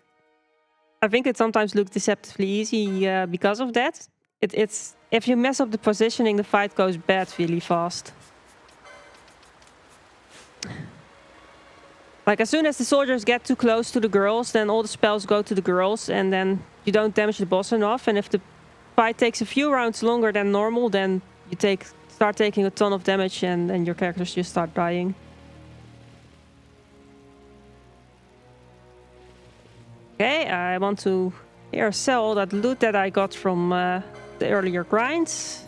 I think it sometimes looks deceptively easy because of that. It's if you mess up the positioning, the fight goes bad really fast. Like as soon as the soldiers get too close to the girls, then all the spells go to the girls, and then you don't damage the boss enough. And if the fight takes a few rounds longer than normal, then you start taking a ton of damage, and your characters just start dying. Okay, I want to here sell all that loot that I got from the earlier grinds.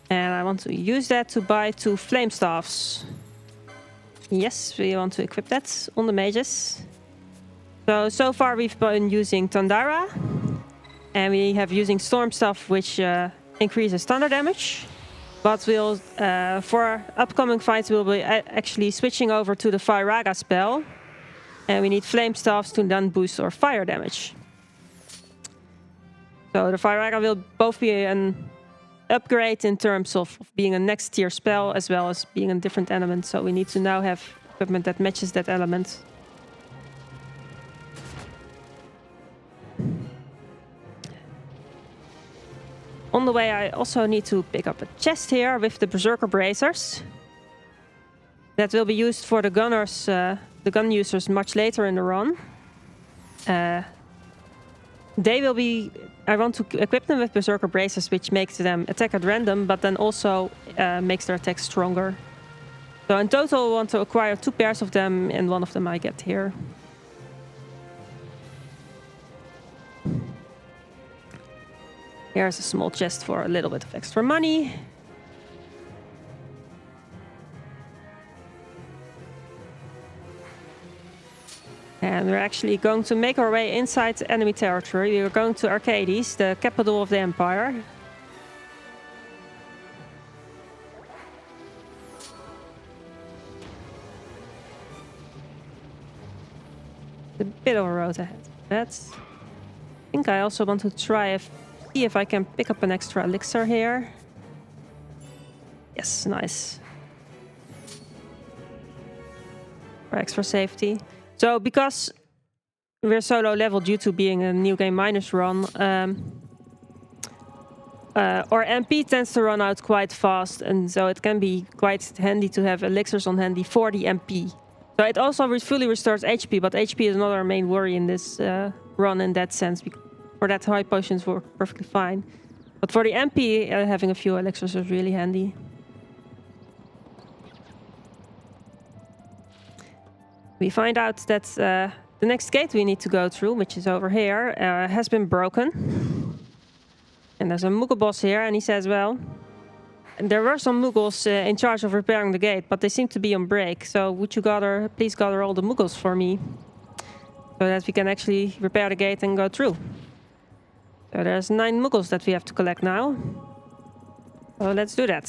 And I want to use that to buy 2 flame staffs. Yes, we want to equip that on the mages. So far we've been using Tandara. And we have using Storm Staff, which increases thunder damage. But we'll, for upcoming fights, we'll be actually switching over to the Firaga spell. And we need flame staffs to then boost our fire damage. So the Firaga will both be an upgrade in terms of being a next tier spell as well as being a different element. So we need to now have equipment that matches that element. On the way, I also need to pick up a chest here with the Berserker Bracers. That will be used for the gunners, the gun users much later in the run. They will be... I want to equip them with Berserker Bracers, which makes them attack at random, but then also makes their attack stronger. So in total, I want to acquire 2 pairs of them, and one of them I get here. Here's a small chest for a little bit of extra money. And we're actually going to make our way inside enemy territory. We are going to Arcades, the capital of the Empire. A bit of a road ahead. I think I also want to try see if I can pick up an extra elixir here. Yes, nice. For extra safety. So because we're so low level due to being a New Game Minus run, our MP tends to run out quite fast, and so it can be quite handy to have elixirs on handy for the MP. So it also fully restores HP, but HP is not our main worry in this run in that sense. For that, high potions work perfectly fine. But for the MP, having a few elixirs is really handy. We find out that the next gate we need to go through, which is over here, has been broken. And there's a Moogle boss here, and he says, well, there were some Moogles in charge of repairing the gate, but they seem to be on break. So would you please gather all the Moogles for me, so that we can actually repair the gate and go through. So there's 9 Moogles that we have to collect now. So let's do that.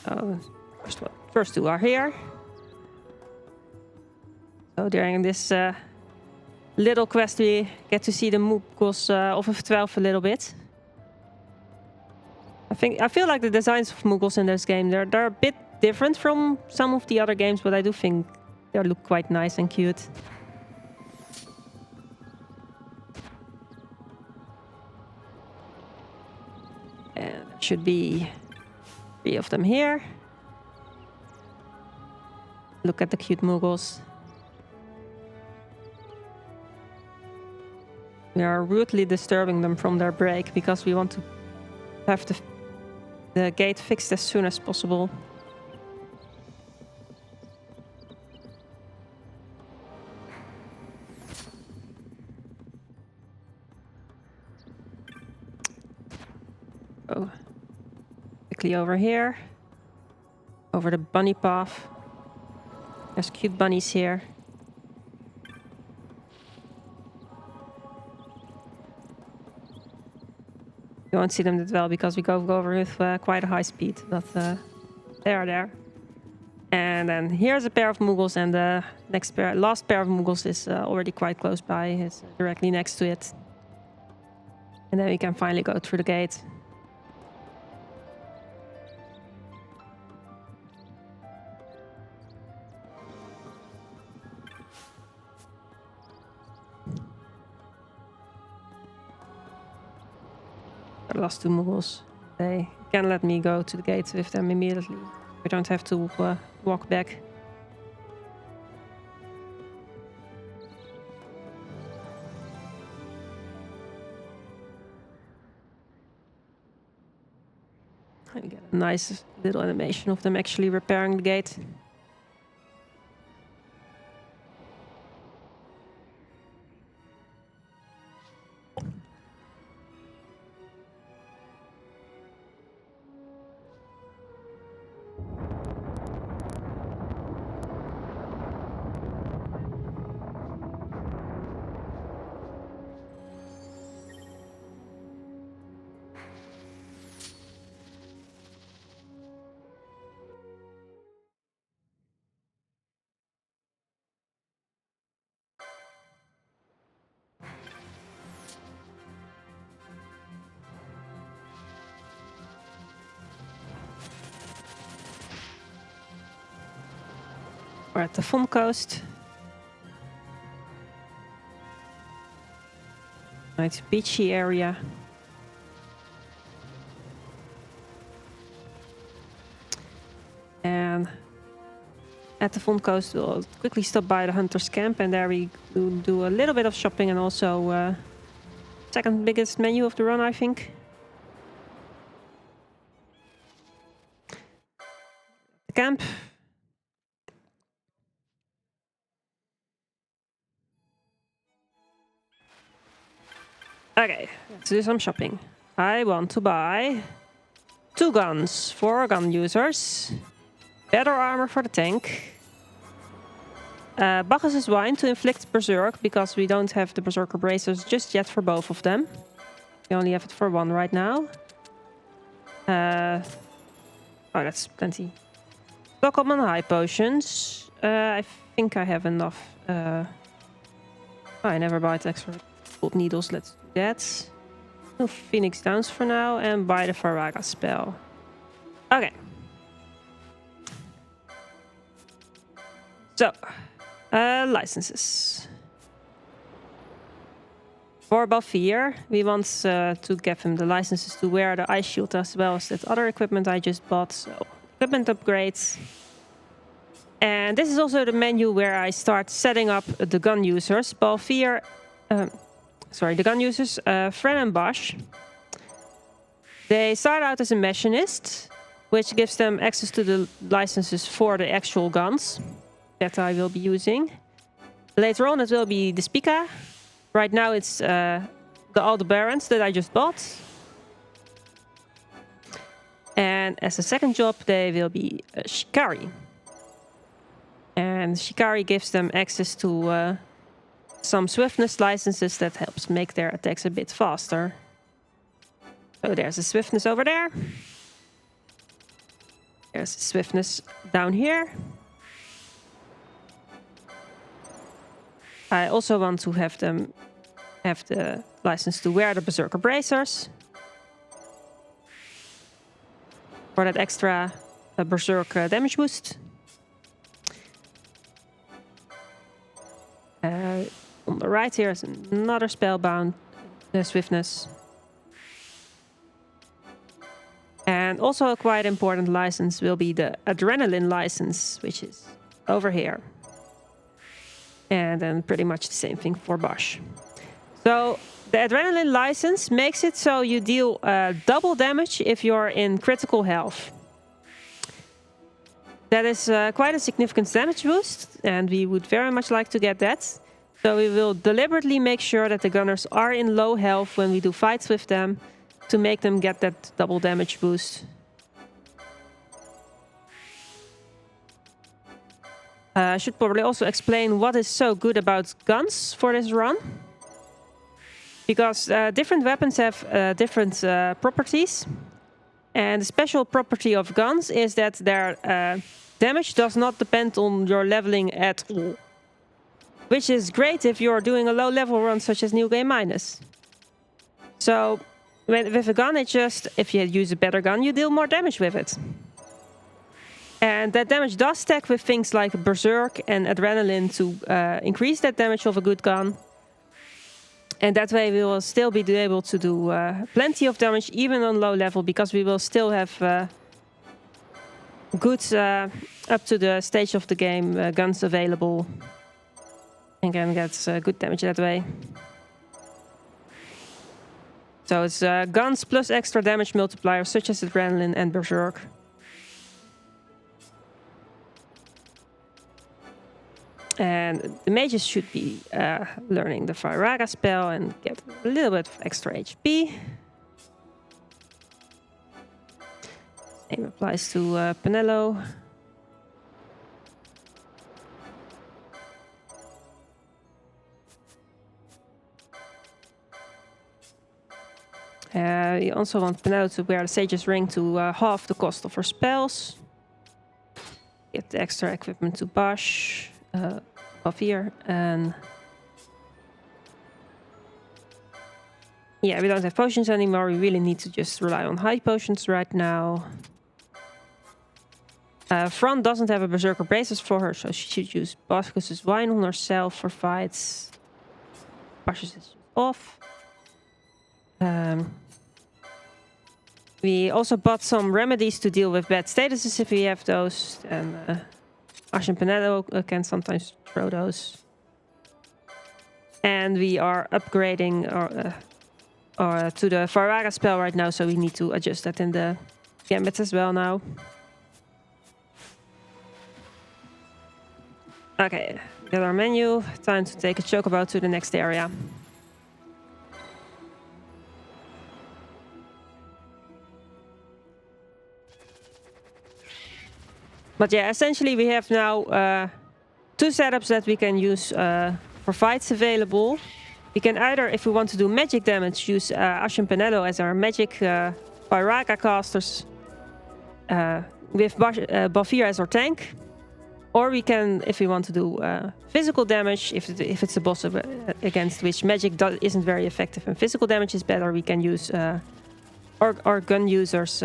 So first 2 are here. So during this little quest, we get to see the Moogles of 12 a little bit. I feel like the designs of Moogles in this game, they're a bit different from some of the other games, but I do think they look quite nice and cute. And there should be 3 of them here. Look at the cute Moogles. We are rudely disturbing them from their break because we want to have the gate fixed as soon as possible. Oh, quickly over here. Over the bunny path. There's cute bunnies here. You won't see them that well because we go over with quite a high speed, but they are there. And then here's a pair of Moogles, and the last pair of Moogles is already quite close by. It's directly next to it. And then we can finally go through the gate. The last 2 Moogles, they can let me go to the gate with them immediately. We don't have to walk back. I get a nice little animation of them actually repairing the gate. at the Fon Coast. Nice beachy area. And at the Fon Coast, we'll quickly stop by the Hunter's Camp, and there we do a little bit of shopping and also second biggest menu of the run, I think. The camp. Okay, let's do some shopping. I want to buy 2 guns for gun users, better armor for the tank, Bacchus' wine to inflict berserk, because we don't have the berserker bracers just yet for both of them. We only have it for 1 right now. Oh, that's plenty. Stockholm and high potions. I think I have enough. I never bought extra gold needles. Let's do that. No Phoenix Downs for now, and buy the Faraga spell. Okay. So, licenses. For Balfier, we want to give him the licenses to wear the ice shield as well as that other equipment I just bought. So, equipment upgrades. And this is also the menu where I start setting up the gun users. Balfier, the gun users, Fren and Bosch. They start out as a machinist, which gives them access to the licenses for the actual guns that I will be using. Later on, it will be the Spica. Right now, it's the Aldebarans that I just bought. And as a second job, they will be Shikari. And Shikari gives them access to some swiftness licenses that helps make their attacks a bit faster. So there's a swiftness over there. There's a swiftness down here. I also want to have them have the license to wear the Berserker bracers for that extra Berserk damage boost. On the right here is another spellbound swiftness. And also a quite important license will be the Adrenaline license, which is over here. And then pretty much the same thing for Bosch. So the Adrenaline license makes it so you deal double damage if you're in critical health. That is quite a significant damage boost, and we would very much like to get that. So we will deliberately make sure that the gunners are in low health when we do fights with them to make them get that double damage boost. I should probably also explain what is so good about guns for this run. Because different weapons have different properties. And the special property of guns is that their damage does not depend on your leveling at all. Which is great if you're doing a low level run such as New Game Minus. So with a gun, it's just, if you use a better gun, you deal more damage with it. And that damage does stack with things like Berserk and Adrenaline to increase that damage of a good gun. And that way we will still be able to do plenty of damage even on low level, because we will still have good, up to the stage of the game, guns available. And can get good damage that way. So it's guns plus extra damage multipliers such as Adrenaline and Berserk. And the mages should be learning the Faraga spell and get a little bit of extra HP. Same applies to Penelo. We also want Penelo to wear the Sage's Ring to halve the cost of her spells. Get the extra equipment to Bosch. Off here, and yeah, we don't have potions anymore. We really need to just rely on high potions right now. Front doesn't have a Berserker Braces for her, so she should use Boscus' Wine on herself for fights. Brushes is off. We also bought some remedies to deal with bad statuses if we have those. And Ash and Penello can sometimes throw those. And we are upgrading to the Faraga spell right now, so we need to adjust that in the gambits as well now. Okay, get our menu. Time to take a chocobo to the next area. But yeah, essentially we have now 2 setups that we can use for fights available. We can either, if we want to do magic damage, use Ash and Penello as our magic Pyraga casters with Balfir as our tank. Or we can, if we want to do physical damage, if it's a boss against which magic isn't very effective and physical damage is better, we can use our gun users,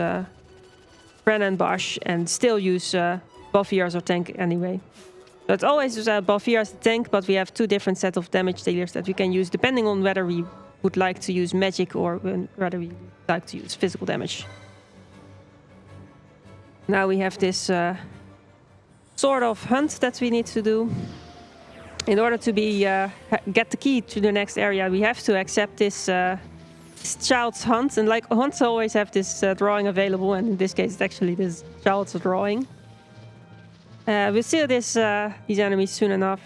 Bren and Bosch, and still use Balfir as our tank anyway. So it's always Balfir as the tank, but we have 2 different sets of damage dealers that we can use depending on whether we would like to use magic or whether we like to use physical damage. Now we have this sort of hunt that we need to do. In order to get the key to the next area, we have to accept this child's hunt. And like hunts always have this drawing available, and in this case it's actually this child's drawing. We'll see these enemies soon enough.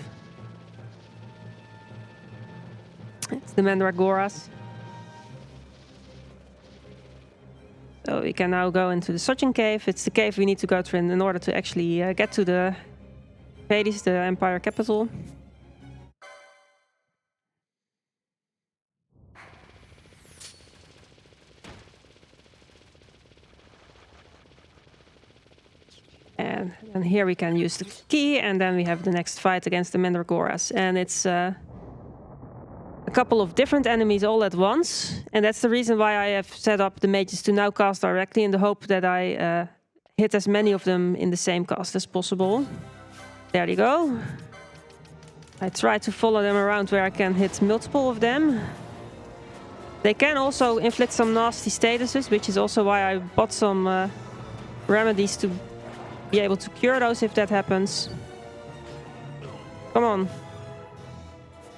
It's the Mandragoras. So we can now go into the Searching Cave. It's the cave we need to go through in order to actually get to the Hades, the Empire capital. And here we can use the key, and then we have the next fight against the Mandragoras. And it's a couple of different enemies all at once. And that's the reason why I have set up the mages to now cast directly, in the hope that I hit as many of them in the same cast as possible. There you go. I try to follow them around where I can hit multiple of them. They can also inflict some nasty statuses, which is also why I bought some remedies to be able to cure those if that happens. Come on.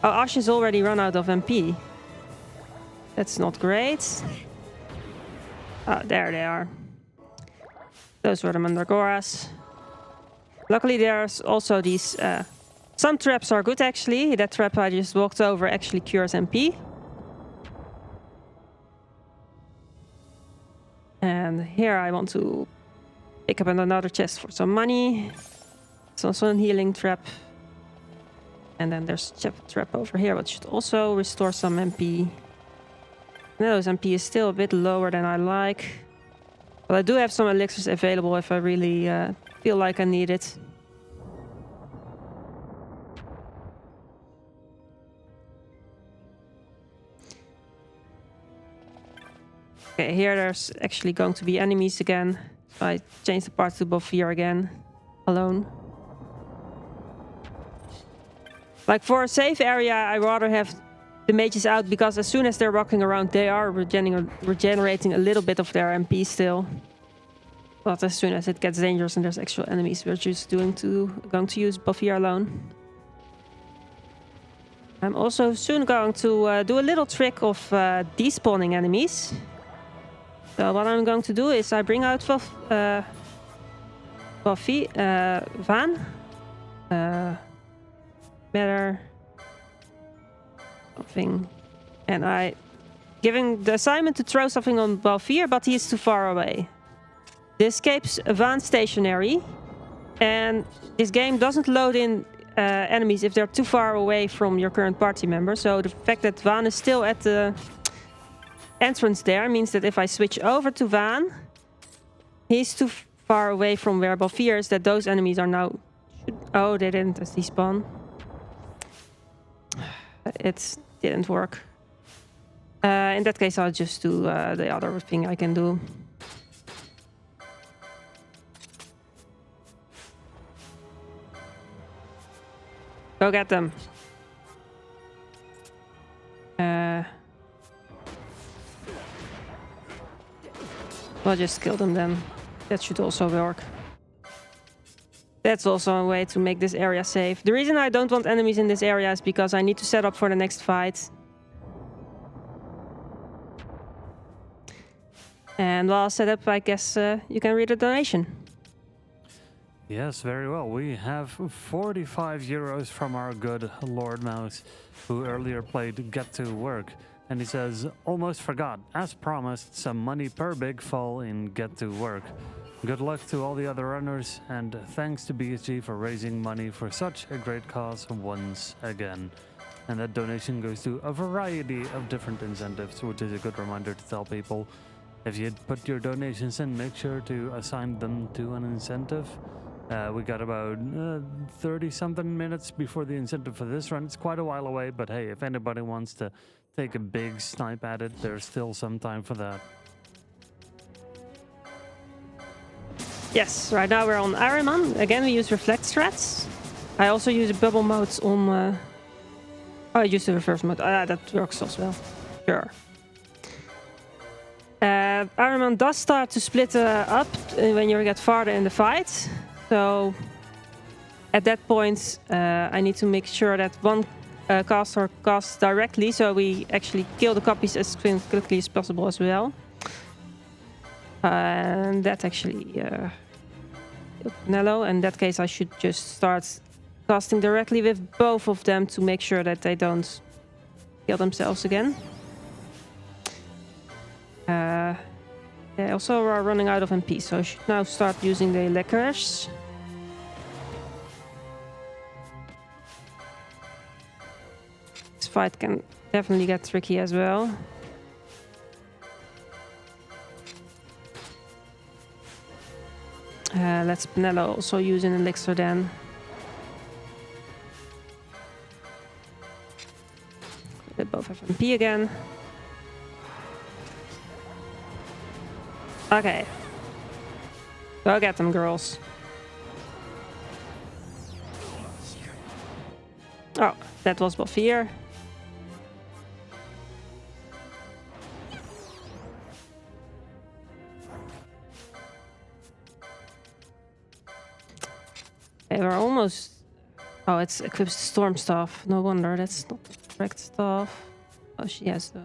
Oh, Ash has already run out of MP. That's not great. Oh, there they are. Those were the Mandragoras. Luckily there's also these... some traps are good actually. That trap I just walked over actually cures MP. And here I want to pick up another chest for some money. It's also a healing trap. And then there's a trap over here, which should also restore some MP. Those MP is still a bit lower than I like. But I do have some elixirs available if I really feel like I need it. Okay, here there's actually going to be enemies again. So I changed the part to Balfir again, alone. Like for a safe area, I rather have the mages out, because as soon as they're walking around, they are regenerating a little bit of their MP still. But as soon as it gets dangerous and there's actual enemies, we're just going to use Balfir alone. I'm also soon going to do a little trick of despawning enemies. So what I'm going to do is I bring out Van, better something, and I giving the assignment to throw something on Balfir, but he is too far away. This keeps Van stationary, and this game doesn't load in enemies if they're too far away from your current party member. So the fact that Van is still at the entrance there means that if I switch over to Van, he's too far away from where Balfir is, that those enemies are now... Oh, they didn't despawn. It didn't work. In that case, I'll just do the other thing I can do. Go get them. We'll just kill them then. That should also work. That's also a way to make this area safe. The reason I don't want enemies in this area is because I need to set up for the next fight. And while set up, I guess you can read a donation. Yes, very well. We have 45 euros from our good Lord Mouse, who earlier played Get to Work. And he says, almost forgot. As promised, some money per big fall in Get to Work. Good luck to all the other runners, and thanks to BSG for raising money for such a great cause once again. And that donation goes to a variety of different incentives, which is a good reminder to tell people. If you put your donations in, make sure to assign them to an incentive. We got about 30-something minutes before the incentive for this run. It's quite a while away, but hey, if anybody wants to take a big snipe at it, there's still some time for that. Yes, right now we're on Ahriman. Again, we use reflect strats. I also use bubble modes on... Oh, I use the reverse mode. That works as well. Sure. Ahriman does start to split up when you get farther in the fight. So at that point, I need to make sure that one caster casts directly, so we actually kill the copies as quickly as possible as well. And that actually Benelux. In that case, I should just start casting directly with both of them to make sure that they don't kill themselves again. They also are running out of MP, so I should now start using the licorice. This fight can definitely get tricky as well. Let's Benelux also use an elixir then. They both have MP again. Okay. Go get them, girls. Oh, that was Bofir. They were almost... Oh, it's equipped storm staff. No wonder, that's not the correct staff. Oh, she has the...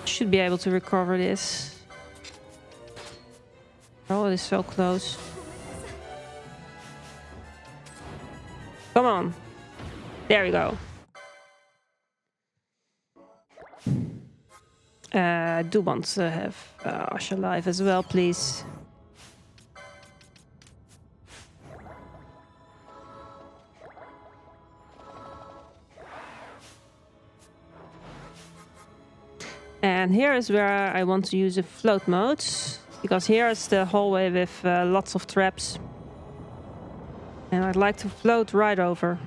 Should be able to recover this. Oh, it is so close. Come on. There we go. I do want to have Ash alive as well, please. And here is where I want to use a float mode, because here is the hallway with lots of traps. And I'd like to float right over.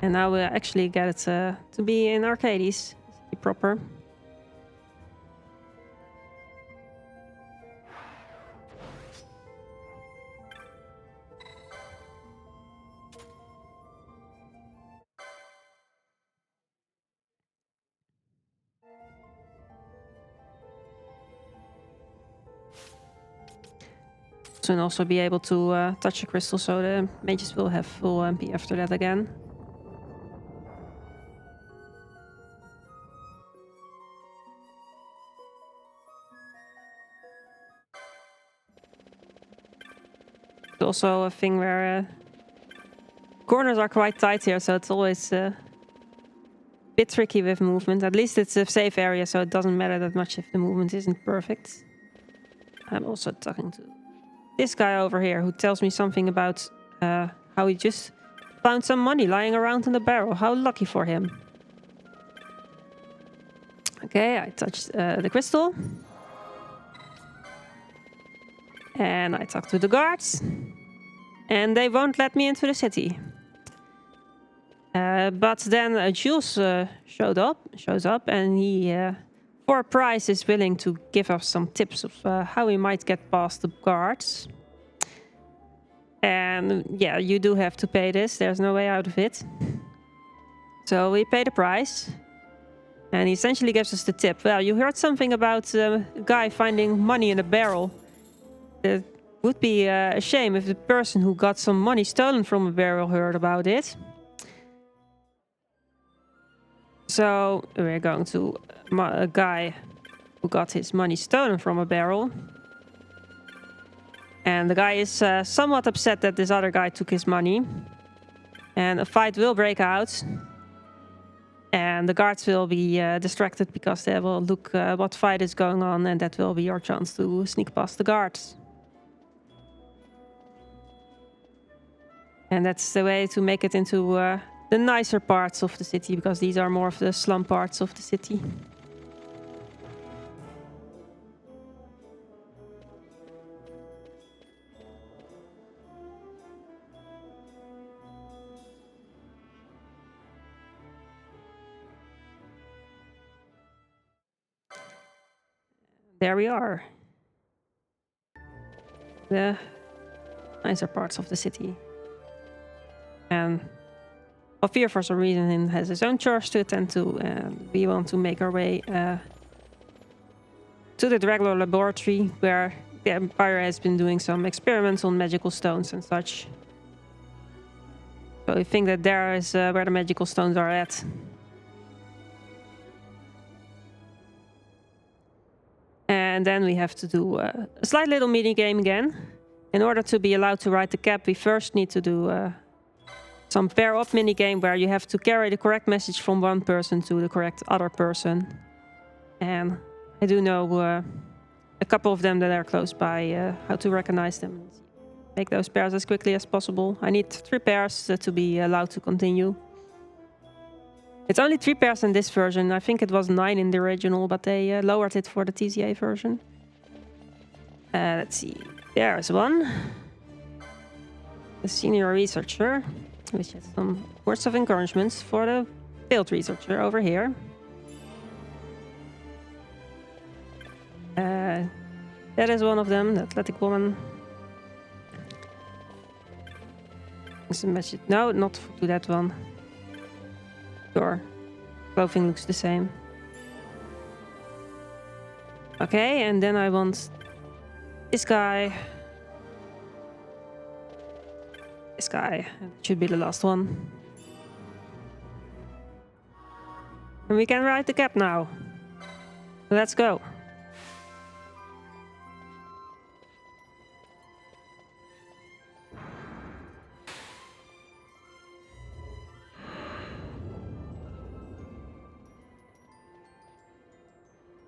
And now we actually get it to be in Arcades, proper. And also be able to touch a crystal, so the mages will have full MP after that again. Also a thing where corners are quite tight here, so it's always a bit tricky with movement. At least it's a safe area, so it doesn't matter that much if the movement isn't perfect. I'm also talking to this guy over here who tells me something about how he just found some money lying around in the barrel. How lucky for him. Okay, I touched the crystal. And I talked to the guards. And they won't let me into the city. But then Jules shows up, and he, for a price, is willing to give us some tips of how we might get past the guards. And yeah, you do have to pay this. There's no way out of it. So we pay the price. And he essentially gives us the tip. Well, you heard something about a guy finding money in a barrel. It would be a shame if the person who got some money stolen from a barrel heard about it. So we're going to a guy who got his money stolen from a barrel. And the guy is somewhat upset that this other guy took his money. And a fight will break out. And the guards will be distracted because they will look what fight is going on. And that will be our chance to sneak past the guards. And that's the way to make it into the nicer parts of the city, because these are more of the slum parts of the city. There we are. The nicer parts of the city. And Ophir, for some reason, has his own chores to attend to, and we want to make our way to the Dragler laboratory, where the Empire has been doing some experiments on magical stones and such. So we think that there is where the magical stones are at. And then we have to do a slight little mini game again. In order to be allowed to ride the cab, we first need to do some pair-up minigame where you have to carry the correct message from one person to the correct other person. And I do know a couple of them that are close by, how to recognize them and make those pairs as quickly as possible. I need 3 pairs to be allowed to continue. It's only 3 pairs in this version. I think it was 9 in the original, but they lowered it for the TCA version. Let's see. There's one. The senior researcher, which has some words of encouragement for the failed researcher over here. That is one of them, the athletic woman. No, not to that one. Sure. Clothing looks the same. Okay, and then I want this guy. This guy. It should be the last one. And we can ride the cab now. Let's go.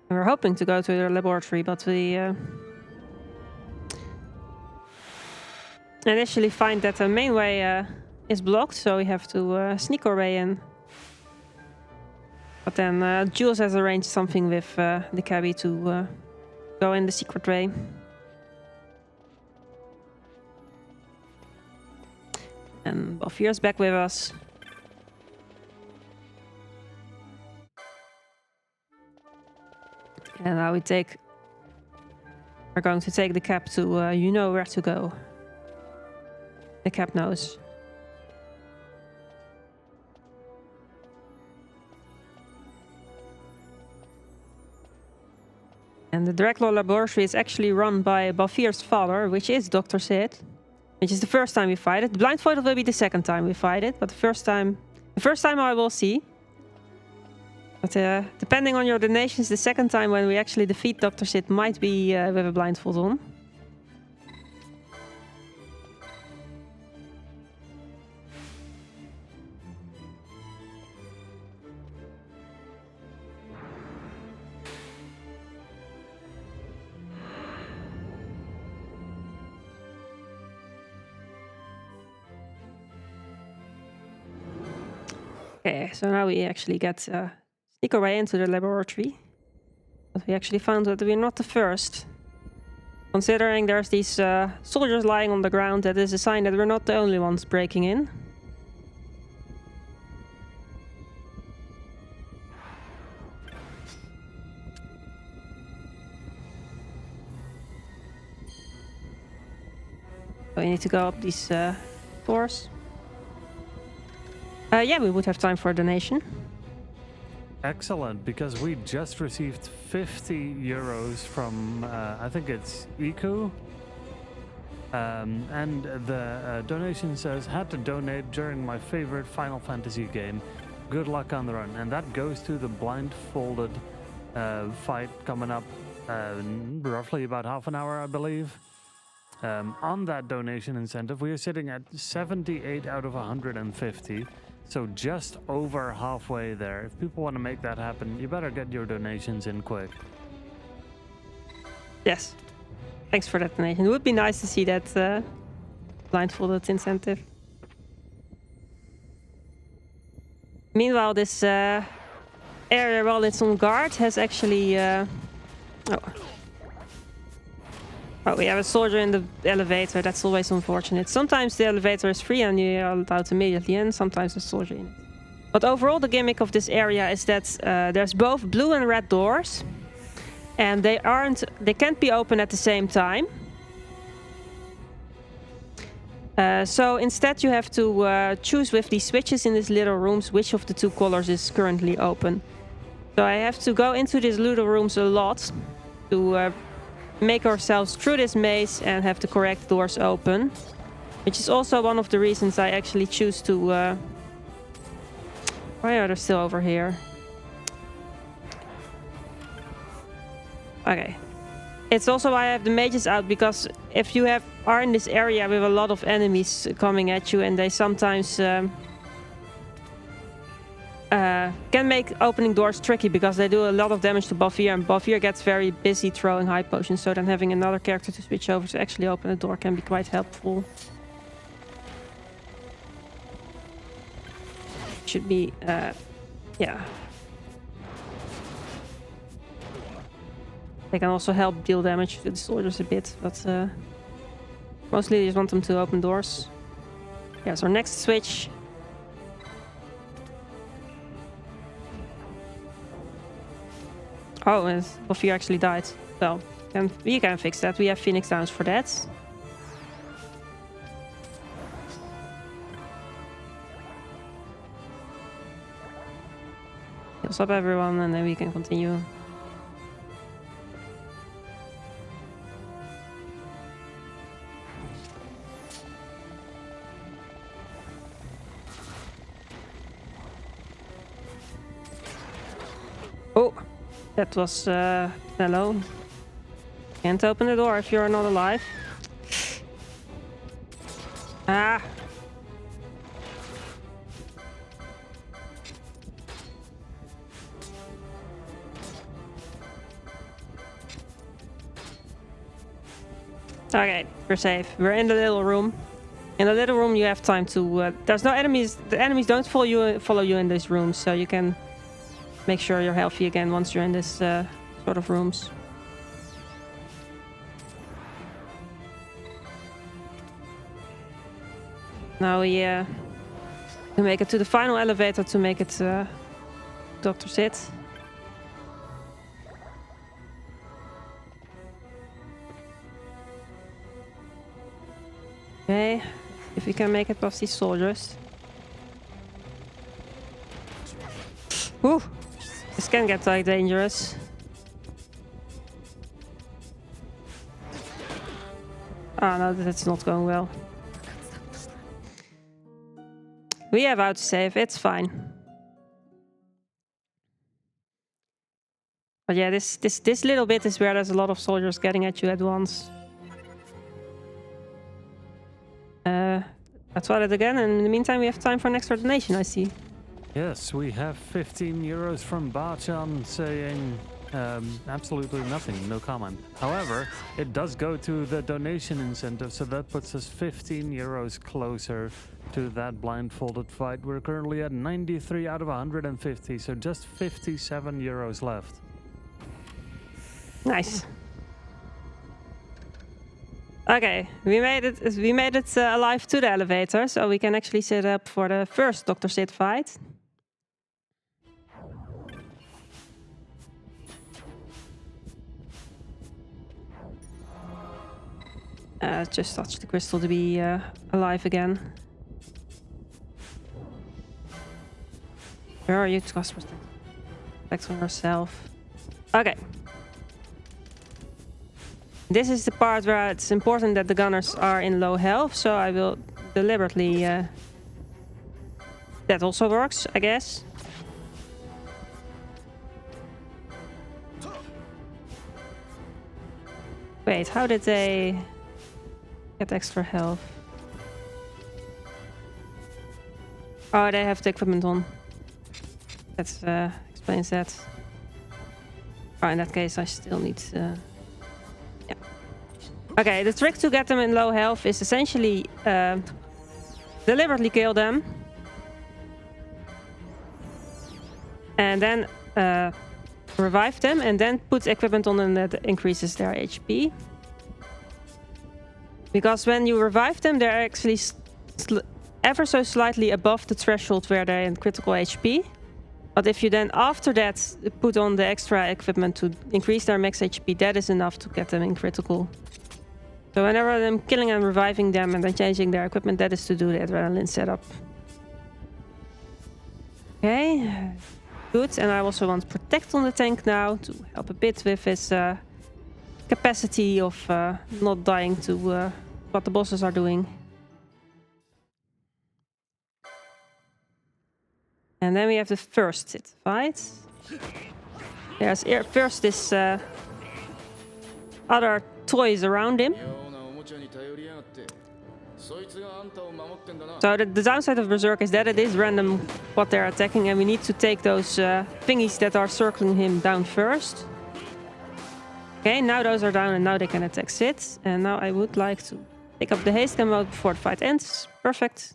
We're hoping to go to the laboratory, but we initially find that the main way is blocked, so we have to sneak our way in. But then Jules has arranged something with the cabbie to go in the secret way. And Balfier's back with us. And now we're going to take the cab to you know where to go. The cab knows. And the Dracula laboratory is actually run by Balfier's father, which is Dr. Sid. Which is the first time we fight it. The blindfolded will be the second time we fight it, but the first time I will see. But depending on your donations, the second time when we actually defeat Dr. Sid might be with a blindfold on. Okay, so now we actually get sneak our way into the laboratory. But we actually found that we're not the first. Considering there's these soldiers lying on the ground, that is a sign that we're not the only ones breaking in. So we need to go up these doors. Yeah, we would have time for a donation. Excellent, because we just received 50 euros from, I think it's Iku. And the donation says, had to donate during my favorite Final Fantasy game. Good luck on the run. And that goes to the blindfolded fight coming up roughly about half an hour, I believe. On that donation incentive, we are sitting at 78 out of 150. So just over halfway there. If people want to make that happen, you better get your donations in quick. Yes. Thanks for that donation. It would be nice to see that blindfolded incentive. Meanwhile, this area, while it's on guard, has actually... Oh, we have a soldier in the elevator. That's always unfortunate. Sometimes the elevator is free and you're allowed immediately in. Sometimes there's a soldier in it. But overall, the gimmick of this area is that there's both blue and red doors. And they can't be open at the same time. So instead you have to choose with these switches in these little rooms which of the two colors is currently open. So I have to go into these little rooms a lot to make ourselves through this maze and have the correct doors open. Which is also one of the reasons I actually choose to... Why are they still over here? Okay. It's also why I have the mages out, because if you are in this area with a lot of enemies coming at you, and they sometimes can make opening doors tricky because they do a lot of damage to Bavir, and Bavir gets very busy throwing high potions, so then having another character to switch over to actually open a door can be quite helpful. Should be, yeah. They can also help deal damage to the soldiers a bit, but mostly you just want them to open doors. Yeah, so next switch. Oh, and Bavir actually died. Well, we can fix that. We have Phoenix Downs for that. Heals up everyone and then we can continue. Oh, that was Madelon. Can't open the door if you're not alive. Ah. Okay, we're safe. We're in the little room. In the little room, you have time to. There's no enemies. The enemies don't follow you in this room, so you can make sure you're healthy again once you're in this sort of rooms. Now we can make it to the final elevator to make it Dr. Sid. Okay, if we can make it past these soldiers. Whew, this can get like dangerous. Ah, no, that's not going well. We have autosave, it's fine. But yeah, this little bit is where there's a lot of soldiers getting at you at once. Let's try it again, and in the meantime we have time for an extra donation, I see. Yes, we have 15 euros from Bachan saying absolutely nothing, no comment. However, it does go to the donation incentive, so that puts us 15 euros closer to that blindfolded fight. We're currently at 93 out of 150, so just 57 euros left. Nice. Okay, we made it. We made it alive to the elevator, so we can actually set up for the first Dr. Sid fight. Just touch the crystal to be alive again. Where are you? Cost protect on yourself. Okay. This is the part where it's important that the gunners are in low health, so I will deliberately... that also works, I guess. Wait, how did they get extra health? Oh, they have the equipment on. That explains that. Oh, in that case, I still need... yeah. Okay, the trick to get them in low health is essentially deliberately kill them. And then revive them, and then put equipment on them that increases their HP. Because when you revive them, they're actually ever so slightly above the threshold where they're in critical HP. But if you then after that put on the extra equipment to increase their max HP, that is enough to get them in critical. So whenever I'm killing and reviving them and then changing their equipment, that is to do the adrenaline setup. Okay, good. And I also want Protect on the tank now to help a bit with his capacity of not dying to what the bosses are doing. And then we have the first Sid fight. There's first this other toys around him. So the downside of Berserk is that it is random what they're attacking, and we need to take those thingies that are circling him down first. Okay, now those are down and now they can attack Sid. And now I would like to pick up the haste gun mode before the fight ends. Perfect.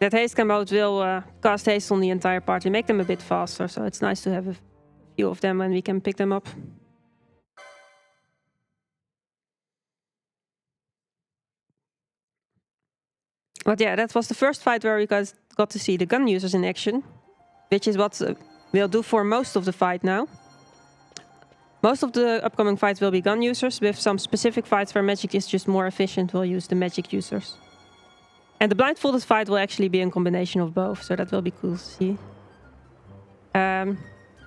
That haste gun mode will cast haste on the entire party, make them a bit faster, so it's nice to have a few of them and we can pick them up. But yeah, that was the first fight where we got to see the gun users in action, which is what we'll do for most of the fight now. Most of the upcoming fights will be gun users, with some specific fights where magic is just more efficient, we'll use the magic users. And the blindfolded fight will actually be a combination of both, so that will be cool to see.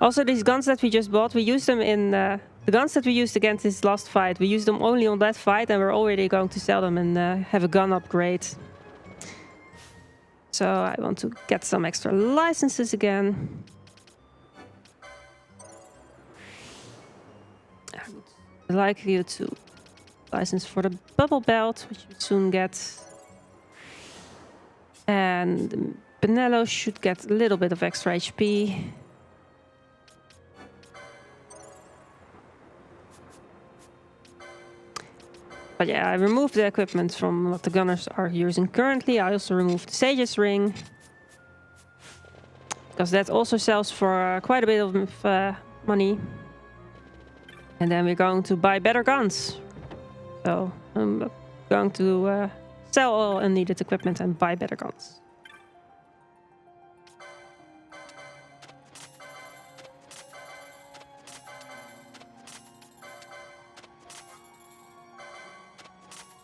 Also, these guns that we just bought, we used them in... the guns that we used against this last fight, we used them only on that fight, and we're already going to sell them and have a gun upgrade. So I want to get some extra licenses again. I would like you to license for the bubble belt, which you soon get. And Benelux should get a little bit of extra HP. But yeah, I removed the equipment from what the gunners are using currently. I also removed the Sage's ring, because that also sells for quite a bit of money. And then we're going to buy better guns. So I'm going to sell all unneeded equipment and buy better guns.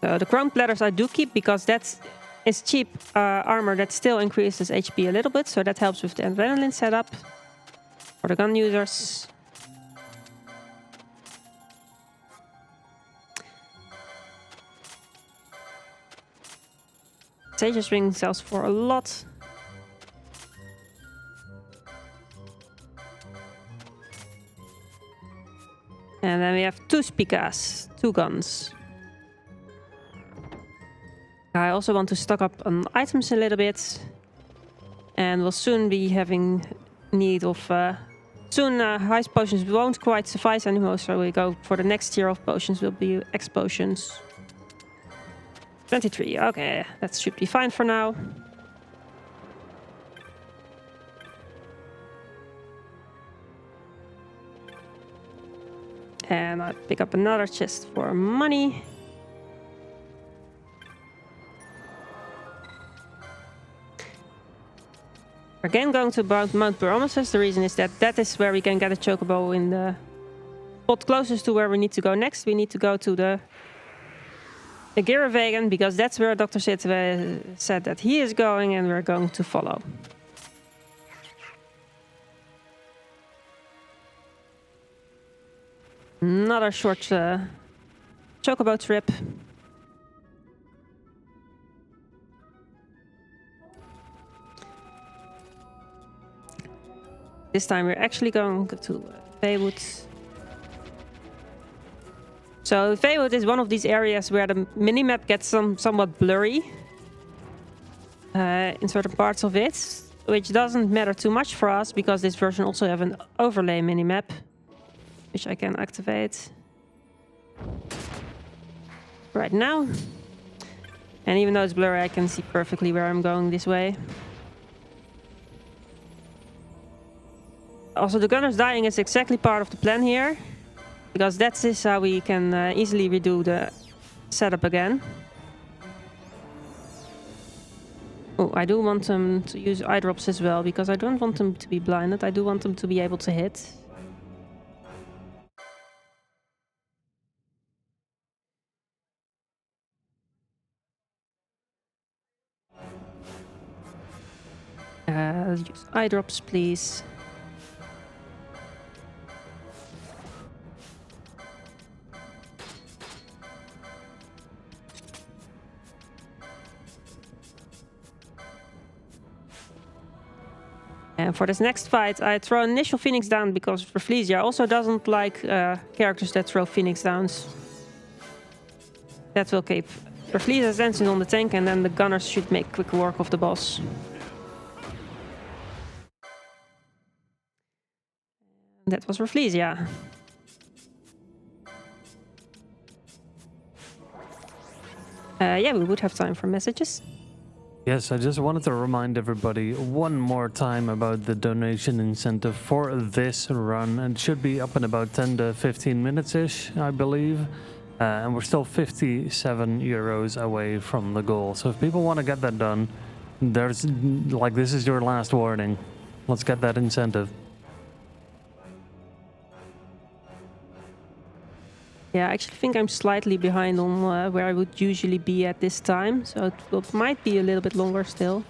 So the chrome platters I do keep because that is cheap armor that still increases HP a little bit. So that helps with the adrenaline setup for the gun users. Sage's ring sells for a lot. And then we have two Spikas, two guns. I also want to stock up on items a little bit. And we'll soon be having need of... soon heist potions won't quite suffice anymore, so we go for the next tier of potions will be X potions. 23, okay, that should be fine for now. And I pick up another chest for money. Again, going to Mount Promises. The reason is that that is where we can get a chocobo in the spot closest to where we need to go next. We need to go to the Giravegan because that's where Dr. Sitwe said that he is going, and we're going to follow. Another short chocobo trip. This time we're actually going to Baywood. So Baywood is one of these areas where the minimap gets somewhat blurry in certain parts of it, which doesn't matter too much for us because this version also have an overlay minimap, which I can activate right now. And even though it's blurry, I can see perfectly where I'm going this way. Also, the gunners dying is exactly part of the plan here, because that is how we can easily redo the setup again. Oh, I do want them to use eye drops as well, because I don't want them to be blinded. I do want them to be able to hit. Use eye drops, please. And for this next fight, I throw initial Phoenix down because Rafflesia also doesn't like characters that throw Phoenix downs. That will keep Rafflesia's attention on the tank, and then the gunners should make quick work of the boss. That was Rafflesia. Yeah, we would have time for messages. Yes, I just wanted to remind everybody one more time about the donation incentive for this run. It should be up in about 10 to 15 minutes-ish, I believe. And we're still 57 euros away from the goal. So if people want to get that done, there's like, this is your last warning. Let's get that incentive. Yeah, I actually think I'm slightly behind on where I would usually be at this time, so it might be a little bit longer still.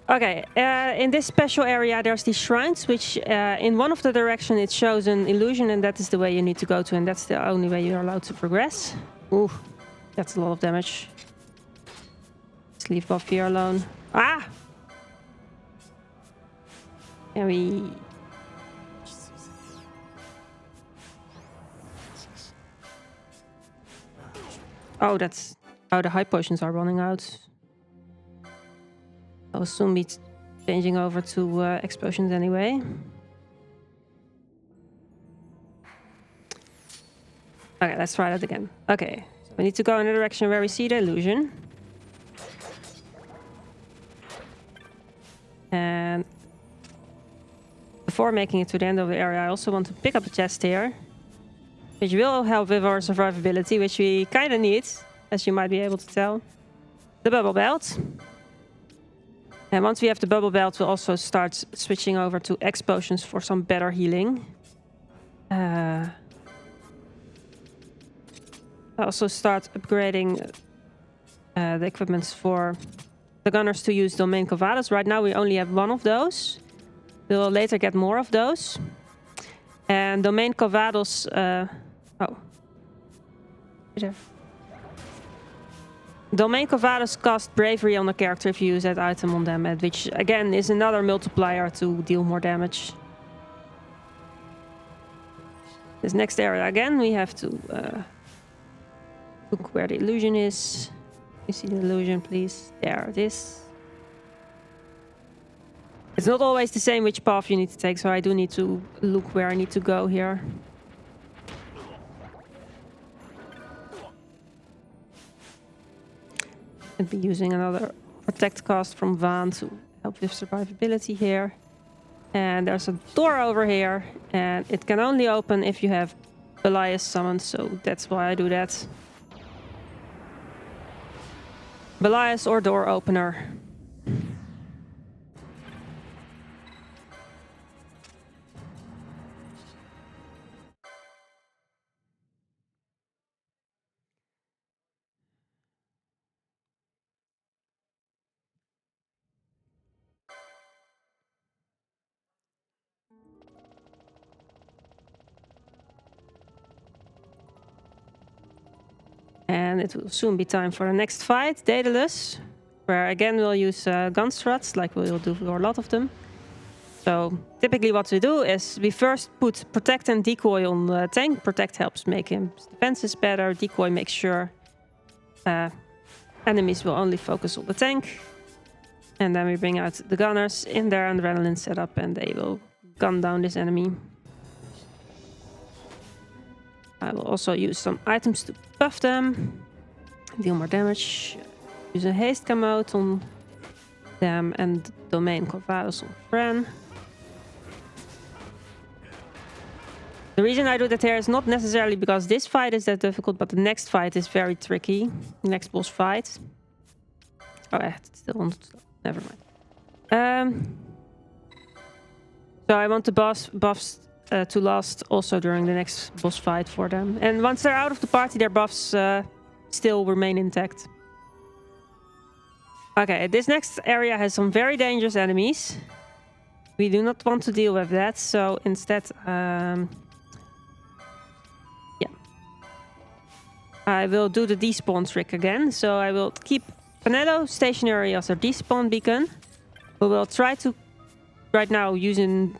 Okay, in this special area there's these shrines, which in one of the direction it shows an illusion, and that is the way you need to go to, and that's the only way you're allowed to progress. Ooh, that's a lot of damage. Let's leave Buff here alone. Ah! And we... Oh, that's how the high potions are running out. I'll soon be changing over to explosions anyway. Okay, let's try that again. Okay, so we need to go in the direction where we see the illusion. And before making it to the end of the area, I also want to pick up a chest here, which will help with our survivability, which we kind of need, as you might be able to tell. The bubble belt. And once we have the bubble belt, we'll also start switching over to X potions for some better healing. I also start upgrading the equipments for the gunners to use Domain Covados. Right now we only have one of those. We'll later get more of those. And Domain Covados... oh. There. Domain Covados cost bravery on the character if you use that item on them, which again is another multiplier to deal more damage. This next area again, we have to look where the illusion is. You see the illusion, please? There it is. It's not always the same which path you need to take, so I do need to look where I need to go here. I'll be using another protect cast from Vaan to help with survivability here. And there's a door over here, and it can only open if you have Belias summoned, so that's why I do that. Belias or door opener. And it will soon be time for the next fight, Daedalus, where again we'll use gun struts like we'll do for a lot of them. So typically what we do is we first put Protect and Decoy on the tank. Protect helps make his defenses better. Decoy makes sure enemies will only focus on the tank. And then we bring out the gunners in their adrenaline setup and they will gun down this enemy. I will also use some items to buff them, deal more damage, use a haste cam mode on them and domain Corvados on Fran. The reason I do that here is not necessarily because this fight is that difficult, but the next fight is very tricky. The next boss fight. Oh, it's still on. Never mind. So I want the buffs to last also during the next boss fight for them. And once they're out of the party, their buffs still remain intact. Okay, this next area has some very dangerous enemies. We do not want to deal with that, so instead, I will do the despawn trick again. So I will keep Penelo stationary as our despawn beacon. We will try to, right now, using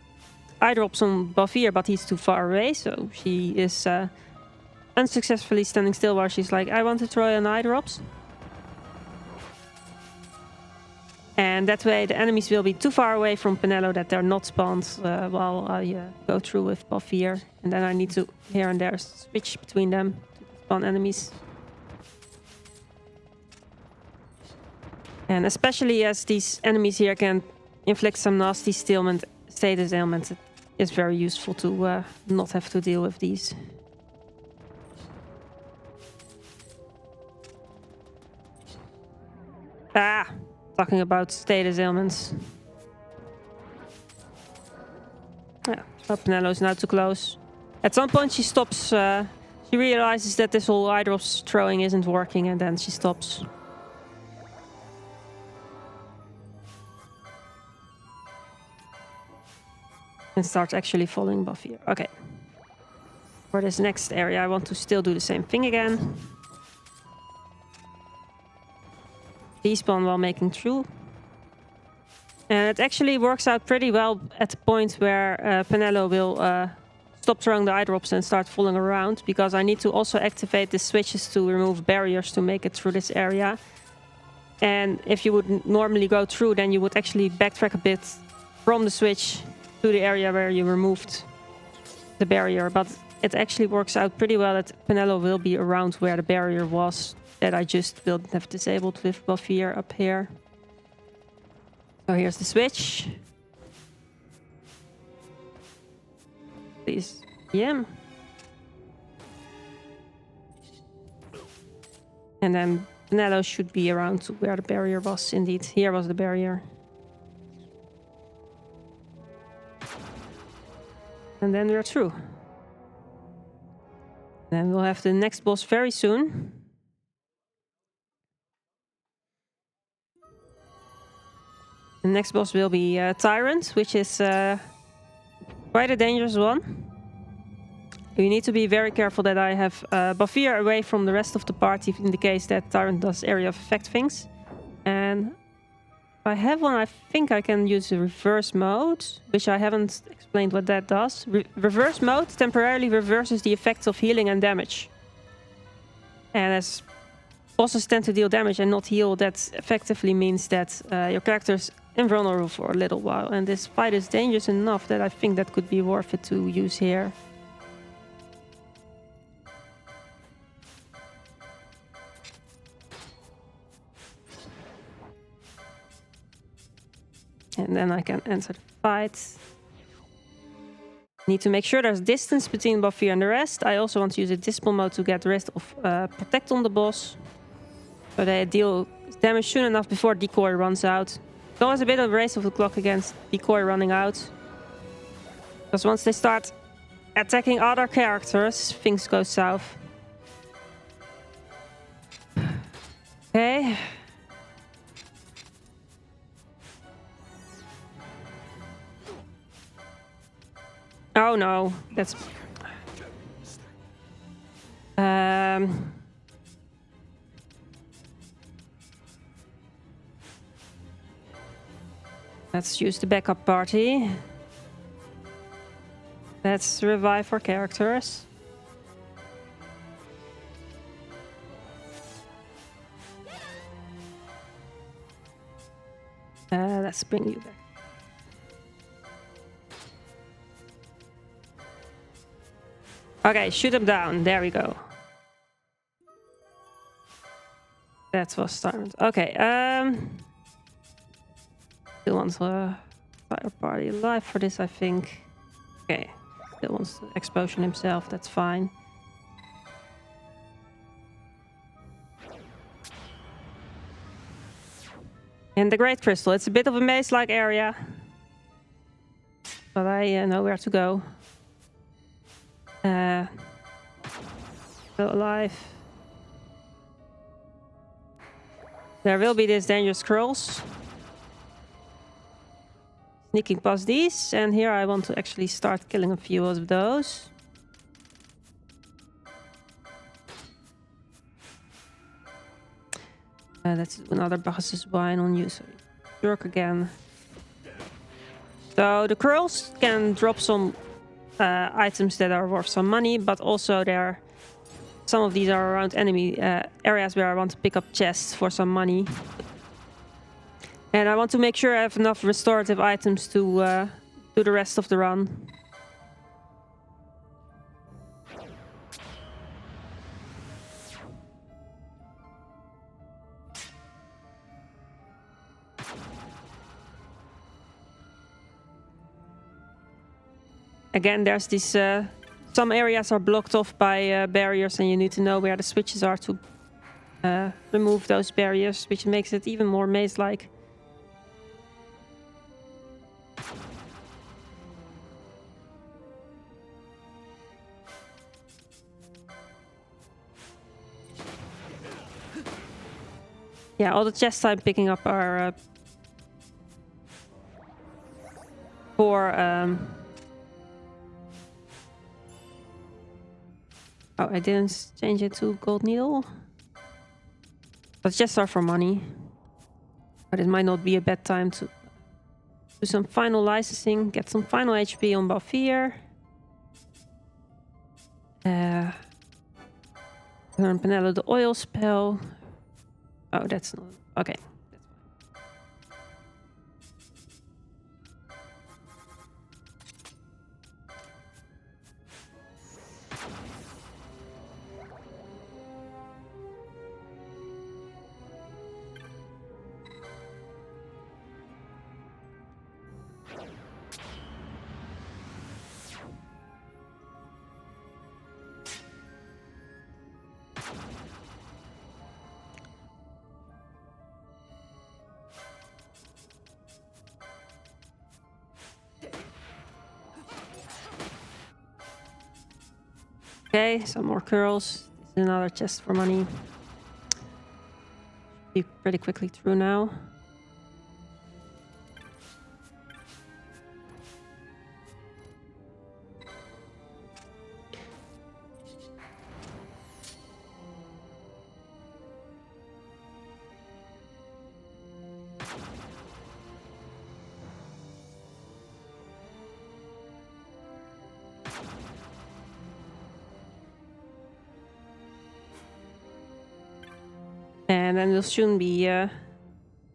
eye drops on Bafir, but he's too far away, so she is unsuccessfully standing still while she's like, I want to throw an eye drops. And that way the enemies will be too far away from Penelo that they're not spawned while I go through with Bafir. And then I need to, here and there, switch between them to spawn enemies. And especially as these enemies here can inflict some nasty status ailments, it is very useful to not have to deal with these. Talking about status ailments. Yeah, oh, Penelo is now too close. At some point she stops, she realizes that this whole eye drops throwing isn't working and then she stops. And starts actually following Bafir. Okay. For this next area I want to still do the same thing again. Despawn while making through. And it actually works out pretty well at the point where Penelo will stop throwing the eye drops and start falling around, because I need to also activate the switches to remove barriers to make it through this area. And if you would normally go through, then you would actually backtrack a bit from the switch to the area where you removed the barrier. But it actually works out pretty well that Penelo will be around where the barrier was that I just will have disabled with Bafir up here. So here's the switch. Please, yeah. And then Penelo should be around where the barrier was. Indeed, here was the barrier. And then we're through. Then we'll have the next boss very soon. The next boss will be Tyrant, which is quite a dangerous one. We need to be very careful that I have Bafir away from the rest of the party in the case that Tyrant does area of effect things. And if I have one, I think I can use the reverse mode, which I haven't explained what that does. Reverse mode temporarily reverses the effects of healing and damage. And as bosses tend to deal damage and not heal, that effectively means that your character's invulnerable for a little while. And this fight is dangerous enough that I think that could be worth it to use here. And then I can enter the fight. Need to make sure there's distance between Buffier and the rest. I also want to use a Dispel mode to get rid of Protect on the boss. So they deal damage soon enough before Decoy runs out. It's always a bit of a race of the clock against Decoy running out. Because once they start attacking other characters, things go south. Okay. Oh no, that's... Let's use the backup party. Let's revive our characters. Let's bring you back. Okay, shoot him down. There we go. That was timed. Okay, still wants a fire party alive for this, I think. Okay, still wants to explosion himself, that's fine. And the Great Crystal, it's a bit of a maze-like area. But I know where to go. Still alive. There will be these dangerous scrolls. Sneaking past these, and here I want to actually start killing a few of those. Let's do another Bacchus's wine on you, so jerk again. So the curls can drop some items that are worth some money, but also some of these are around enemy areas where I want to pick up chests for some money. And I want to make sure I have enough restorative items to do the rest of the run. Again, there's this... some areas are blocked off by barriers, and you need to know where the switches are to remove those barriers, which makes it even more maze-like. Yeah, all the chests I'm picking up are for... Oh, I didn't change it to gold needle. But chests are for money. But it might not be a bad time to do some final licensing, get some final HP on Balfir. Learn Penelo the oil spell. Oh, that's not... Okay. Okay, some more curls. This is another chest for money. Be pretty quickly through now. And then we'll soon be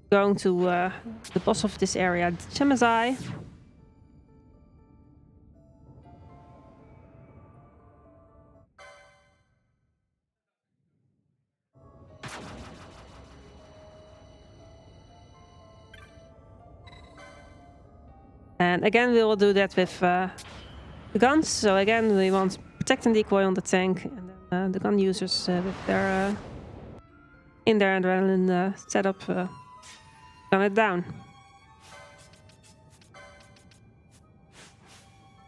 going to the boss of this area, Chemazai. And again, we will do that with the guns. So again, we want protect and decoy on the tank, and then the gun users with their in their adrenaline setup gun it down.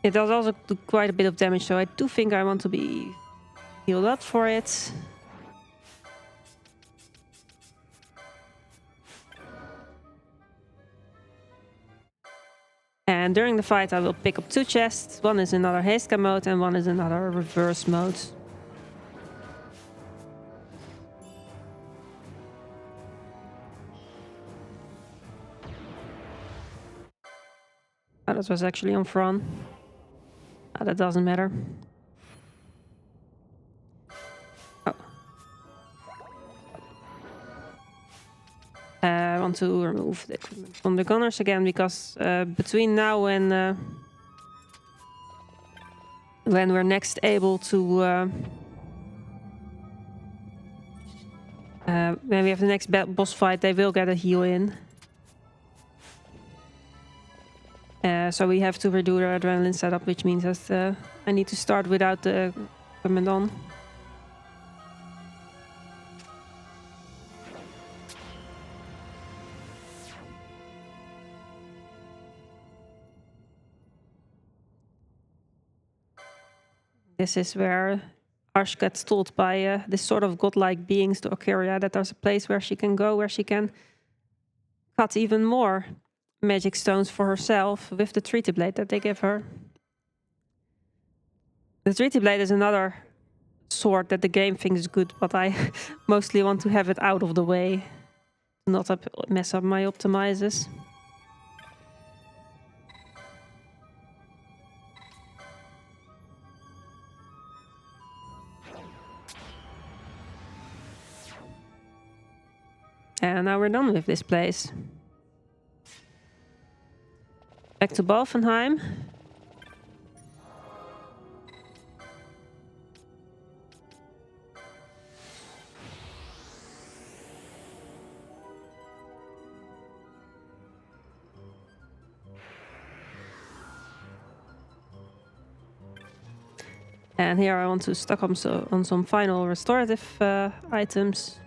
It does also do quite a bit of damage, so I do think I want to be healed up for it. And during the fight I will pick up 2 chests. One is another haste cam mode and one is another reverse mode. Oh, that was actually on front. Oh, that doesn't matter. Oh. I want to remove the equipment from the gunners again, because between now and when we're next able to when we have the next boss fight, they will get a heal in. So we have to redo the adrenaline setup, which means that I need to start without the equipment on. This is where Ash gets told by this sort of godlike beings to Ocaria that there's a place where she can go, where she can cut even more magic stones for herself with the treaty blade that they give her. The treaty blade is another sword that the game thinks good, but I mostly want to have it out of the way to not mess up my optimizers. And now we're done with this place. Back to Balfenheim. And here I want to stock up on some final restorative items.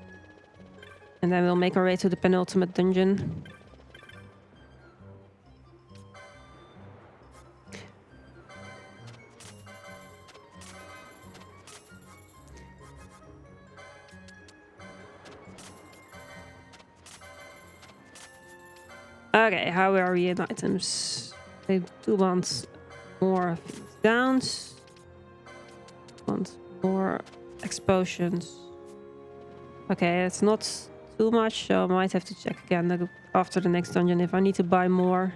And then we'll make our way to the penultimate dungeon. Okay, how are we in items? I do want more downs. Want more explosions. Okay, it's not too much, so I might have to check again after the next dungeon if I need to buy more.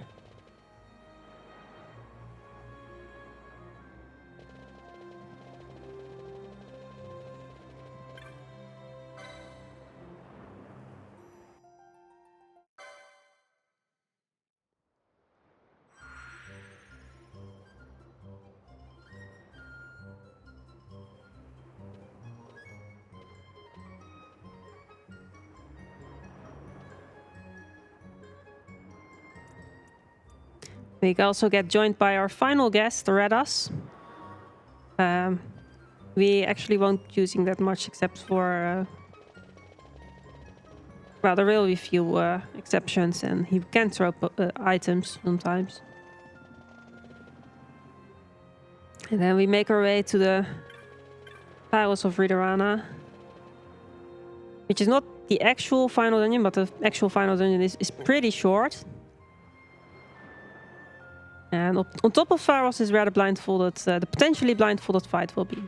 We also get joined by our final guest, Redas. We actually won't be using that much except for... well, there will be a few exceptions, and he can throw items sometimes. And then we make our way to the Tiles of Riderana, which is not the actual final dungeon, but the actual final dungeon is pretty short. And on top of Pharos is where the blindfolded, the potentially blindfolded fight will be.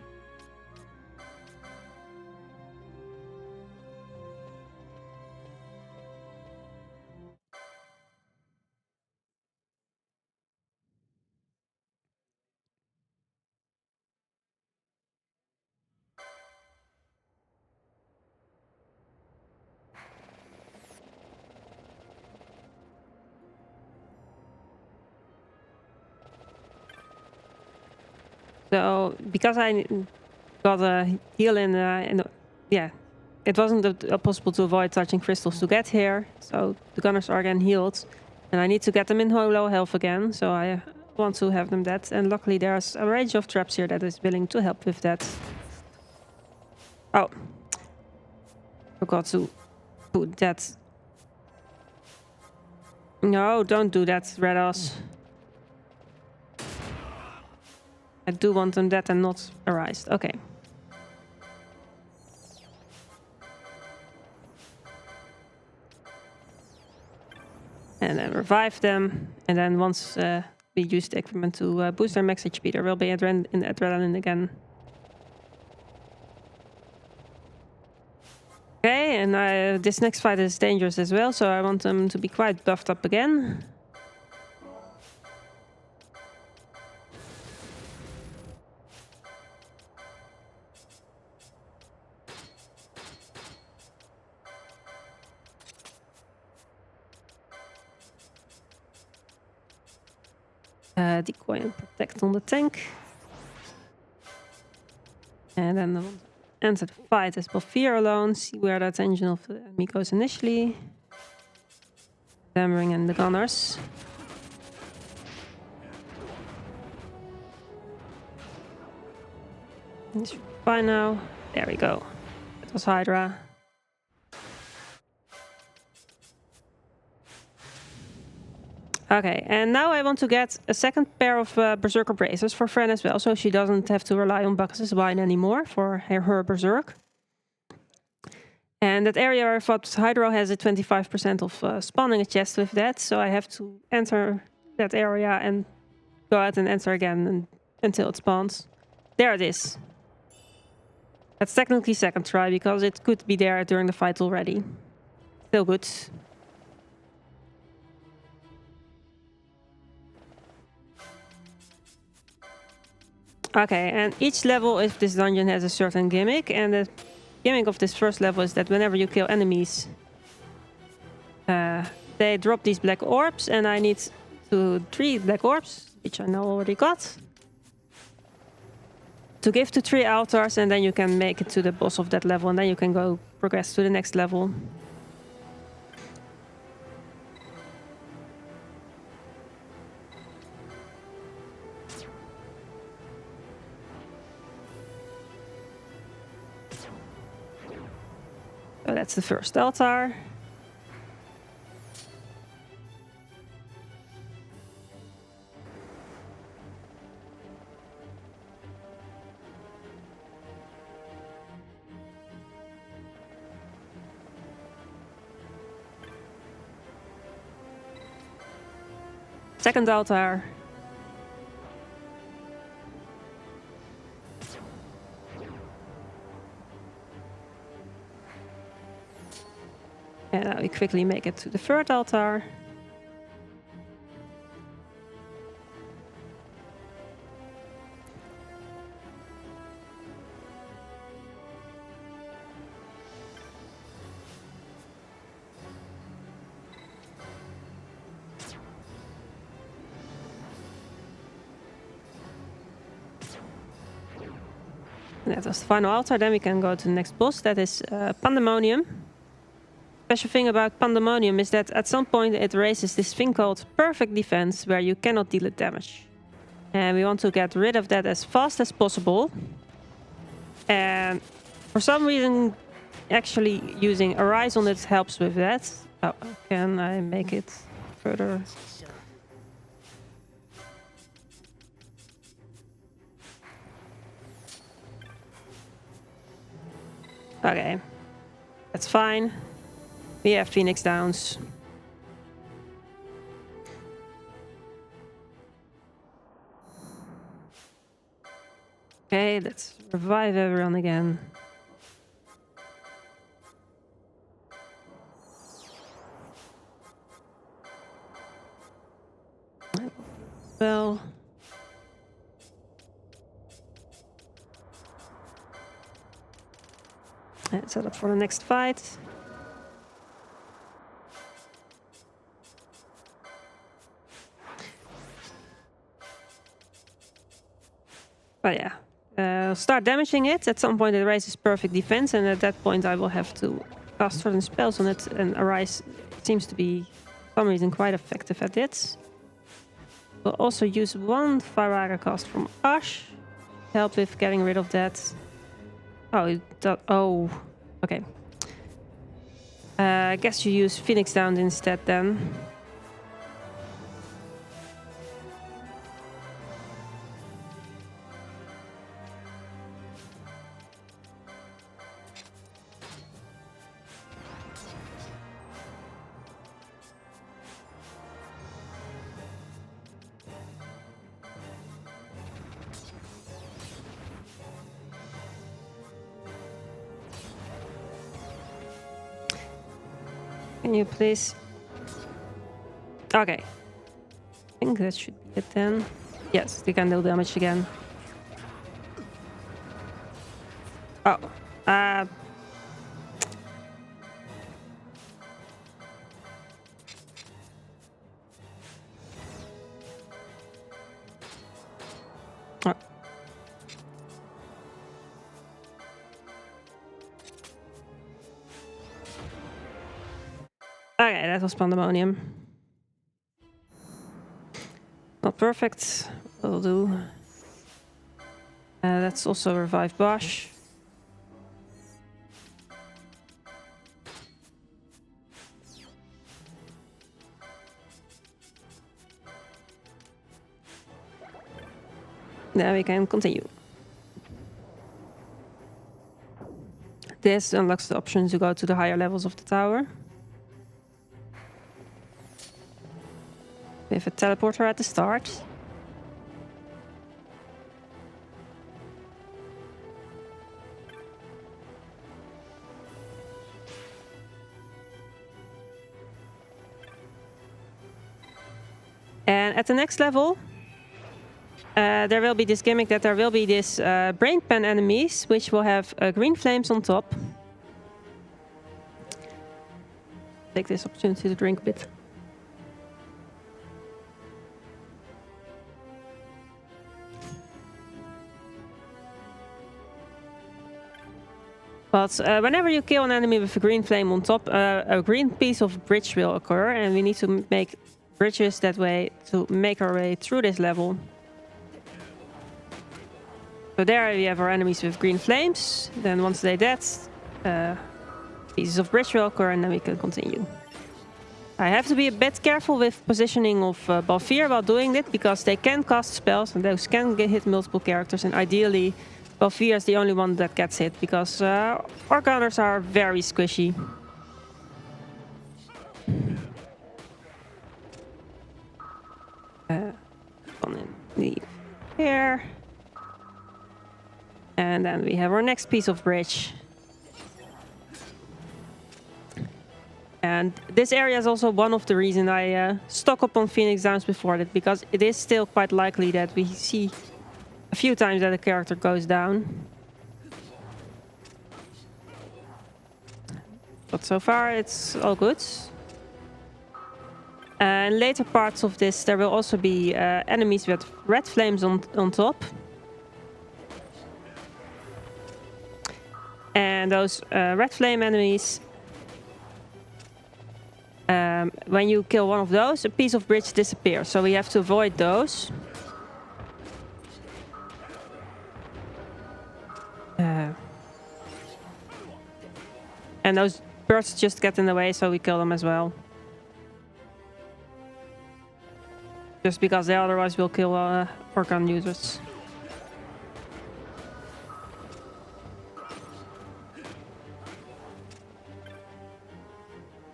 So, because I got a heal in yeah, it wasn't possible to avoid touching crystals to get here. So the gunners are again healed, and I need to get them in low health again. So I want to have them dead. And luckily there's a range of traps here that is willing to help with that. Oh. Forgot to put that. No, don't do that, Redos. I do want them dead and not erased. Okay. And then revive them. And then once we use the equipment to boost their max HP, there will be adrenaline again. Okay, and this next fight is dangerous as well, so I want them to be quite buffed up again. Decoy and protect on the tank. And then enter the fight as Balfir alone. See where the attention of the enemy goes initially. Then bring in the gunners. This should be fine now. There we go. That was Hydra. Okay, and now I want to get a second pair of Berserker bracers for Fran as well, so she doesn't have to rely on Bacchus' wine anymore for her Berserk. And that area where I thought Hydro has a 25% of spawning a chest with that, so I have to enter that area and go out and enter again until it spawns. There it is. That's technically second try, because it could be there during the fight already. Still good. Okay, and each level of this dungeon has a certain gimmick, and the gimmick of this first level is that whenever you kill enemies, they drop these black orbs, and I need 3 black orbs, which I now already got, to give to 3 altars, and then you can make it to the boss of that level, and then you can go progress to the next level. So that's the first altar. Second altar. And now we quickly make it to the third altar. And that was the final altar. Then we can go to the next boss. That is Pandemonium. Special thing about Pandemonium is that at some point it raises this thing called Perfect Defense, where you cannot deal it damage. And we want to get rid of that as fast as possible. And for some reason, actually using Arise on it helps with that. Oh, can I make it further? Okay, that's fine. We have Phoenix Downs. Okay, let's revive everyone again. Well. And set up for the next fight. But yeah, start damaging it. At some point it raises perfect defense, and at that point I will have to cast certain spells on it, and Arise seems to be, for some reason, quite effective at it. We'll also use one Fire cast from Ash. Help with getting rid of that. Oh, okay. I guess you use Phoenix Down instead then. Can you please? Okay. I think that should be it then. Yes, they can do damage again. Oh. Oh. Okay, that was Pandemonium. Not perfect. Will do. That's also revive Bosch. Now we can continue. This unlocks the option to go to the higher levels of the tower. We have a teleporter at the start. And at the next level, there will be this gimmick that there will be this brain pan enemies, which will have green flames on top. Take this opportunity to drink a bit. But whenever you kill an enemy with a green flame on top, a green piece of bridge will occur, and we need to make bridges that way to make our way through this level. So there we have our enemies with green flames. Then once they're dead, pieces of bridge will occur, and then we can continue. I have to be a bit careful with positioning of Balfir while doing it, because they can cast spells, and those can hit multiple characters, and ideally Balfir is the only one that gets hit, because our gunners are very squishy. Here. And then we have our next piece of bridge. And this area is also one of the reasons I stock up on Phoenix Downs before that, because it is still quite likely that we see a few times that a character goes down. But so far it's all good. In later parts of this there will also be enemies with red flames on top. And those red flame enemies, when you kill one of those, a piece of bridge disappears. So we have to avoid those. And those birds just get in the way, so we kill them as well. Just because they otherwise will kill organ users.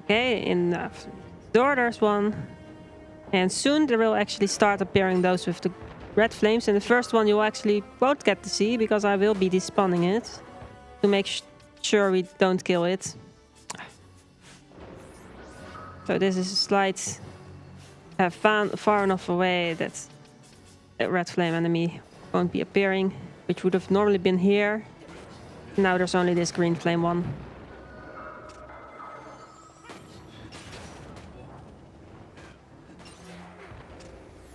Okay, in the door there's one. And soon there will actually start appearing those with the red flames. And the first one you actually won't get to see, because I will be despawning it to make sure we don't kill it. So this is a slight far enough away that a red flame enemy won't be appearing, which would have normally been here. Now there's only this green flame one.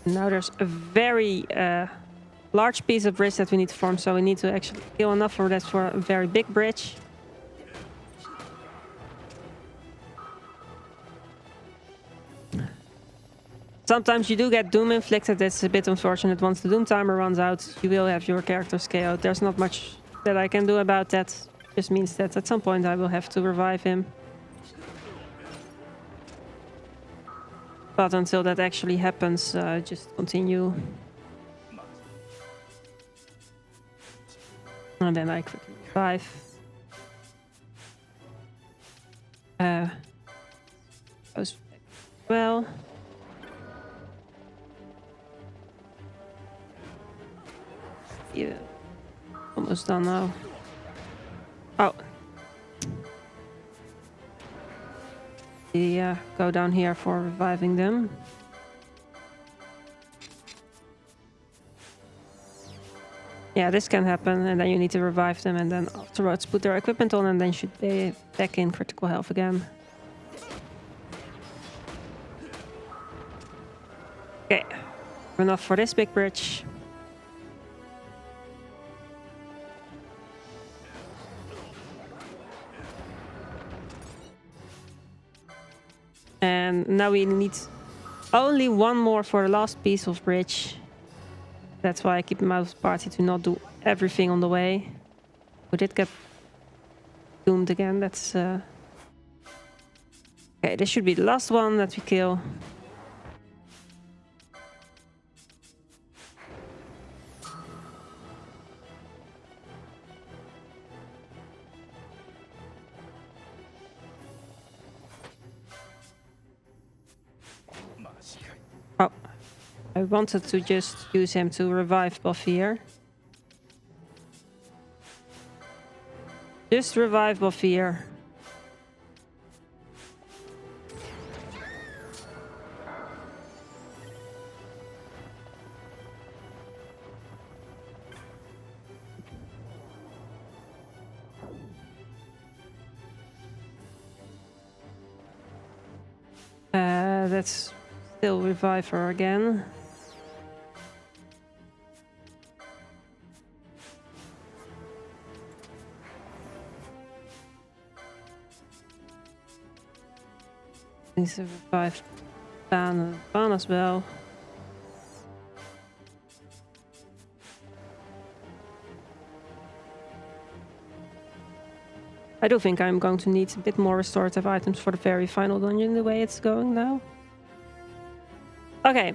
Now there's a very large piece of bridge that we need to form, so we need to actually kill enough for that for a very big bridge. Sometimes you do get doom inflicted. It's a bit unfortunate. Once the doom timer runs out, you will have your characters KO'd. There's not much that I can do about that. Just means that at some point I will have to revive him. But until that actually happens, just continue. And then I quickly revive. Goes well. Yeah, almost done now. Oh. Yeah, go down here for reviving them. Yeah, this can happen, and then you need to revive them, and then afterwards put their equipment on, and then should be back in critical health again. Okay, enough for this big bridge. And now we need only one more for the last piece of bridge. That's why I keep him out of the party, to not do everything on the way. We did get doomed again. That's okay, this should be the last one that we kill. Oh, I wanted to just use him to revive Buff here. Just revive Buff here. Let's still revive her again. Needs to revive Ban as well. I do think I'm going to need a bit more restorative items for the very final dungeon, the way it's going now. Okay.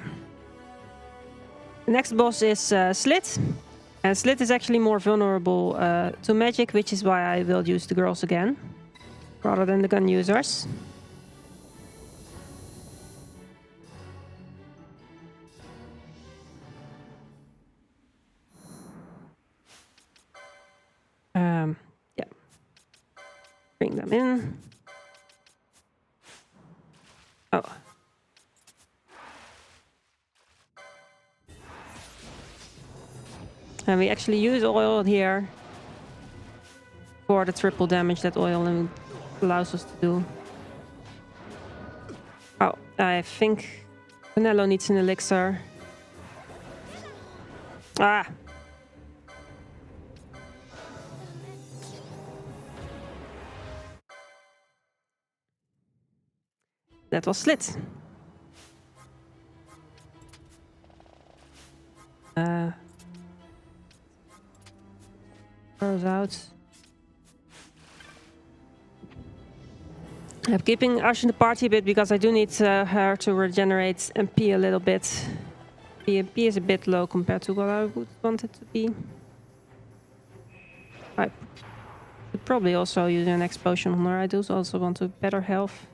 The next boss is Slit. And Slit is actually more vulnerable to magic, which is why I will use the girls again, rather than the gun users. Yeah. Bring them in. Oh. And we actually use oil here for the triple damage that oil allows us to do. Oh, I think Benelux needs an elixir. Ah! That was Slit. Throws out. I'm keeping Ash in the party a bit because I do need her to regenerate MP a little bit. MP is a bit low compared to what I would want it to be. I could probably also use an explosion on her. I do also want to better health.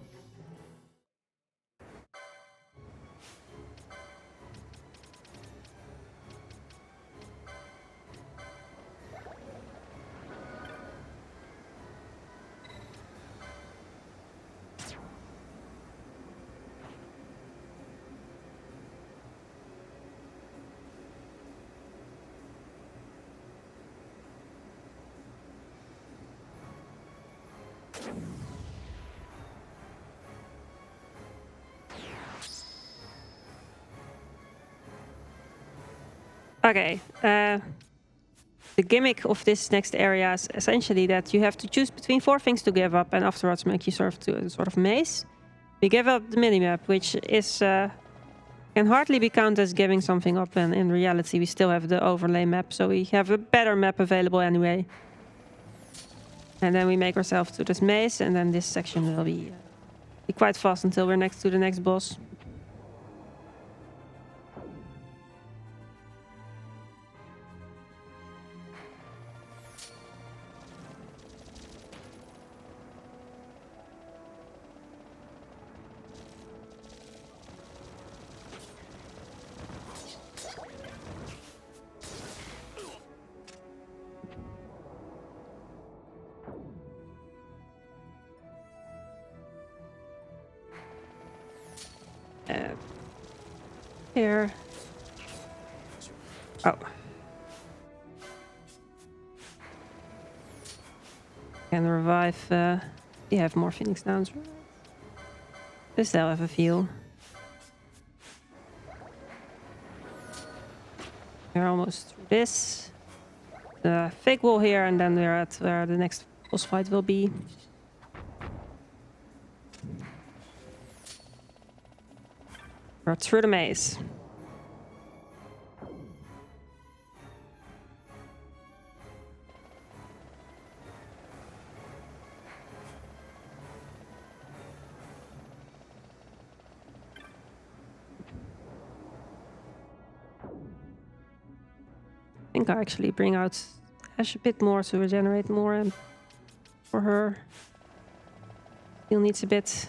Okay, the gimmick of this next area is essentially that you have to choose between 4 things to give up and afterwards make yourself to a sort of maze. We give up the minimap, which is can hardly be counted as giving something up, and in reality we still have the overlay map, so we have a better map available anyway. And then we make ourselves to this maze, and then this section will be quite fast until we're next to the next boss. Here. Oh. Can revive. You have more Phoenix Downs. We still have a few. We're almost through this. The fake wall here, and then we're at where the next boss fight will be. We're through the maze. I think I actually bring out Ash a bit more to regenerate more, and for her still needs a bit.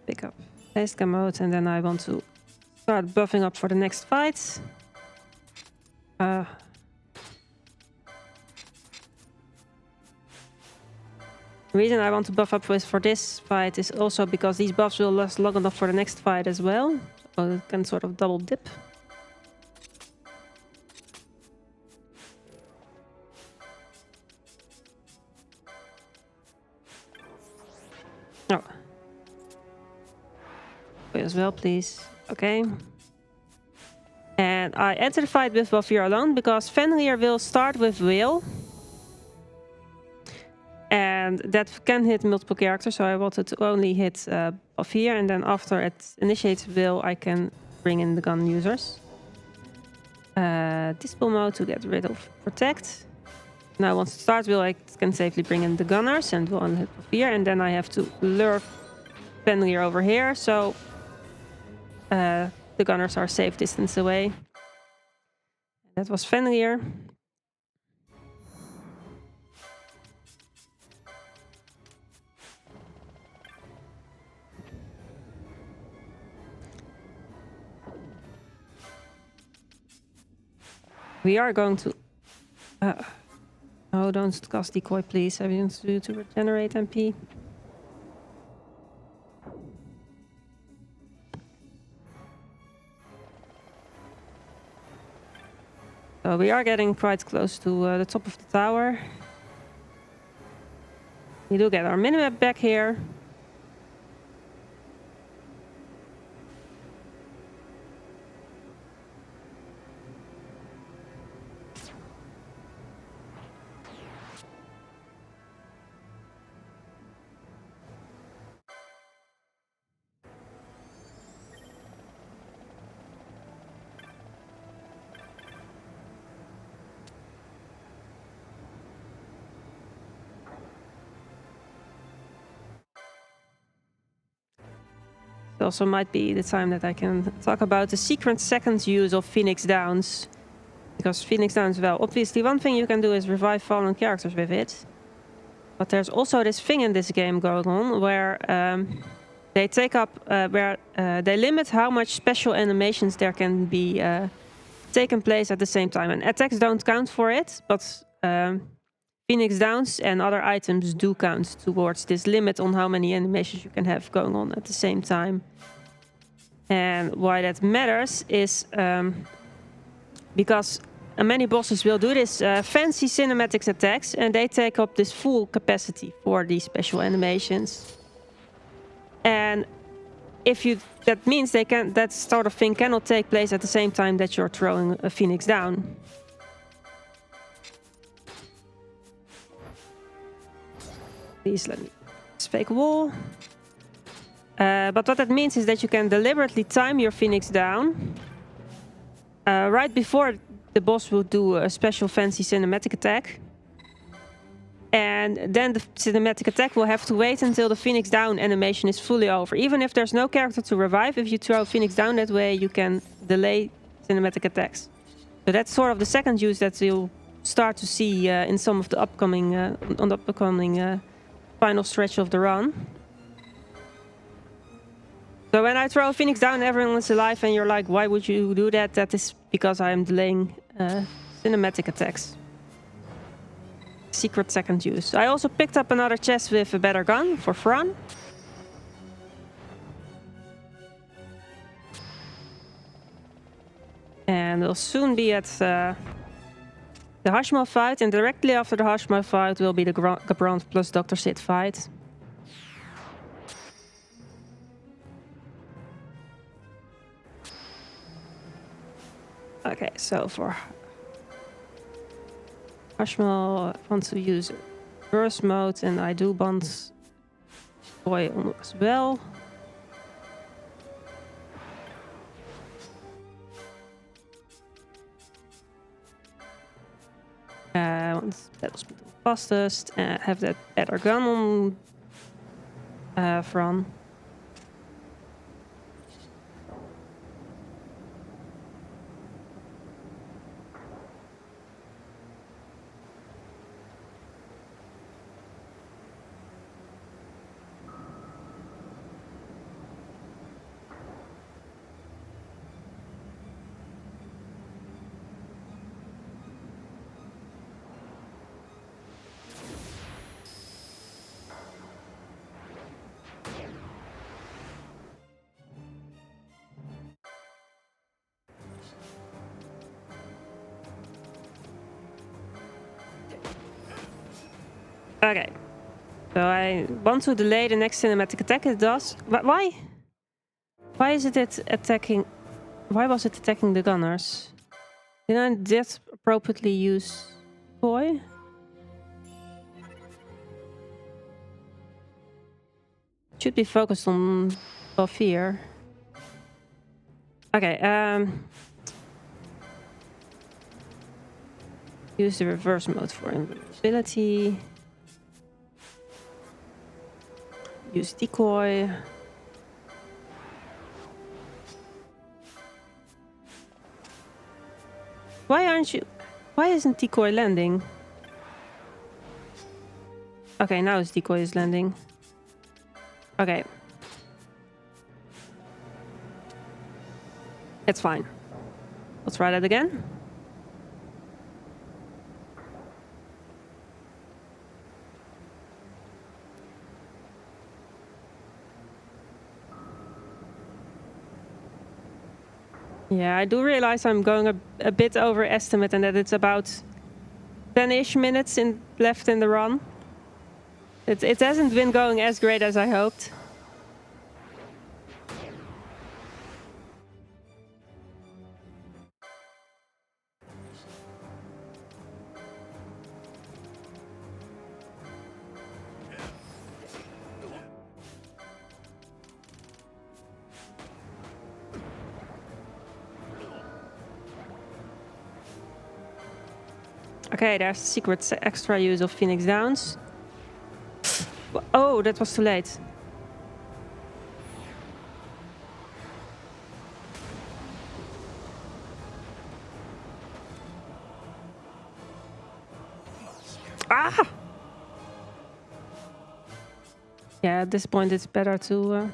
Pick up haste mode, and then I want to start buffing up for the next fight. The reason I want to buff up for this fight is also because these buffs will last long enough for the next fight as well, so it can sort of double dip. Oh. Wait as well, please. Okay. And I enter the fight with Bafir alone because Fenrir will start with Will. And that can hit multiple characters, so I wanted to only hit Bafir, and then after it initiates Will, I can bring in the gun users. Dispel mode to get rid of Protect. Now once it starts Will, I can safely bring in the gunners and will only hit Bafir, and then I have to lure Fenrir over here, so the gunners are safe distance away. That was Fenrir. We are going to... oh, don't cast decoy, please. I want to regenerate MP. So we are getting quite close to the top of the tower. We do get our minimap back here. It also might be the time that I can talk about the secret second use of Phoenix Downs. Because Phoenix Downs, well, obviously one thing you can do is revive fallen characters with it. But there's also this thing in this game going on where they take up, they limit how much special animations there can be taken place at the same time. And attacks don't count for it, but Phoenix Downs and other items do count towards this limit on how many animations you can have going on at the same time. And why that matters is because many bosses will do this fancy cinematics attacks, and they take up this full capacity for these special animations. And if you, that means they can, that sort of thing cannot take place at the same time that you're throwing a Phoenix down. Please let me fake wall. But what that means is that you can deliberately time your Phoenix down right before the boss will do a special fancy cinematic attack. And then the cinematic attack will have to wait until the Phoenix down animation is fully over. Even if there's no character to revive, if you throw Phoenix down that way, you can delay cinematic attacks. So that's sort of the second use that you'll start to see in some of the upcoming, final stretch of the run. So when I throw Phoenix down, everyone is alive, and you're like, why would you do that? That is because I am delaying cinematic attacks. Secret second use. I also picked up another chest with a better gun for fun. And we'll soon be at the Hashmal fight, and directly after the Hashmal fight will be the Gabrand plus Dr. Sid fight. Okay, so for Hashmal, I want to use burst mode, and I do want boy on as well. Want battle speed fastest, and have that better gun on Fran. Okay, so I want to delay the next cinematic attack. It does. Why? Why is it attacking? Why was it attacking the gunners? Did I appropriately use boy? Should be focused on above here. Okay. Use the reverse mode for invisibility. Use decoy. Why isn't decoy landing? Okay, now his decoy is landing. Okay. It's fine. Let's try that again. Yeah, I do realize I'm going a bit overestimate, and that it's about 10-ish minutes left in the run. It hasn't been going as great as I hoped. Okay, there's secret extra use of Phoenix Downs. Oh, that was too late. Ah! Yeah, at this point it's better to...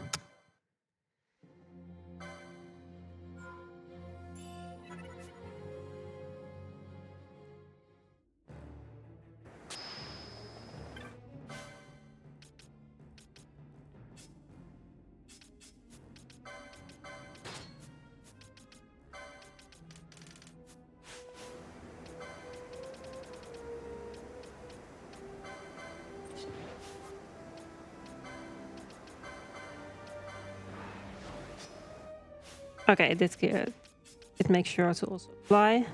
Okay, it makes sure to also apply.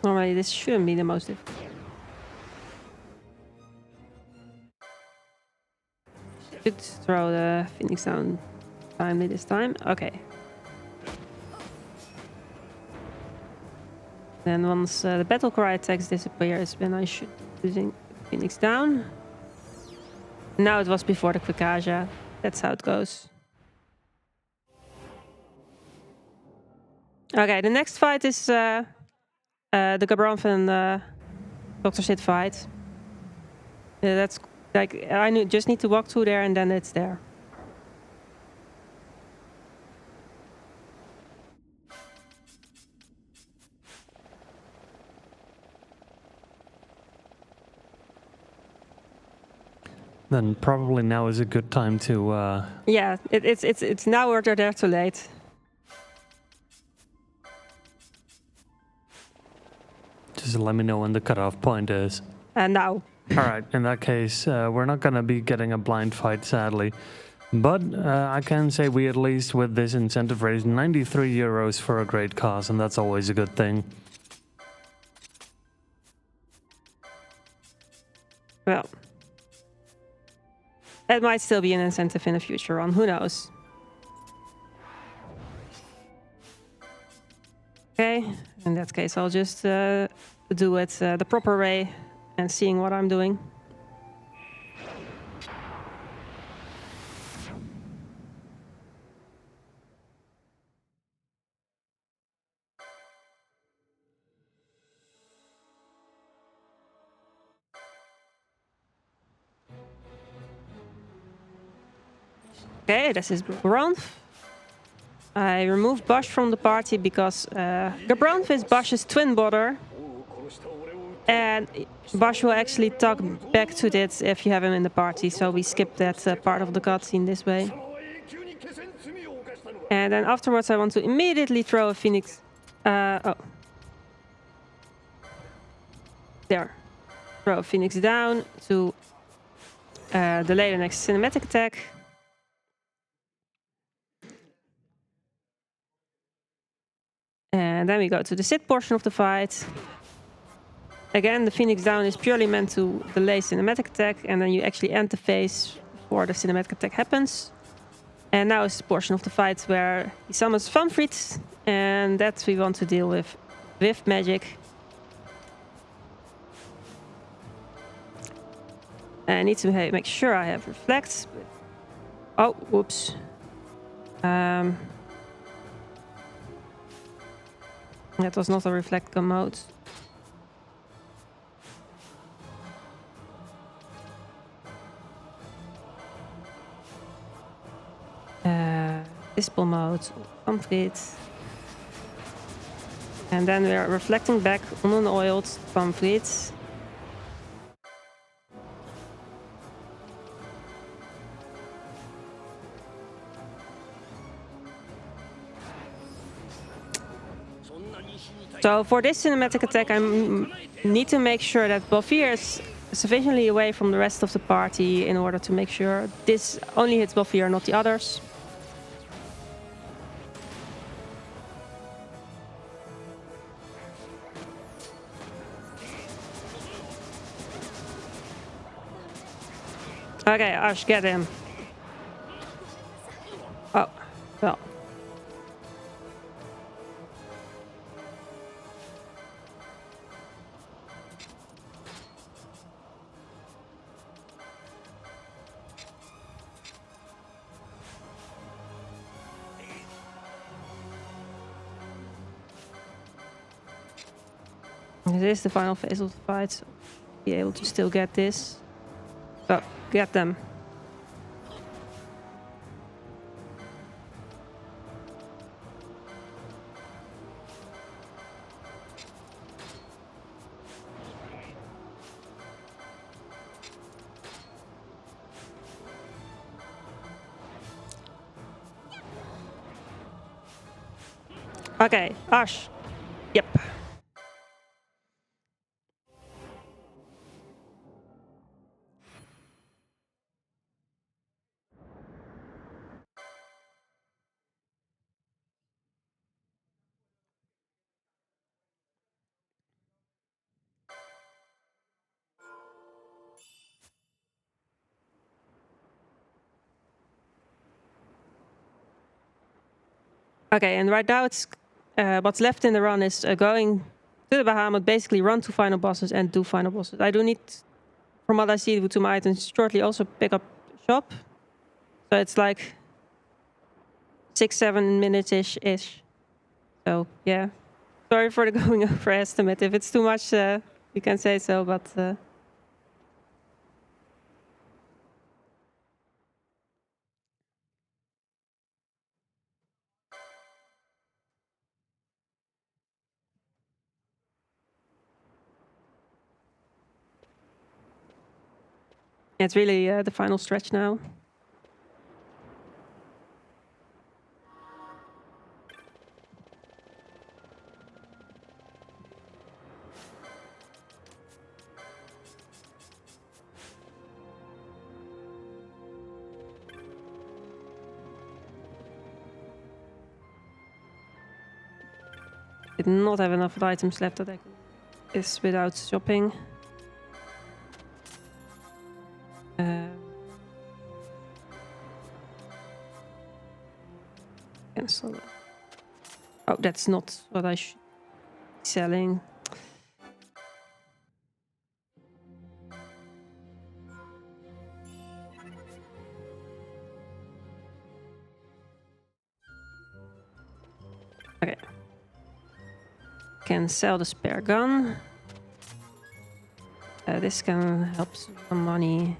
Normally this shouldn't be the most difficult. Should throw the Phoenix down timely this time. Okay. Then once the battle cry attacks disappears, then I should be using Phoenix down. Now it was before the Quickasia. That's how it goes. Okay, the next fight is the Gabranth and Dr. Sid fight. That's like I just need to walk through there and then it's there. Then probably now is a good time to. Yeah, it's now or they're there too late. Just let me know when the cutoff point is. Now. All right, in that case, we're not going to be getting a blind fight, sadly. But I can say we at least, with this incentive, raised 93 euros for a great cause, and that's always a good thing. Well, that might still be an incentive in the future on, who knows? Okay, in that case, I'll just do it the proper way and seeing what I'm doing. Okay, this is Gabranth. I removed Bosch from the party because Gabranth is Bosch's twin brother. And Bosch will actually talk back to this if you have him in the party, so we skip that part of the cutscene this way. And then afterwards I want to immediately throw a Phoenix... oh. There. Throw a Phoenix down to delay the next cinematic attack. And then we go to the Sid portion of the fight. Again, the Phoenix down is purely meant to delay cinematic attack, and then you actually end the phase before the cinematic attack happens. And now is the portion of the fight where he summons Vanfried, and that we want to deal with magic. I need to make sure I have reflect. Oh, whoops. That was not a reflect mode. Dispel mode, complete. And then we are reflecting back on an oiled complete. So for this cinematic attack, I need to make sure that Balfir is sufficiently away from the rest of the party in order to make sure this only hits Balfir, not the others. Okay, Ash, get him. Oh, well. This is the final phase of the fight, so be able to still get this. So, get them. Okay, Ash. Yep. Okay, and right now it's what's left in the run is going to the Bahamut, basically run 2 final bosses and do final bosses. I do need, from what I see, with 2 my items shortly also pick up shop. So it's like 6-7 minutes-ish. So yeah, sorry for the going over estimate. If it's too much, you can say so, but... It's really the final stretch now. Did not have enough items left that I can do this without shopping. Cancel that. Oh, that's not what I should be selling. Okay. Can sell the spare gun. This can help some money.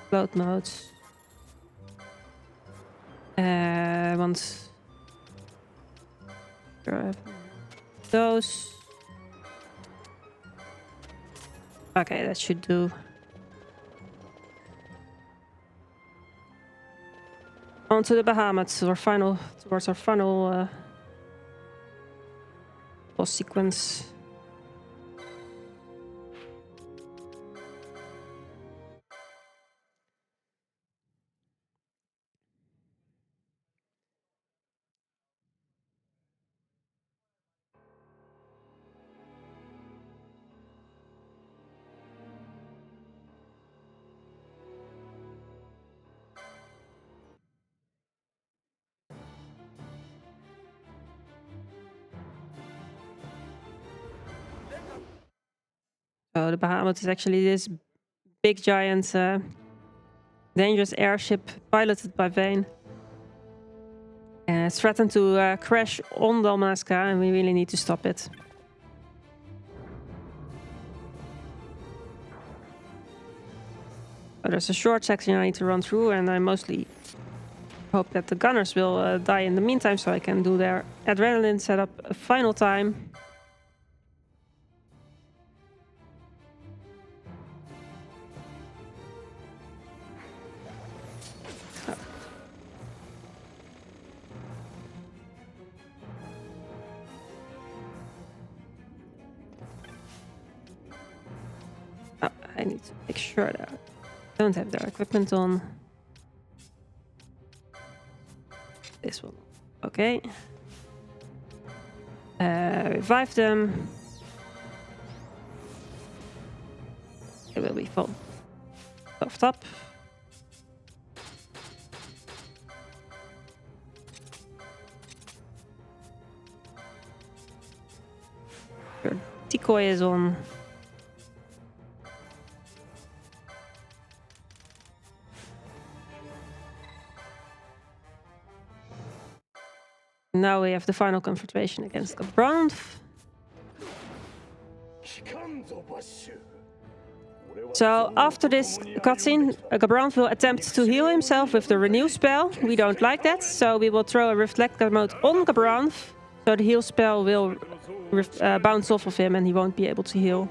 Float modes. Want those. Okay, that should do. On to the Bahamut, towards our final boss sequence. So the Bahamut is actually this big giant dangerous airship piloted by Vane. It's threatened to crash on Dalmasca, and we really need to stop it. So there's a short section I need to run through, and I mostly hope that the gunners will die in the meantime so I can do their adrenaline setup a final time. I need to make sure that I don't have their equipment on. This one. Okay. Revive them. They will be buffed up. Your decoy is on. Now we have the final confrontation against Gabranth. So after this cutscene, Gabranth will attempt to heal himself with the renew spell. We don't like that, so we will throw a reflector mode on Gabranth, so the heal spell will bounce off of him and he won't be able to heal.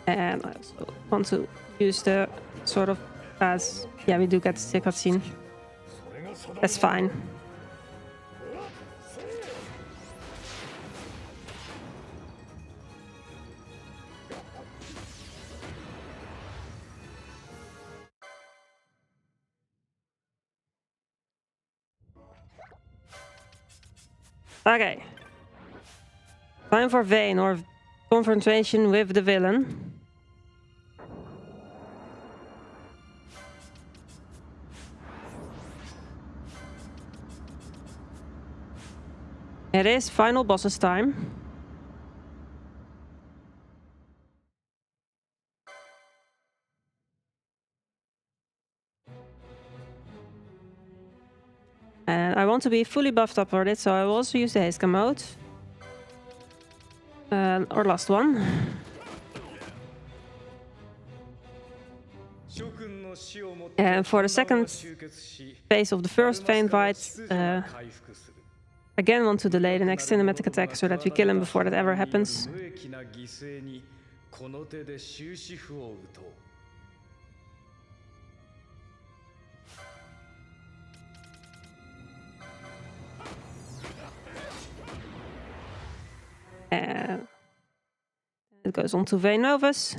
And I also want to use the sort of as... Yeah, we do get the cutscene. That's fine. Okay. Time for Vayne, or confrontation with the villain. It is final boss's time. And I want to be fully buffed up for it, so I will also use the haste mode. Or last one. And for the second phase of the first Vayne fight, again want to delay the next cinematic attack so that we kill him before that ever happens. And it goes on to Vayne Novus.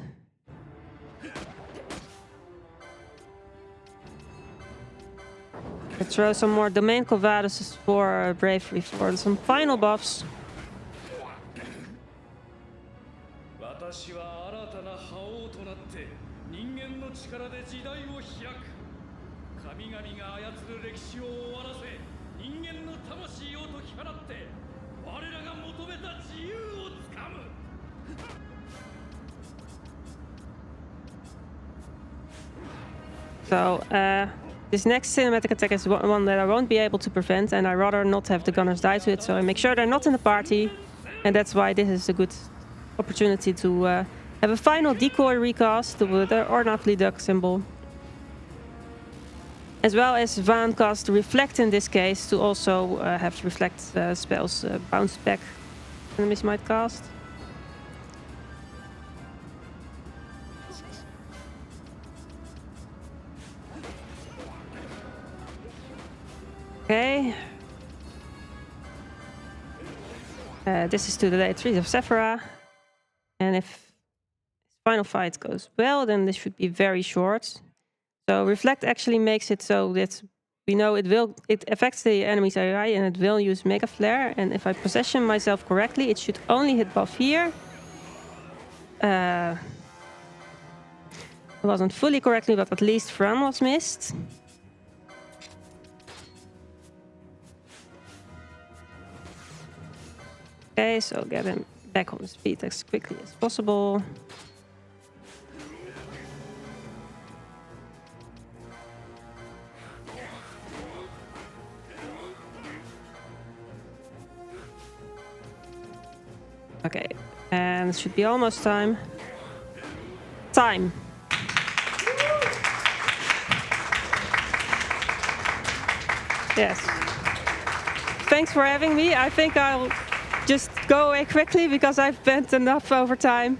Let's throw some more domain Covaduses for bravery for some final buffs. So, this next cinematic attack is one that I won't be able to prevent, and I'd rather not have the gunners die to it, so I make sure they're not in the party, and that's why this is a good opportunity to have a final decoy recast with the ornately duck symbol. As well as Vaan cast Reflect in this case, to also have Reflect spells bounce back enemies might cast. Okay. This is to the late trees of Sephira. And if final fight goes well, then this should be very short. So Reflect actually makes it so that we know it affects the enemy's AI and it will use Mega Flare. And if I position myself correctly, it should only hit buff here. It wasn't fully correctly, but at least Fran was missed. Okay, so get him back on his feet as quickly as possible. Okay, and it should be almost time. Time! Yes. Thanks for having me. I think I'll just go away quickly because I've spent enough over time.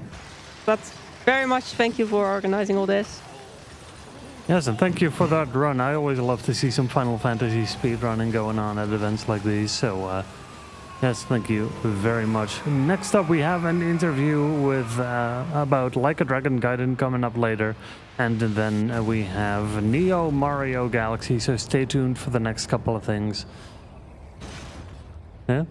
But very much thank you for organizing all this. Yes, and thank you for that run. I always love to see some Final Fantasy speedrunning going on at events like these. So, yes, thank you very much. Next up, we have an interview with about Like a Dragon Gaiden coming up later. And then we have Neo Mario Galaxy. So stay tuned for the next couple of things. Yeah?